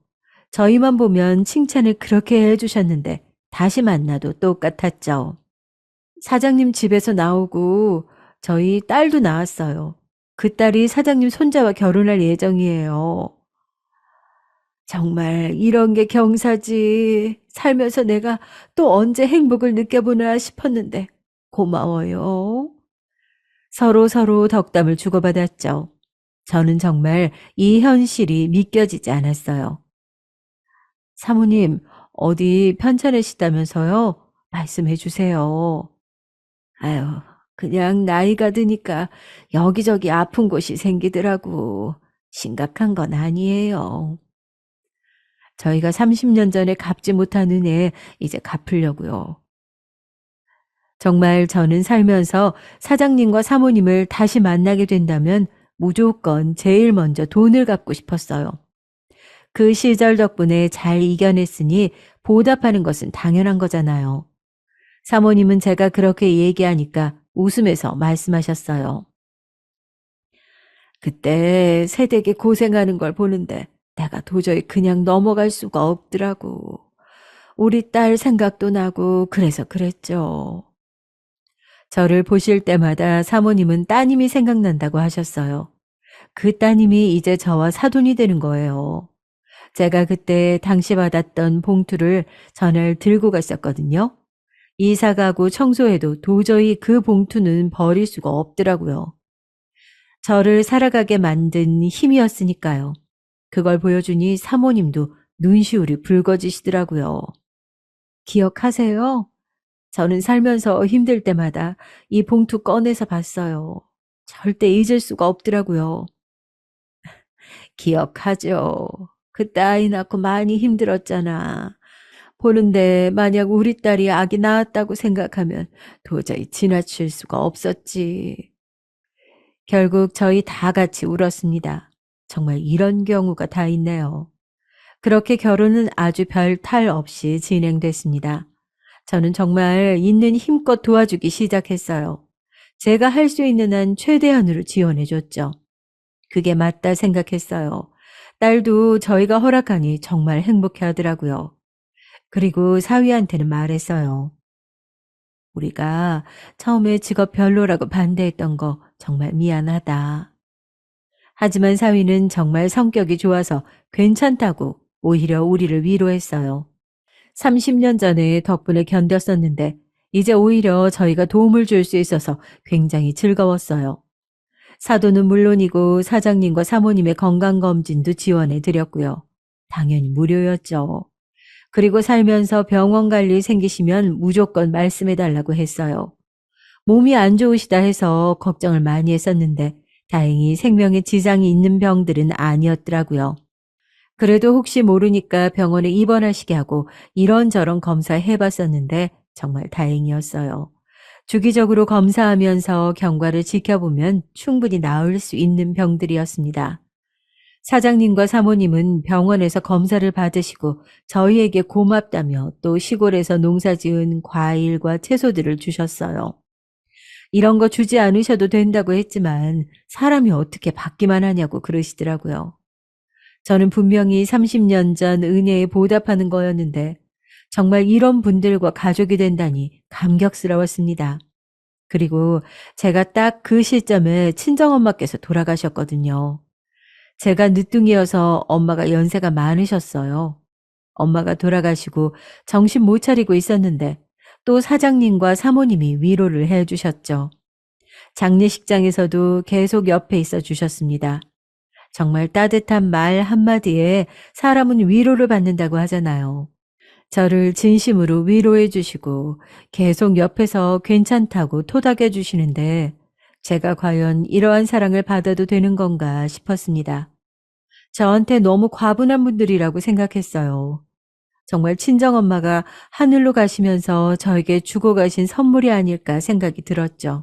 Speaker 1: 저희만 보면 칭찬을 그렇게 해주셨는데 다시 만나도 똑같았죠. 사장님 집에서 나오고 저희 딸도 낳았어요. 그 딸이 사장님 손자와 결혼할 예정이에요. 정말 이런 게 경사지. 살면서 내가 또 언제 행복을 느껴보나 싶었는데 고마워요. 서로 덕담을 주고받았죠. 저는 정말 이 현실이 믿겨지지 않았어요. 사모님, 어디 편찮으시다면서요? 말씀해 주세요. 아유, 그냥 나이가 드니까 여기저기 아픈 곳이 생기더라고. 심각한 건 아니에요. 저희가 30년 전에 갚지 못한 은혜 이제 갚으려고요. 정말 저는 살면서 사장님과 사모님을 다시 만나게 된다면 무조건 제일 먼저 돈을 갚고 싶었어요. 그 시절 덕분에 잘 이겨냈으니 보답하는 것은 당연한 거잖아요. 사모님은 제가 그렇게 얘기하니까 웃으면서 말씀하셨어요. 그때 새댁이 고생하는 걸 보는데 내가 도저히 그냥 넘어갈 수가 없더라고. 우리 딸 생각도 나고 그래서 그랬죠. 저를 보실 때마다 사모님은 따님이 생각난다고 하셨어요. 그 따님이 이제 저와 사돈이 되는 거예요. 제가 그때 당시 받았던 봉투를 전날 들고 갔었거든요. 이사 가고 청소해도 도저히 그 봉투는 버릴 수가 없더라고요. 저를 살아가게 만든 힘이었으니까요. 그걸 보여주니 사모님도 눈시울이 붉어지시더라고요. 기억하세요? 저는 살면서 힘들 때마다 이 봉투 꺼내서 봤어요. 절대 잊을 수가 없더라고요. 기억하죠. 그때 아이 낳고 많이 힘들었잖아. 보는데 만약 우리 딸이 아기 낳았다고 생각하면 도저히 지나칠 수가 없었지. 결국 저희 다 같이 울었습니다. 정말 이런 경우가 다 있네요. 그렇게 결혼은 아주 별 탈 없이 진행됐습니다. 저는 정말 있는 힘껏 도와주기 시작했어요. 제가 할 수 있는 한 최대한으로 지원해 줬죠. 그게 맞다 생각했어요. 딸도 저희가 허락하니 정말 행복해 하더라고요. 그리고 사위한테는 말했어요. 우리가 처음에 직업 별로라고 반대했던 거 정말 미안하다. 하지만 사위는 정말 성격이 좋아서 괜찮다고 오히려 우리를 위로했어요. 30년 전에 덕분에 견뎠었는데 이제 오히려 저희가 도움을 줄 수 있어서 굉장히 즐거웠어요. 사도는 물론이고 사장님과 사모님의 건강검진도 지원해 드렸고요. 당연히 무료였죠. 그리고 살면서 병원 갈 일 생기시면 무조건 말씀해 달라고 했어요. 몸이 안 좋으시다 해서 걱정을 많이 했었는데 다행히 생명에 지장이 있는 병들은 아니었더라고요. 그래도 혹시 모르니까 병원에 입원하시게 하고 이런저런 검사해 봤었는데 정말 다행이었어요. 주기적으로 검사하면서 경과를 지켜보면 충분히 나을 수 있는 병들이었습니다. 사장님과 사모님은 병원에서 검사를 받으시고 저희에게 고맙다며 또 시골에서 농사지은 과일과 채소들을 주셨어요. 이런 거 주지 않으셔도 된다고 했지만 사람이 어떻게 받기만 하냐고 그러시더라고요. 저는 분명히 30년 전 은혜에 보답하는 거였는데 정말 이런 분들과 가족이 된다니 감격스러웠습니다. 그리고 제가 딱 그 시점에 친정엄마께서 돌아가셨거든요. 제가 늦둥이여서 엄마가 연세가 많으셨어요. 엄마가 돌아가시고 정신 못 차리고 있었는데 또 사장님과 사모님이 위로를 해 주셨죠. 장례식장에서도 계속 옆에 있어 주셨습니다. 정말 따뜻한 말 한마디에 사람은 위로를 받는다고 하잖아요. 저를 진심으로 위로해 주시고 계속 옆에서 괜찮다고 토닥여 주시는데 제가 과연 이러한 사랑을 받아도 되는 건가 싶었습니다. 저한테 너무 과분한 분들이라고 생각했어요. 정말 친정엄마가 하늘로 가시면서 저에게 주고 가신 선물이 아닐까 생각이 들었죠.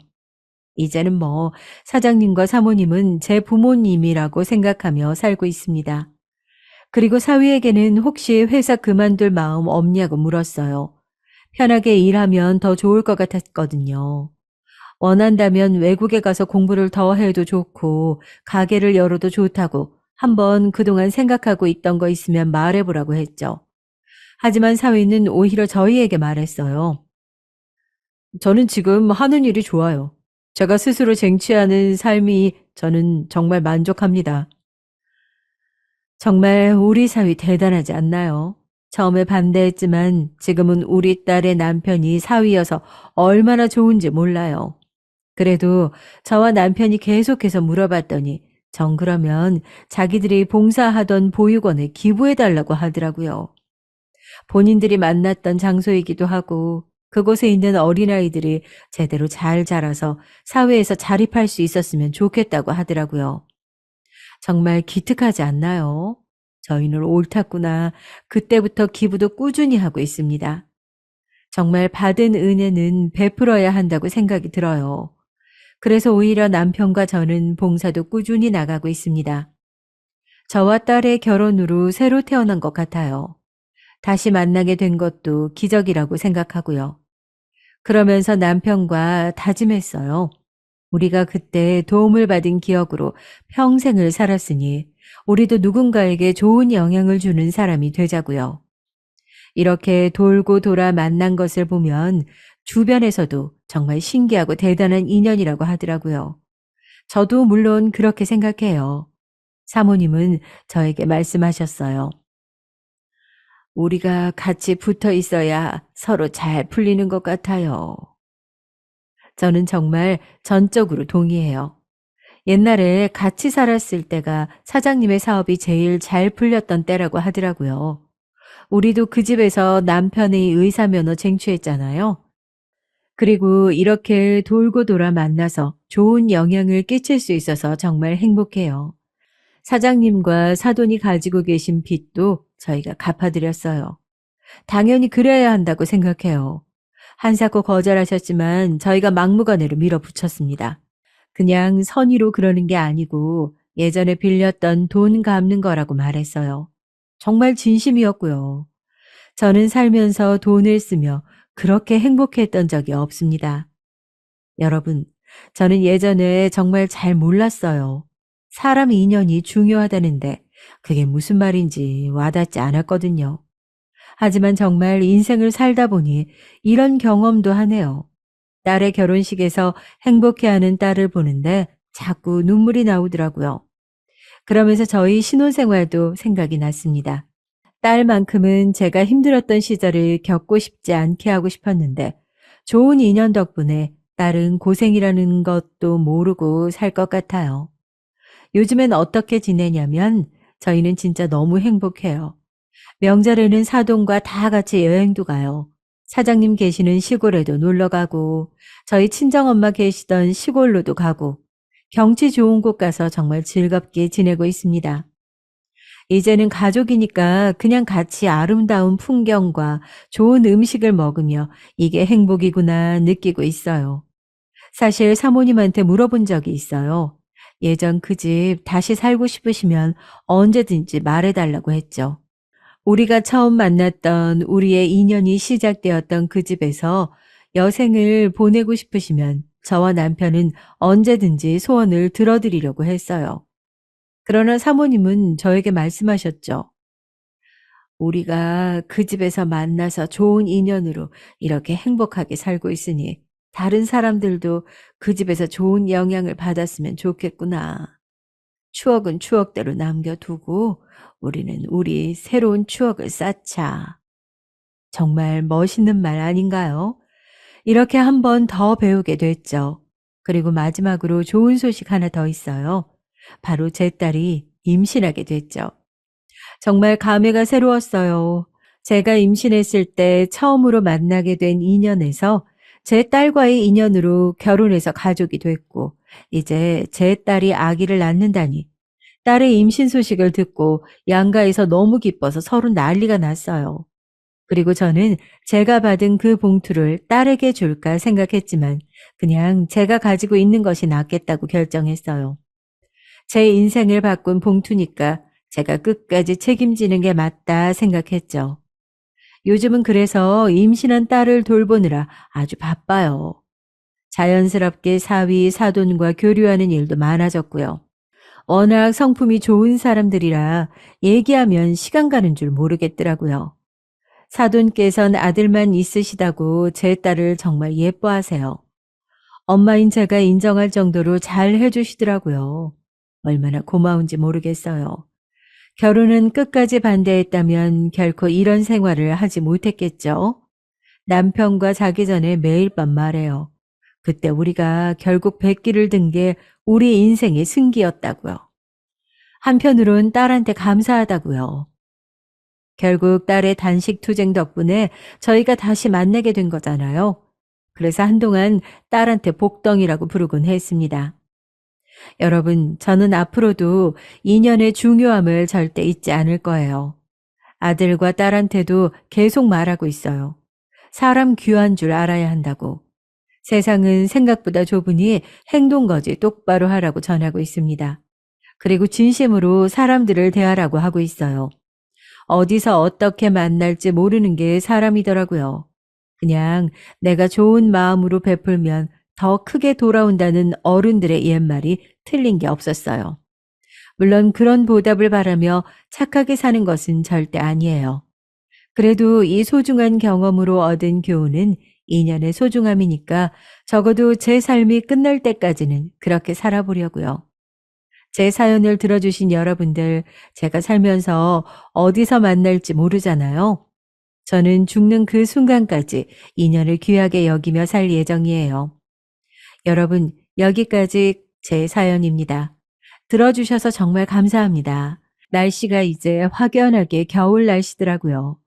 Speaker 1: 이제는 뭐 사장님과 사모님은 제 부모님이라고 생각하며 살고 있습니다. 그리고 사위에게는 혹시 회사 그만둘 마음 없냐고 물었어요. 편하게 일하면 더 좋을 것 같았거든요. 원한다면 외국에 가서 공부를 더 해도 좋고 가게를 열어도 좋다고 한번 그동안 생각하고 있던 거 있으면 말해보라고 했죠. 하지만 사위는 오히려 저희에게 말했어요. 저는 지금 하는 일이 좋아요. 제가 스스로 쟁취하는 삶이 저는 정말 만족합니다. 정말 우리 사위 대단하지 않나요? 처음에 반대했지만 지금은 우리 딸의 남편이 사위여서 얼마나 좋은지 몰라요. 그래도 저와 남편이 계속해서 물어봤더니 정 그러면 자기들이 봉사하던 보육원에 기부해달라고 하더라고요. 본인들이 만났던 장소이기도 하고 그곳에 있는 어린아이들이 제대로 잘 자라서 사회에서 자립할 수 있었으면 좋겠다고 하더라고요. 정말 기특하지 않나요? 저희는 옳았구나. 그때부터 기부도 꾸준히 하고 있습니다. 정말 받은 은혜는 베풀어야 한다고 생각이 들어요. 그래서 오히려 남편과 저는 봉사도 꾸준히 나가고 있습니다. 저와 딸의 결혼으로 새로 태어난 것 같아요. 다시 만나게 된 것도 기적이라고 생각하고요. 그러면서 남편과 다짐했어요. 우리가 그때 도움을 받은 기억으로 평생을 살았으니 우리도 누군가에게 좋은 영향을 주는 사람이 되자고요. 이렇게 돌고 돌아 만난 것을 보면 주변에서도 정말 신기하고 대단한 인연이라고 하더라고요. 저도 물론 그렇게 생각해요. 사모님은 저에게 말씀하셨어요. 우리가 같이 붙어 있어야 서로 잘 풀리는 것 같아요. 저는 정말 전적으로 동의해요. 옛날에 같이 살았을 때가 사장님의 사업이 제일 잘 풀렸던 때라고 하더라고요. 우리도 그 집에서 남편의 의사 면허 쟁취했잖아요. 그리고 이렇게 돌고 돌아 만나서 좋은 영향을 끼칠 수 있어서 정말 행복해요. 사장님과 사돈이 가지고 계신 빚도 저희가 갚아드렸어요. 당연히 그래야 한다고 생각해요. 한사코 거절하셨지만 저희가 막무가내로 밀어붙였습니다. 그냥 선의로 그러는 게 아니고 예전에 빌렸던 돈 갚는 거라고 말했어요. 정말 진심이었고요. 저는 살면서 돈을 쓰며 그렇게 행복했던 적이 없습니다. 여러분, 저는 예전에 정말 잘 몰랐어요. 사람 인연이 중요하다는데 그게 무슨 말인지 와닿지 않았거든요. 하지만 정말 인생을 살다 보니 이런 경험도 하네요. 딸의 결혼식에서 행복해하는 딸을 보는데 자꾸 눈물이 나오더라고요. 그러면서 저희 신혼생활도 생각이 났습니다. 딸만큼은 제가 힘들었던 시절을 겪고 싶지 않게 하고 싶었는데 좋은 인연 덕분에 딸은 고생이라는 것도 모르고 살 것 같아요. 요즘엔 어떻게 지내냐면 저희는 진짜 너무 행복해요. 명절에는 사돈과 다 같이 여행도 가요. 사장님 계시는 시골에도 놀러 가고 저희 친정엄마 계시던 시골로도 가고 경치 좋은 곳 가서 정말 즐겁게 지내고 있습니다. 이제는 가족이니까 그냥 같이 아름다운 풍경과 좋은 음식을 먹으며 이게 행복이구나 느끼고 있어요. 사실 사모님한테 물어본 적이 있어요. 예전 그 집 다시 살고 싶으시면 언제든지 말해달라고 했죠. 우리가 처음 만났던 우리의 인연이 시작되었던 그 집에서 여생을 보내고 싶으시면 저와 남편은 언제든지 소원을 들어드리려고 했어요. 그러나 사모님은 저에게 말씀하셨죠. 우리가 그 집에서 만나서 좋은 인연으로 이렇게 행복하게 살고 있으니 다른 사람들도 그 집에서 좋은 영향을 받았으면 좋겠구나. 추억은 추억대로 남겨두고 우리는 우리 새로운 추억을 쌓자. 정말 멋있는 말 아닌가요? 이렇게 한 번 더 배우게 됐죠. 그리고 마지막으로 좋은 소식 하나 더 있어요. 바로 제 딸이 임신하게 됐죠. 정말 감회가 새로웠어요. 제가 임신했을 때 처음으로 만나게 된 인연에서 제 딸과의 인연으로 결혼해서 가족이 됐고, 이제 제 딸이 아기를 낳는다니, 딸의 임신 소식을 듣고 양가에서 너무 기뻐서 서로 난리가 났어요. 그리고 저는 제가 받은 그 봉투를 딸에게 줄까 생각했지만 그냥 제가 가지고 있는 것이 낫겠다고 결정했어요. 제 인생을 바꾼 봉투니까 제가 끝까지 책임지는 게 맞다 생각했죠. 요즘은 그래서 임신한 딸을 돌보느라 아주 바빠요. 자연스럽게 사위, 사돈과 교류하는 일도 많아졌고요. 워낙 성품이 좋은 사람들이라 얘기하면 시간 가는 줄 모르겠더라고요. 사돈께선 아들만 있으시다고 제 딸을 정말 예뻐하세요. 엄마인 제가 인정할 정도로 잘 해주시더라고요. 얼마나 고마운지 모르겠어요. 결혼은 끝까지 반대했다면 결코 이런 생활을 하지 못했겠죠. 남편과 자기 전에 매일 밤 말해요. 그때 우리가 결국 백기를 든 게 우리 인생의 승기였다고요. 한편으론 딸한테 감사하다고요. 결국 딸의 단식 투쟁 덕분에 저희가 다시 만나게 된 거잖아요. 그래서 한동안 딸한테 복덩이라고 부르곤 했습니다. 여러분, 저는 앞으로도 인연의 중요함을 절대 잊지 않을 거예요. 아들과 딸한테도 계속 말하고 있어요. 사람 귀한 줄 알아야 한다고. 세상은 생각보다 좁으니 행동거지 똑바로 하라고 전하고 있습니다. 그리고 진심으로 사람들을 대하라고 하고 있어요. 어디서 어떻게 만날지 모르는 게 사람이더라고요. 그냥 내가 좋은 마음으로 베풀면 더 크게 돌아온다는 어른들의 옛말이 틀린 게 없었어요. 물론 그런 보답을 바라며 착하게 사는 것은 절대 아니에요. 그래도 이 소중한 경험으로 얻은 교훈은 인연의 소중함이니까 적어도 제 삶이 끝날 때까지는 그렇게 살아보려고요. 제 사연을 들어주신 여러분들, 제가 살면서 어디서 만날지 모르잖아요. 저는 죽는 그 순간까지 인연을 귀하게 여기며 살 예정이에요. 여러분, 여기까지 제 사연입니다. 들어주셔서 정말 감사합니다. 날씨가 이제 확연하게 겨울 날씨더라고요.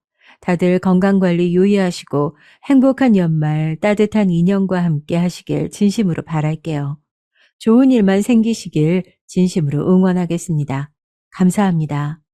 Speaker 1: 다들 건강관리 유의하시고 행복한 연말 따뜻한 인연과 함께 하시길 진심으로 바랄게요. 좋은 일만 생기시길 진심으로 응원하겠습니다. 감사합니다.